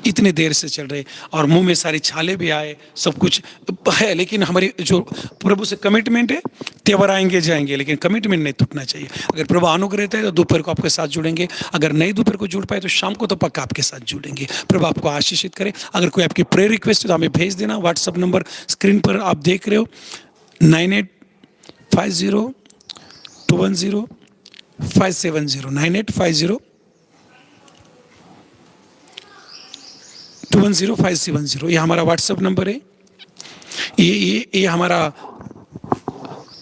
इतने देर से चल रहे और मुंह में सारी छाले भी आए, सब कुछ है, लेकिन हमारी जो प्रभु से कमिटमेंट है, त्योहार आएंगे जाएंगे लेकिन कमिटमेंट नहीं टूटना चाहिए। अगर प्रभु अनुग्रह रहता है तो दोपहर को आपके साथ जुड़ेंगे, अगर नहीं दोपहर को जुड़ पाए तो शाम को तो पक्का आपके साथ जुड़ेंगे। प्रभु आपको आशीषित करे। अगर कोई आपकी प्रेयर रिक्वेस्ट है तो हमें भेज देना। व्हाट्सअप नंबर स्क्रीन पर आप देख रहे हो, 9850210570, 9850210570, ये हमारा व्हाट्सएप नंबर है। ये हमारा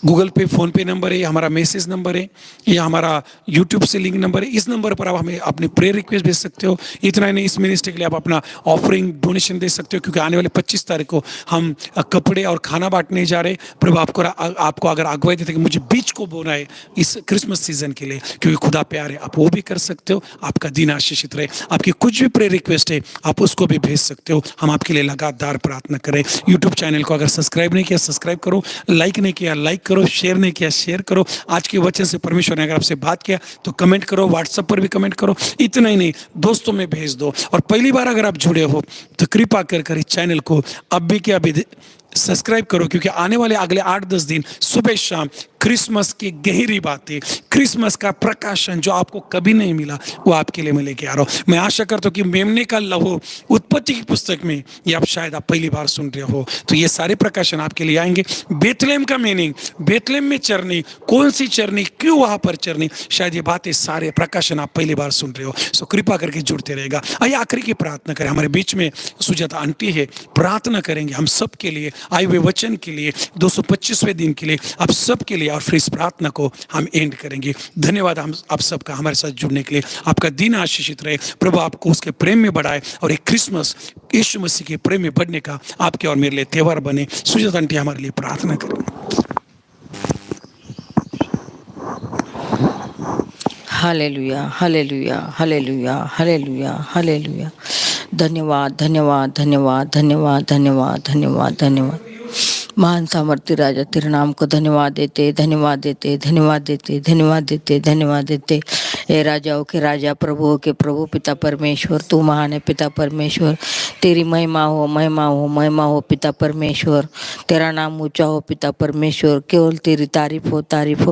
गूगल पे, फ़ोन पे नंबर है, ये हमारा मैसेज नंबर है, ये हमारा यूट्यूब से लिंक नंबर है। इस नंबर पर आप हमें अपने प्रेयर रिक्वेस्ट भेज सकते हो। इतना ही नहीं, इस मिनिस्ट्री के लिए आप अपना ऑफरिंग डोनेशन दे सकते हो, क्योंकि आने वाले 25 तारीख को हम कपड़े और खाना बांटने जा रहे। प्रभु आपको अगर अगुवाई देते कि मुझे बीज को बोना है इस क्रिसमस सीजन के लिए, क्योंकि खुदा प्यार है, आप वो भी कर सकते हो। आपका दिन आशीषित रहे। आपकी कुछ भी प्रेयर रिक्वेस्ट है आप उसको भी भेज सकते हो। हम आपके लिए लगातार प्रार्थना करें। यूट्यूब चैनल को अगर सब्सक्राइब नहीं किया सब्सक्राइब करो, लाइक नहीं किया लाइक करो, शेयर नहीं किया शेयर करो। आज के वचन से परमेश्वर ने अगर आपसे बात किया तो कमेंट करो, व्हाट्सएप पर भी कमेंट करो। इतना ही नहीं, दोस्तों में भेज दो। और पहली बार अगर आप जुड़े हो तो कृपा कर इस चैनल को अभी के अभी सब्सक्राइब करो, क्योंकि आने वाले अगले 8-10 दिन सुबह शाम क्रिसमस की गहरी बातें, क्रिसमस का प्रकाशन जो आपको कभी नहीं मिला वो आपके लिए मैं लेके आ रहा हूँ। मैं आशा करता हूँ कि मेमने का लहू उत्पत्ति की पुस्तक में ये आप शायद पहली बार सुन रहे हो, तो ये सारे प्रकाशन आपके लिए आएंगे। बेथलेम का मीनिंग, बेथलेम में चरनी, कौन सी चरनी, क्यों वहाँ पर चरनी, शायद ये बातें सारे प्रकाशन आप पहली बार सुन रहे हो। सो कृपा करके जुड़ते रहेगा। आइए आखिरी की प्रार्थना करें। हमारे बीच में सुजाता आंटी है, प्रार्थना करेंगे हम सब के लिए, आए हुए वचन के लिए, 225वें दिन के लिए, आप सब के लिए, और फिर इस प्रार्थना को हम एंड करेंगे। धन्यवाद हम आप सबका हमारे साथ जुड़ने के लिए। आपका दिन आशीषित रहे। प्रभु आपको उसके प्रेम में बढ़ाए और एक क्रिसमस यीशु मसीह के प्रेम में बढ़ने का आपके और मेरे लिए त्योहार बने। सुजाता आंटी हमारे लिए प्रार्थना करें। Hallelujah, hallelujah, hallelujah, hallelujah, hallelujah. धन्यवाद, धन्यवाद, धन्यवाद, धन्यवाद, धन्यवाद, धन्यवाद, धन्यवाद। महान सामर्थ्य राजा तेरे नाम को धन्यवाद देते, धन्यवाद देते, धन्यवाद देते, धन्यवाद देते, धन्यवाद देते। हे राजाओं के राजा, प्रभुओं के प्रभु, पिता परमेश्वर, तू महान है पिता परमेश्वर। तेरी महिमा हो, महिमा हो, महिमा हो पिता परमेश्वर। तेरा नाम ऊंचा हो पिता परमेश्वर। केवल तेरी तारीफ हो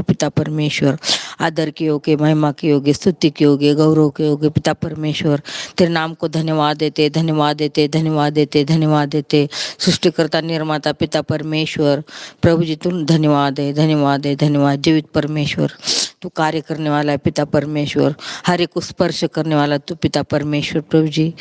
पिता परमेश्वर। आदर के योग्य, महिमा के योग्य, स्तुति के योग्य, गौरव के योग्य पिता परमेश्वर। तेरे नाम को धन्यवाद देते, धन्यवाद देते, धन्यवाद देते, धन्यवाद देते। सृष्टिकर्ता निर्माता पिता परमेश्वर, प्रभु जी तू धन्यवाद है, धन्यवाद है, धन्यवाद। जीवित परमेश्वर, तू कार्य करने वाला है पिता परमेश्वर। हर एक को स्पर्श करने वाला तू पिता परमेश्वर। प्रभु जी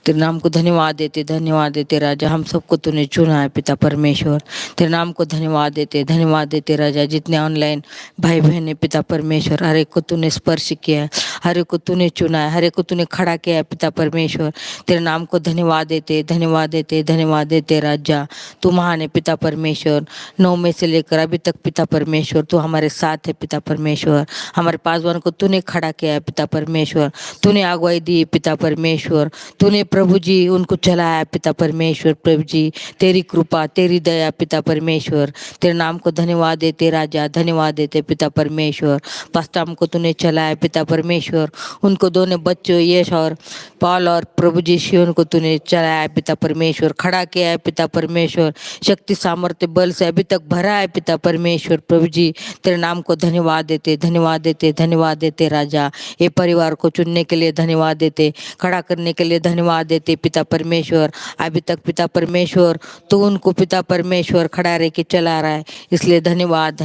तेरे नाम को धन्यवाद देते राजा। हम सबको तूने चुना है पिता परमेश्वर। तेरे नाम को धन्यवाद देते राजा। जितने ऑनलाइन भाई बहन है पिता परमेश्वर, हर एक को तूने स्पर्श किया है, हर एक को तूने चुना है, हर एक को तूने खड़ा किया है पिता परमेश्वर। तेरे नाम को धन्यवाद देते राजा। तू महान है पिता परमेश्वर। 9 में से लेकर अभी तक पिता परमेश्वर तू हमारे साथ है पिता परमेश्वर। हमारे पासवान को तूने खड़ा किया है पिता परमेश्वर। तूने अगुवाई दी पिता परमेश्वर। तूने प्रभु जी उनको चलाया पिता परमेश्वर। प्रभु जी तेरी कृपा, तेरी दया पिता परमेश्वर। तेरे नाम को धन्यवाद देते राजा, धन्यवाद देते पिता परमेश्वर। पास्टाम को तूने चलाया पिता परमेश्वर। उनको दोनों बच्चों यश और पॉल और प्रभु जी शिवन को तूने चलाया पिता परमेश्वर, खड़ा किया है पिता परमेश्वर। शक्ति सामर्थ्य बल से अभी तक भरा है पिता परमेश्वर। प्रभु जी तेरे नाम को धन्यवाद देते राजा। ये परिवार को चुनने के लिए धन्यवाद देते, खड़ा करने के लिए धन्यवाद देते पिता परमेश्वर। अभी तक पिता परमेश्वर तो उनको पिता परमेश्वर खड़ा रह के चला रहा है, इसलिए धन्यवाद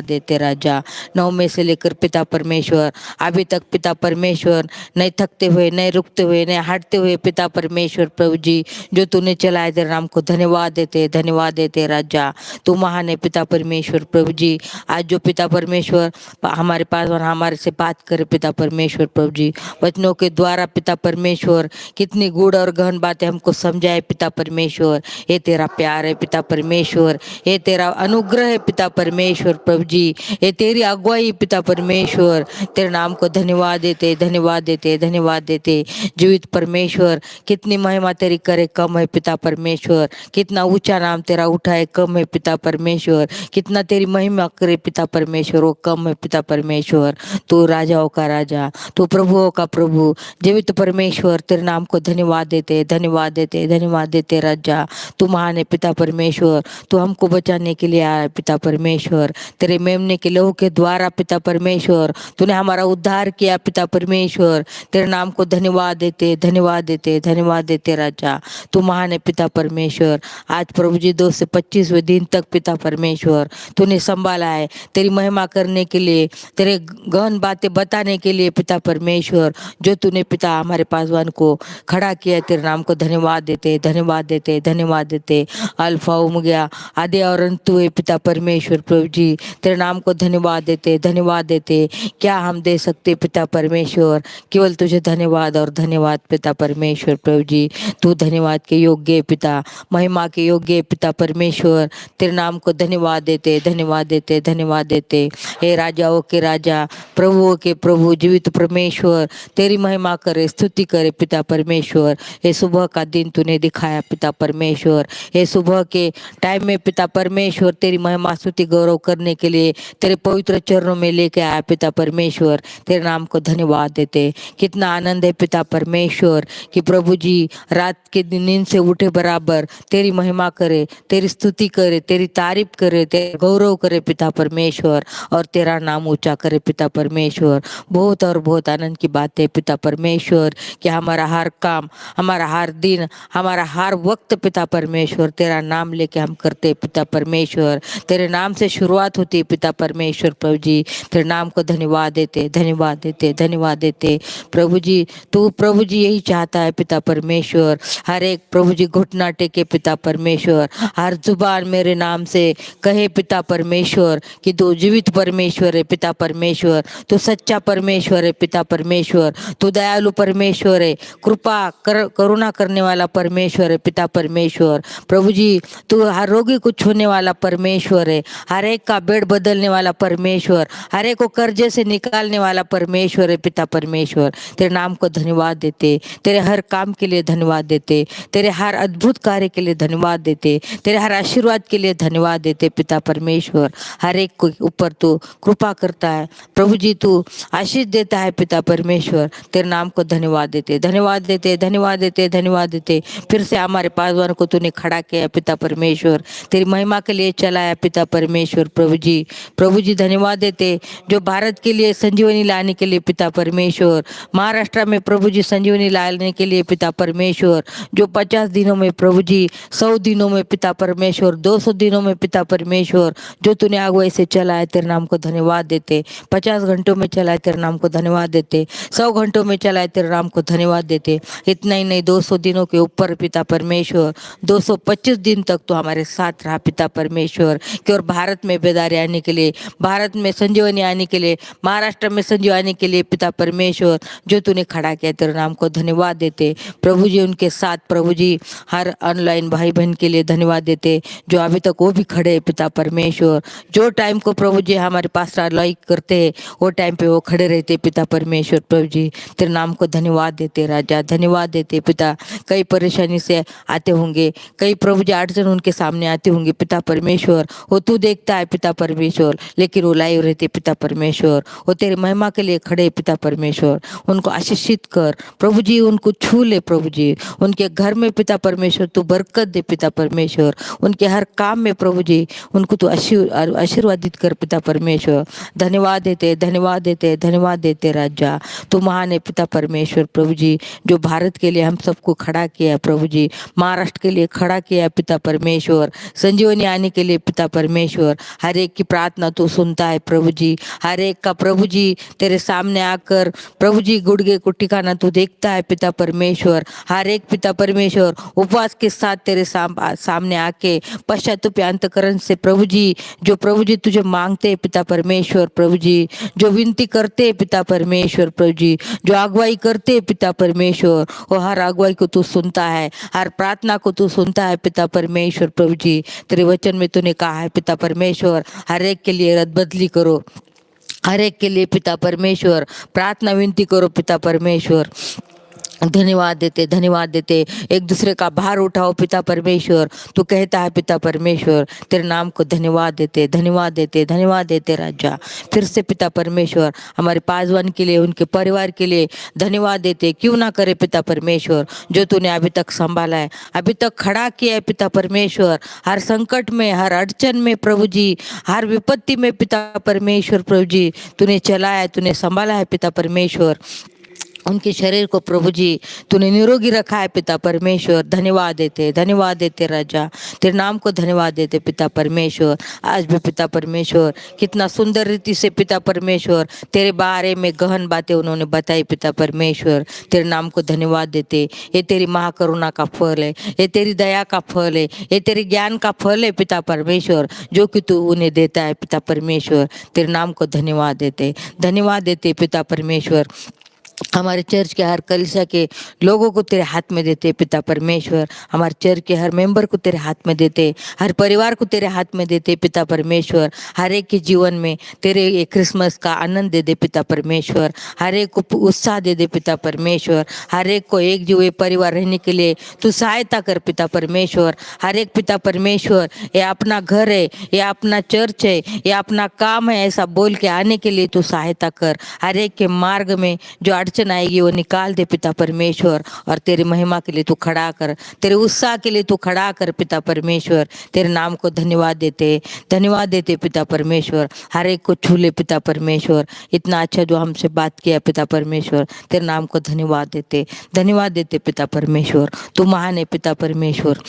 देते राजा। 9 में से लेकर पिता परमेश्वर अभी तक पिता परमेश्वर नहीं थकते हुए, नहीं रुकते हुए, नहीं हटते हुए पिता परमेश्वर। प्रभु जी जो तूने चलाए तेरे नाम को धन्यवाद देते राजा। तू महान है पिता परमेश्वर। प्रभु जी आज जो पिता परमेश्वर हमारे पास और हमारे से बात करे पिता परमेश्वर। प्रभु जी वचनों के द्वारा पिता परमेश्वर कितनी गूढ़ और गहन बातें हमको समझाए पिता परमेश्वर। ये तेरा प्यार है पिता परमेश्वर, ये तेरा अनुग्रह है पिता परमेश्वर। प्रभु जी ये तेरी अगुवाई पिता परमेश्वर। तेरे नाम को धन्यवाद देते। जीवित परमेश्वर कितनी महिमा तेरी करे कम है पिता परमेश्वर। कितना ऊंचा नाम तेरा उठाए कम है पिता परमेश्वर। कितना तेरी महिमा करे पिता परमेश्वर वो कम है पिता परमेश्वर। तू राजाओं का राजा, तू प्रभुओं का प्रभु, जीवित परमेश्वर, तेरे नाम को धन्यवाद देते, धन्यवाद देते, धन्यवाद देते राजा। तू महान है पिता परमेश्वर, तू हमको बचाने के लिए आया पिता परमेश्वर। तेरे मेमने के लहू के द्वारा पिता परमेश्वर तूने हमारा उद्धार किया पिता परमेश्वर। तेरे नाम को धन्यवाद देते, धन्यवाद देते, धन्यवाद देते राजा। तू महान है पिता परमेश्वर। आज प्रभु जी 2 से 25वें दिन तक पिता परमेश्वर तूने संभाला है तेरी महिमा करने के लिए, तेरे गहन बातें बताने के लिए पिता परमेश्वर। जो तूने पिता हमारे पासवान को खड़ा किया, तेरे नाम को धन्यवाद देते, धन्यवाद देते, धन्यवाद देते। अल्फा ओमेगा, आदि और अंत तू है पिता परमेश्वर। प्रभु जी तेरे नाम को धन्यवाद देते, धन्यवाद देते। क्या हम दे सकते पिता परमेश्वर, केवल तुझे धन्यवाद और धन्यवाद पिता परमेश्वर। प्रभु जी तू धन्यवाद के योग्य है पिता, महिमा के योग्य है पिता परमेश्वर। तेरे नाम को धन्यवाद देते, धन्यवाद देते, धन्यवाद देते। हे राजाओं के राजा, प्रभुओं के प्रभु, जीवित परमेश्वर तेरी महिमा करे, स्तुति करे पिता परमेश्वर। ये सुबह का दिन तूने दिखाया पिता परमेश्वर। ये सुबह के टाइम में पिता परमेश्वर तेरी महिमा स्तुति गौरव करने के लिए तेरे पवित्र चरणों में लेके आया पिता परमेश्वर। तेरे नाम को धन्यवाद देते। कितना आनंद है पिता परमेश्वर कि प्रभु जी रात के नींद से उठे बराबर तेरी महिमा करे, तेरी स्तुति करे, तेरी तारीफ करे, तेरा गौरव करे पिता परमेश्वर, और तेरा नाम ऊंचा करे पिता परमेश्वर। बहुत और बहुत आनंद की बात है पिता परमेश्वर कि हमारा हर काम, हमारा हर दिन, हमारा हर वक्त पिता परमेश्वर तेरा नाम लेके हम करते पिता परमेश्वर। तेरे नाम से शुरुआत होती है पिता परमेश्वर। प्रभु जी तेरे नाम को धन्यवाद देते, धन्यवाद देते, धन्यवाद देते। प्रभु जी तू प्रभु जी यही चाहता है पिता परमेश्वर, हर एक प्रभु जी घुटना टेके पिता परमेश्वर, हर जुबान मेरे नाम से कहे पिता परमेश्वर कि तू जीवित परमेश्वर है पिता परमेश्वर, तू सच्चा परमेश्वर है पिता परमेश्वर, तू दयालु परमेश्वर है, कृपा करुणा करने वाला परमेश्वर है पिता परमेश्वर। प्रभु जी तू हर रोगी को छूने वाला परमेश्वर है, हर एक का बेड बदलने वाला परमेश्वर, हर एक को कर्जे से निकालने वाला परमेश्वर है पिता परमेश्वर। तेरे नाम को धन्यवाद देते, तेरे हर काम के लिए धन्यवाद देते, तेरे हर अद्भुत कार्य के लिए धन्यवाद देते, तेरे हर आशीर्वाद के लिए धन्यवाद देते पिता परमेश्वर। हर एक को ऊपर तू कृपा करता है प्रभु जी, तू आशीष देता है पिता परमेश्वर। तेरे नाम को धन्यवाद देते, धन्यवाद देते, धन्यवाद देते, धन्यवाद देते। फिर से हमारे पासवान को तूने खड़ा किया पिता परमेश्वर, तेरी महिमा के लिए चलाया पिता परमेश्वर। प्रभु जी धन्यवाद देते जो भारत के लिए संजीवनी लाने के लिए पिता परमेश्वर, महाराष्ट्र में प्रभु जी संजीवनी लाने के लिए पिता परमेश्वर, जो 50 दिनों में प्रभु जी, 100 दिनों में पिता परमेश्वर, 200 दिनों में पिता परमेश्वर जो तूने अगुवाई से चलाया, तेरे नाम को धन्यवाद देते। 50 घंटों में चलाए तेरे नाम को धन्यवाद देते, 100 घंटों में चलाए तेरे नाम को धन्यवाद देते। इतना ही नहीं, 200 दिनों के ऊपर पिता परमेश्वर, 225 दिन तक तो हमारे साथ रहा पिता परमेश्वर कि और भारत में बेदारी आने के लिए, भारत में संजीवनी आने के लिए, महाराष्ट्र में संजीवनी आने के लिए पिता परमेश्वर जो तूने खड़ा किया, तेरे नाम को धन्यवाद देते। प्रभु जी उनके साथ प्रभु जी हर ऑनलाइन भाई बहन के लिए धन्यवाद देते जो अभी तक वो भी खड़े हैं पिता परमेश्वर। जो टाइम को प्रभु जी हमारे पास लाइक करते हैं वो टाइम पे वो खड़े रहते पिता परमेश्वर। प्रभु जी तेरे नाम को धन्यवाद देते राजा, धन्यवाद देते पिता। कई परेशानी से आते होंगे, कई प्रभु जी अड़चन उनके सामने आती होंगी पिता परमेश्वर, वो तू देखता है पिता परमेश्वर, लेकिन वो लाइव रहते पिता परमेश्वर, वो तेरी महिमा के लिए खड़े पिता परमेश्वर। उनको आशीषित कर प्रभु जी, उनको छू ले प्रभु जी, उनके घर में पिता परमेश्वर तू बरकत दे पिता परमेश्वर, उनके हर काम में प्रभु जी उनको तू आशीर्वादित कर पिता परमेश्वर। धन्यवाद देते, धन्यवाद देते, धन्यवाद देते राजा। तू महान है पिता परमेश्वर। प्रभु जी जो भारत के लिए हम सबको खड़ा किया प्रभु जी, महाराष्ट्र के लिए खड़ा किया पिता परमेश्वर, संजीवनी आने के लिए पिता परमेश्वर, हर एक की प्रार्थना तू सुनता है प्रभु जी, हर एक का प्रभु जी तेरे सामने आकर प्रभु जी गुड़गे को ठिकाना तू देखता है पिता परमेश्वर। हर एक पिता परमेश्वर उपवास के साथ तेरे सामने आके पश्चाताप अंतकरण से प्रभु जी जो प्रभु जी तुझे मांगते पिता परमेश्वर, प्रभु जी जो विनती करते पिता परमेश्वर, प्रभु जी जो अगुवाई करते पिता परमेश्वर, वो हर अगुवाई को तू सुनता है, हर प्रार्थना को तू सुनता है पिता परमेश्वर। प्रभु जी तेरे वचन में तूने कहा है पिता परमेश्वर, हर एक के लिए रद्द बदली करो, हर एक के लिए पिता परमेश्वर प्रार्थना विनती करो पिता परमेश्वर। धन्यवाद देते, एक दूसरे का भार उठाओ पिता परमेश्वर। तू कहता है पिता परमेश्वर, तेरे नाम को धन्यवाद देते राजा। फिर से पिता परमेश्वर हमारे पासवान के लिए, उनके परिवार के लिए धन्यवाद देते। क्यों ना करे पिता परमेश्वर, जो तूने अभी तक संभाला है, अभी तक खड़ा किया है पिता परमेश्वर। हर संकट में, हर अड़चन में प्रभु जी, हर विपत्ति में पिता परमेश्वर प्रभु जी तूने चलाया है, तूने संभाला है पिता परमेश्वर। उनके शरीर को प्रभु जी तूने निरोगी रखा है पिता परमेश्वर। धन्यवाद देते राजा, तेरे नाम को धन्यवाद देते पिता परमेश्वर। आज भी पिता परमेश्वर कितना सुंदर रीति से पिता परमेश्वर तेरे बारे में गहन बातें उन्होंने बताई पिता परमेश्वर। तेरे नाम को धन्यवाद देते। ये तेरी महाकरुणा का फल है, ये तेरी दया का फल है, ये तेरे ज्ञान का फल है पिता परमेश्वर, जो कि तू उन्हें देता है पिता परमेश्वर। तेरे नाम को धन्यवाद देते पिता परमेश्वर। हमारे चर्च के हर कलीसिया के लोगों को तेरे हाथ में देते पिता परमेश्वर। हमारे चर्च के हर मेंबर को तेरे हाथ में देते, हर परिवार को तेरे हाथ में देते पिता परमेश्वर। हर एक के जीवन में तेरे ये क्रिसमस का आनंद दे पिता परमेश्वर। हर एक को उत्साह दे पिता परमेश्वर। हर एक को एक जुए परिवार रहने के लिए तू सहायता कर पिता परमेश्वर। हर एक पिता परमेश्वर ये अपना घर है, ये अपना चर्च है, ये अपना काम है, ऐसा बोल के आने के लिए तू सहायता कर। हर एक के मार्ग में जो अड़चन आएगी वो निकाल दे पिता परमेश्वर, और तेरी महिमा के लिए तू खड़ा कर, तेरे उत्साह के लिए तू खड़ा कर पिता परमेश्वर। तेरे नाम को धन्यवाद देते पिता परमेश्वर। हर एक को छू ले पिता परमेश्वर। इतना अच्छा जो हमसे बात किया पिता परमेश्वर, तेरे नाम को धन्यवाद देते पिता परमेश्वर। तू महान है पिता परमेश्वर।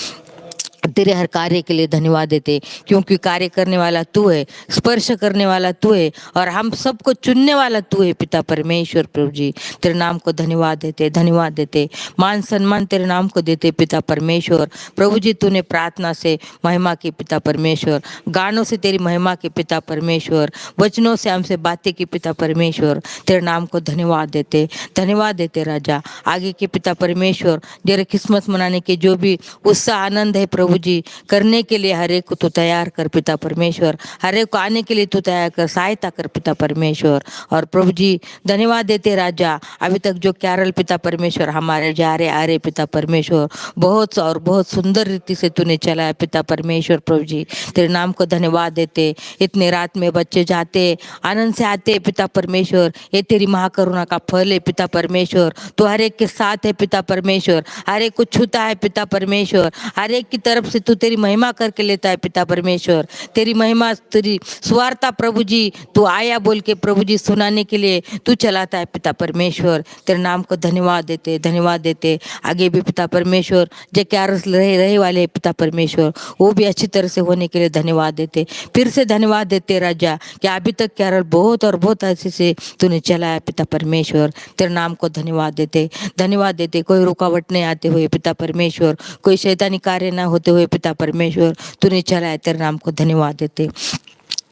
तेरे हर कार्य के लिए धन्यवाद देते, क्योंकि कार्य करने वाला तू है, स्पर्श करने वाला तू है, और हम सबको चुनने वाला तू है पिता परमेश्वर प्रभु जी। तेरे नाम को धन्यवाद देते, मान सम्मान तेरे नाम को देते पिता परमेश्वर। प्रभु जी तूने प्रार्थना से महिमा की पिता परमेश्वर, गानों से तेरी महिमा की पिता परमेश्वर, वचनों से हमसे बातें की पिता परमेश्वर। तेरे नाम को धन्यवाद देते राजा। आगे के पिता परमेश्वर जरा क्रिसमस मनाने के जो भी उत्साह आनंद है प्रभु जी करने के लिए हर एक को तो तैयार कर पिता परमेश्वर। हर एक को आने के लिए तू तैयार कर, सहायता कर पिता परमेश्वर। और प्रभु जी धन्यवाद देते राजा। अभी तक जो कैरल पिता परमेश्वर हमारे जा रहे आ रहे पिता परमेश्वर, बहुत और बहुत सुंदर रीति से तूने चलाया पिता परमेश्वर प्रभु जी। तेरे नाम को धन्यवाद देते। इतने रात में बच्चे जाते आनंद से आते पिता परमेश्वर, ये तेरी महाकरुणा का फल है पिता परमेश्वर। तो हर एक के साथ है पिता परमेश्वर, हर एक को छूता है पिता परमेश्वर, हर एक की तरफ से तू तेरी महिमा करके लेता है पिता परमेश्वर। तेरी महिमा, तेरी स्वार्था प्रभु जी तू आया बोल के प्रभु जी सुनाने के लिए तू चलाता है पिता परमेश्वर। तेरे नाम को धन्यवाद देते। आगे भी पिता परमेश्वर जो कैरल रहे वाले पिता परमेश्वर, वो भी अच्छी तरह से होने के लिए धन्यवाद देते। फिर से धन्यवाद देते राजा कि अभी तक कैरल बहुत और बहुत अच्छे से तूने चलाया पिता परमेश्वर। तेरे नाम को धन्यवाद देते। कोई रुकावट नहीं आते हुए पिता परमेश्वर, कोई शैतानी कार्य ना होते हुए पिता परमेश्वर तूने चलाया। तेरे नाम को धन्यवाद देते।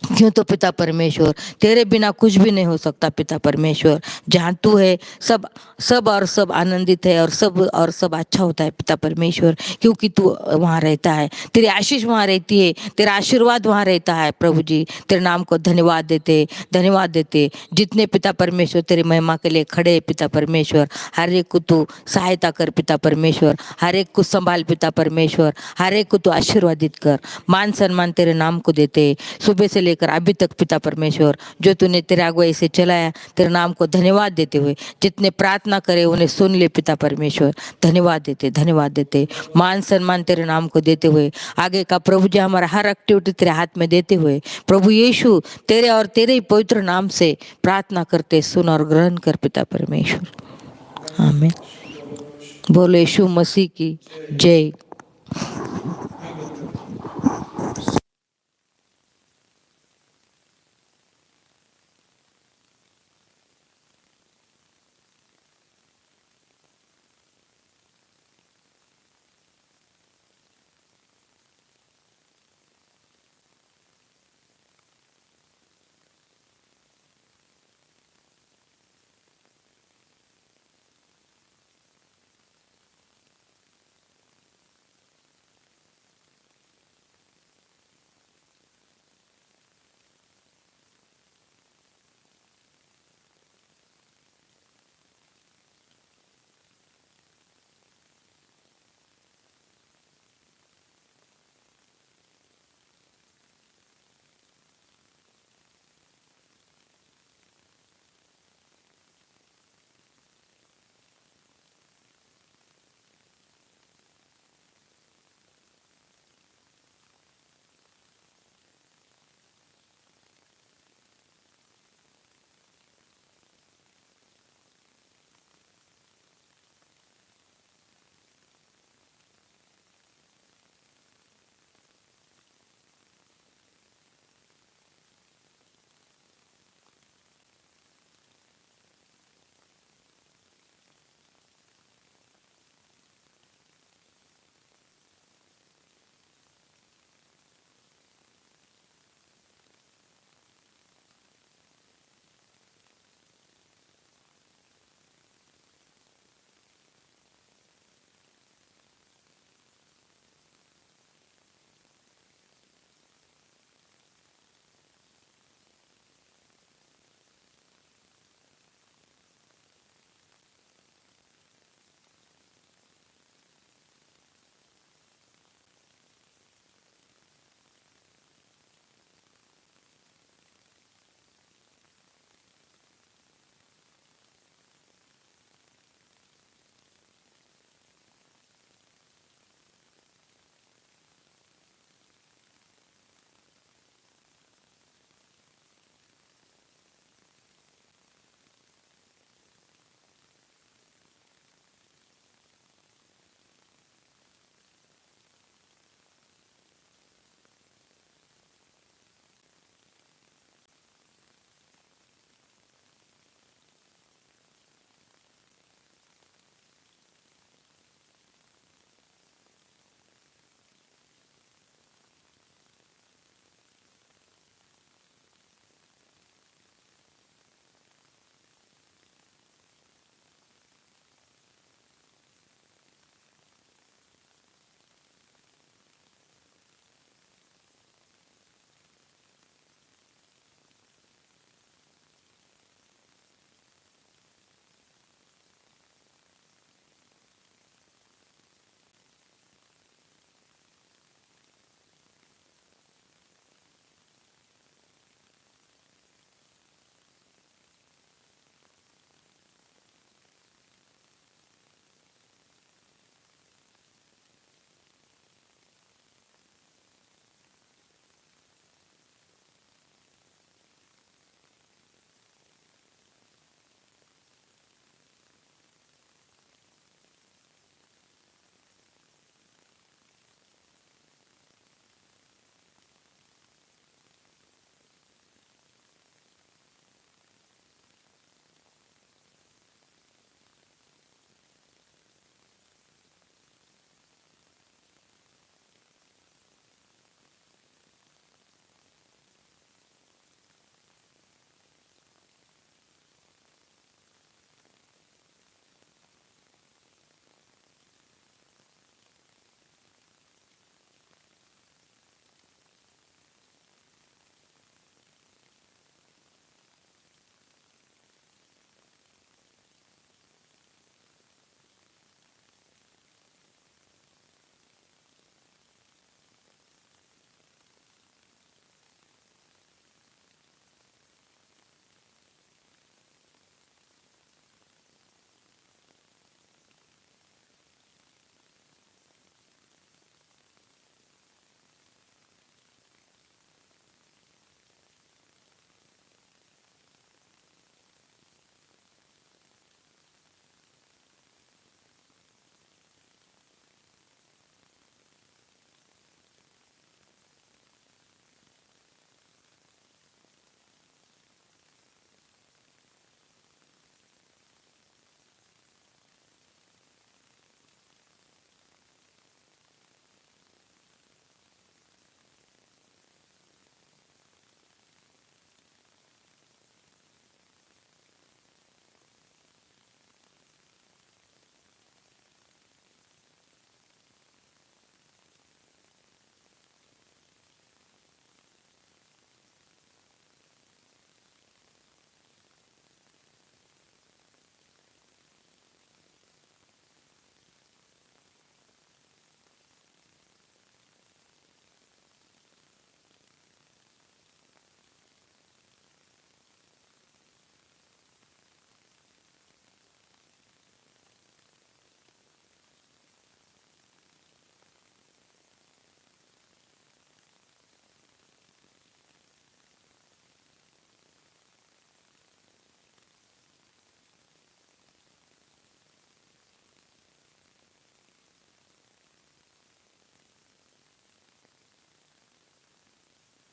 क्यों तो पिता परमेश्वर तेरे बिना कुछ भी नहीं हो सकता पिता परमेश्वर। जहाँ तू है सब आनंदित है, और सब अच्छा होता है पिता परमेश्वर, क्योंकि तू वहाँ रहता है। तेरी आशीष वहाँ रहती है, तेरा आशीर्वाद वहाँ रहता है प्रभु जी। तेरे नाम को धन्यवाद देते। जितने पिता परमेश्वर तेरी महिमा के लिए खड़े हैं पिता परमेश्वर, हर एक को तू सहायता कर पिता परमेश्वर, हर एक को संभाल पिता परमेश्वर, हर एक को तू आशीर्वादित कर। मान सम्मान तेरे नाम को देते सुबह से लेकर अभी तक पिता परमेश्वर, जो तूने तेरे अगुवाई से चलाया। तेरे नाम को धन्यवाद देते हुए जितने प्रार्थना करे उन्हें सुन ले पिता परमेश्वर। धन्यवाद देते। मान सम्मान तेरे नाम को देते हुए आगे का प्रभु जी हमारा हर एक्टिविटी तेरे हाथ में देते हुए प्रभु यीशु तेरे और तेरे ही पवित्र नाम से प्रार्थना करते सुन और ग्रहण कर पिता परमेश्वर। आमीन। बोलो यीशु मसीह की जय।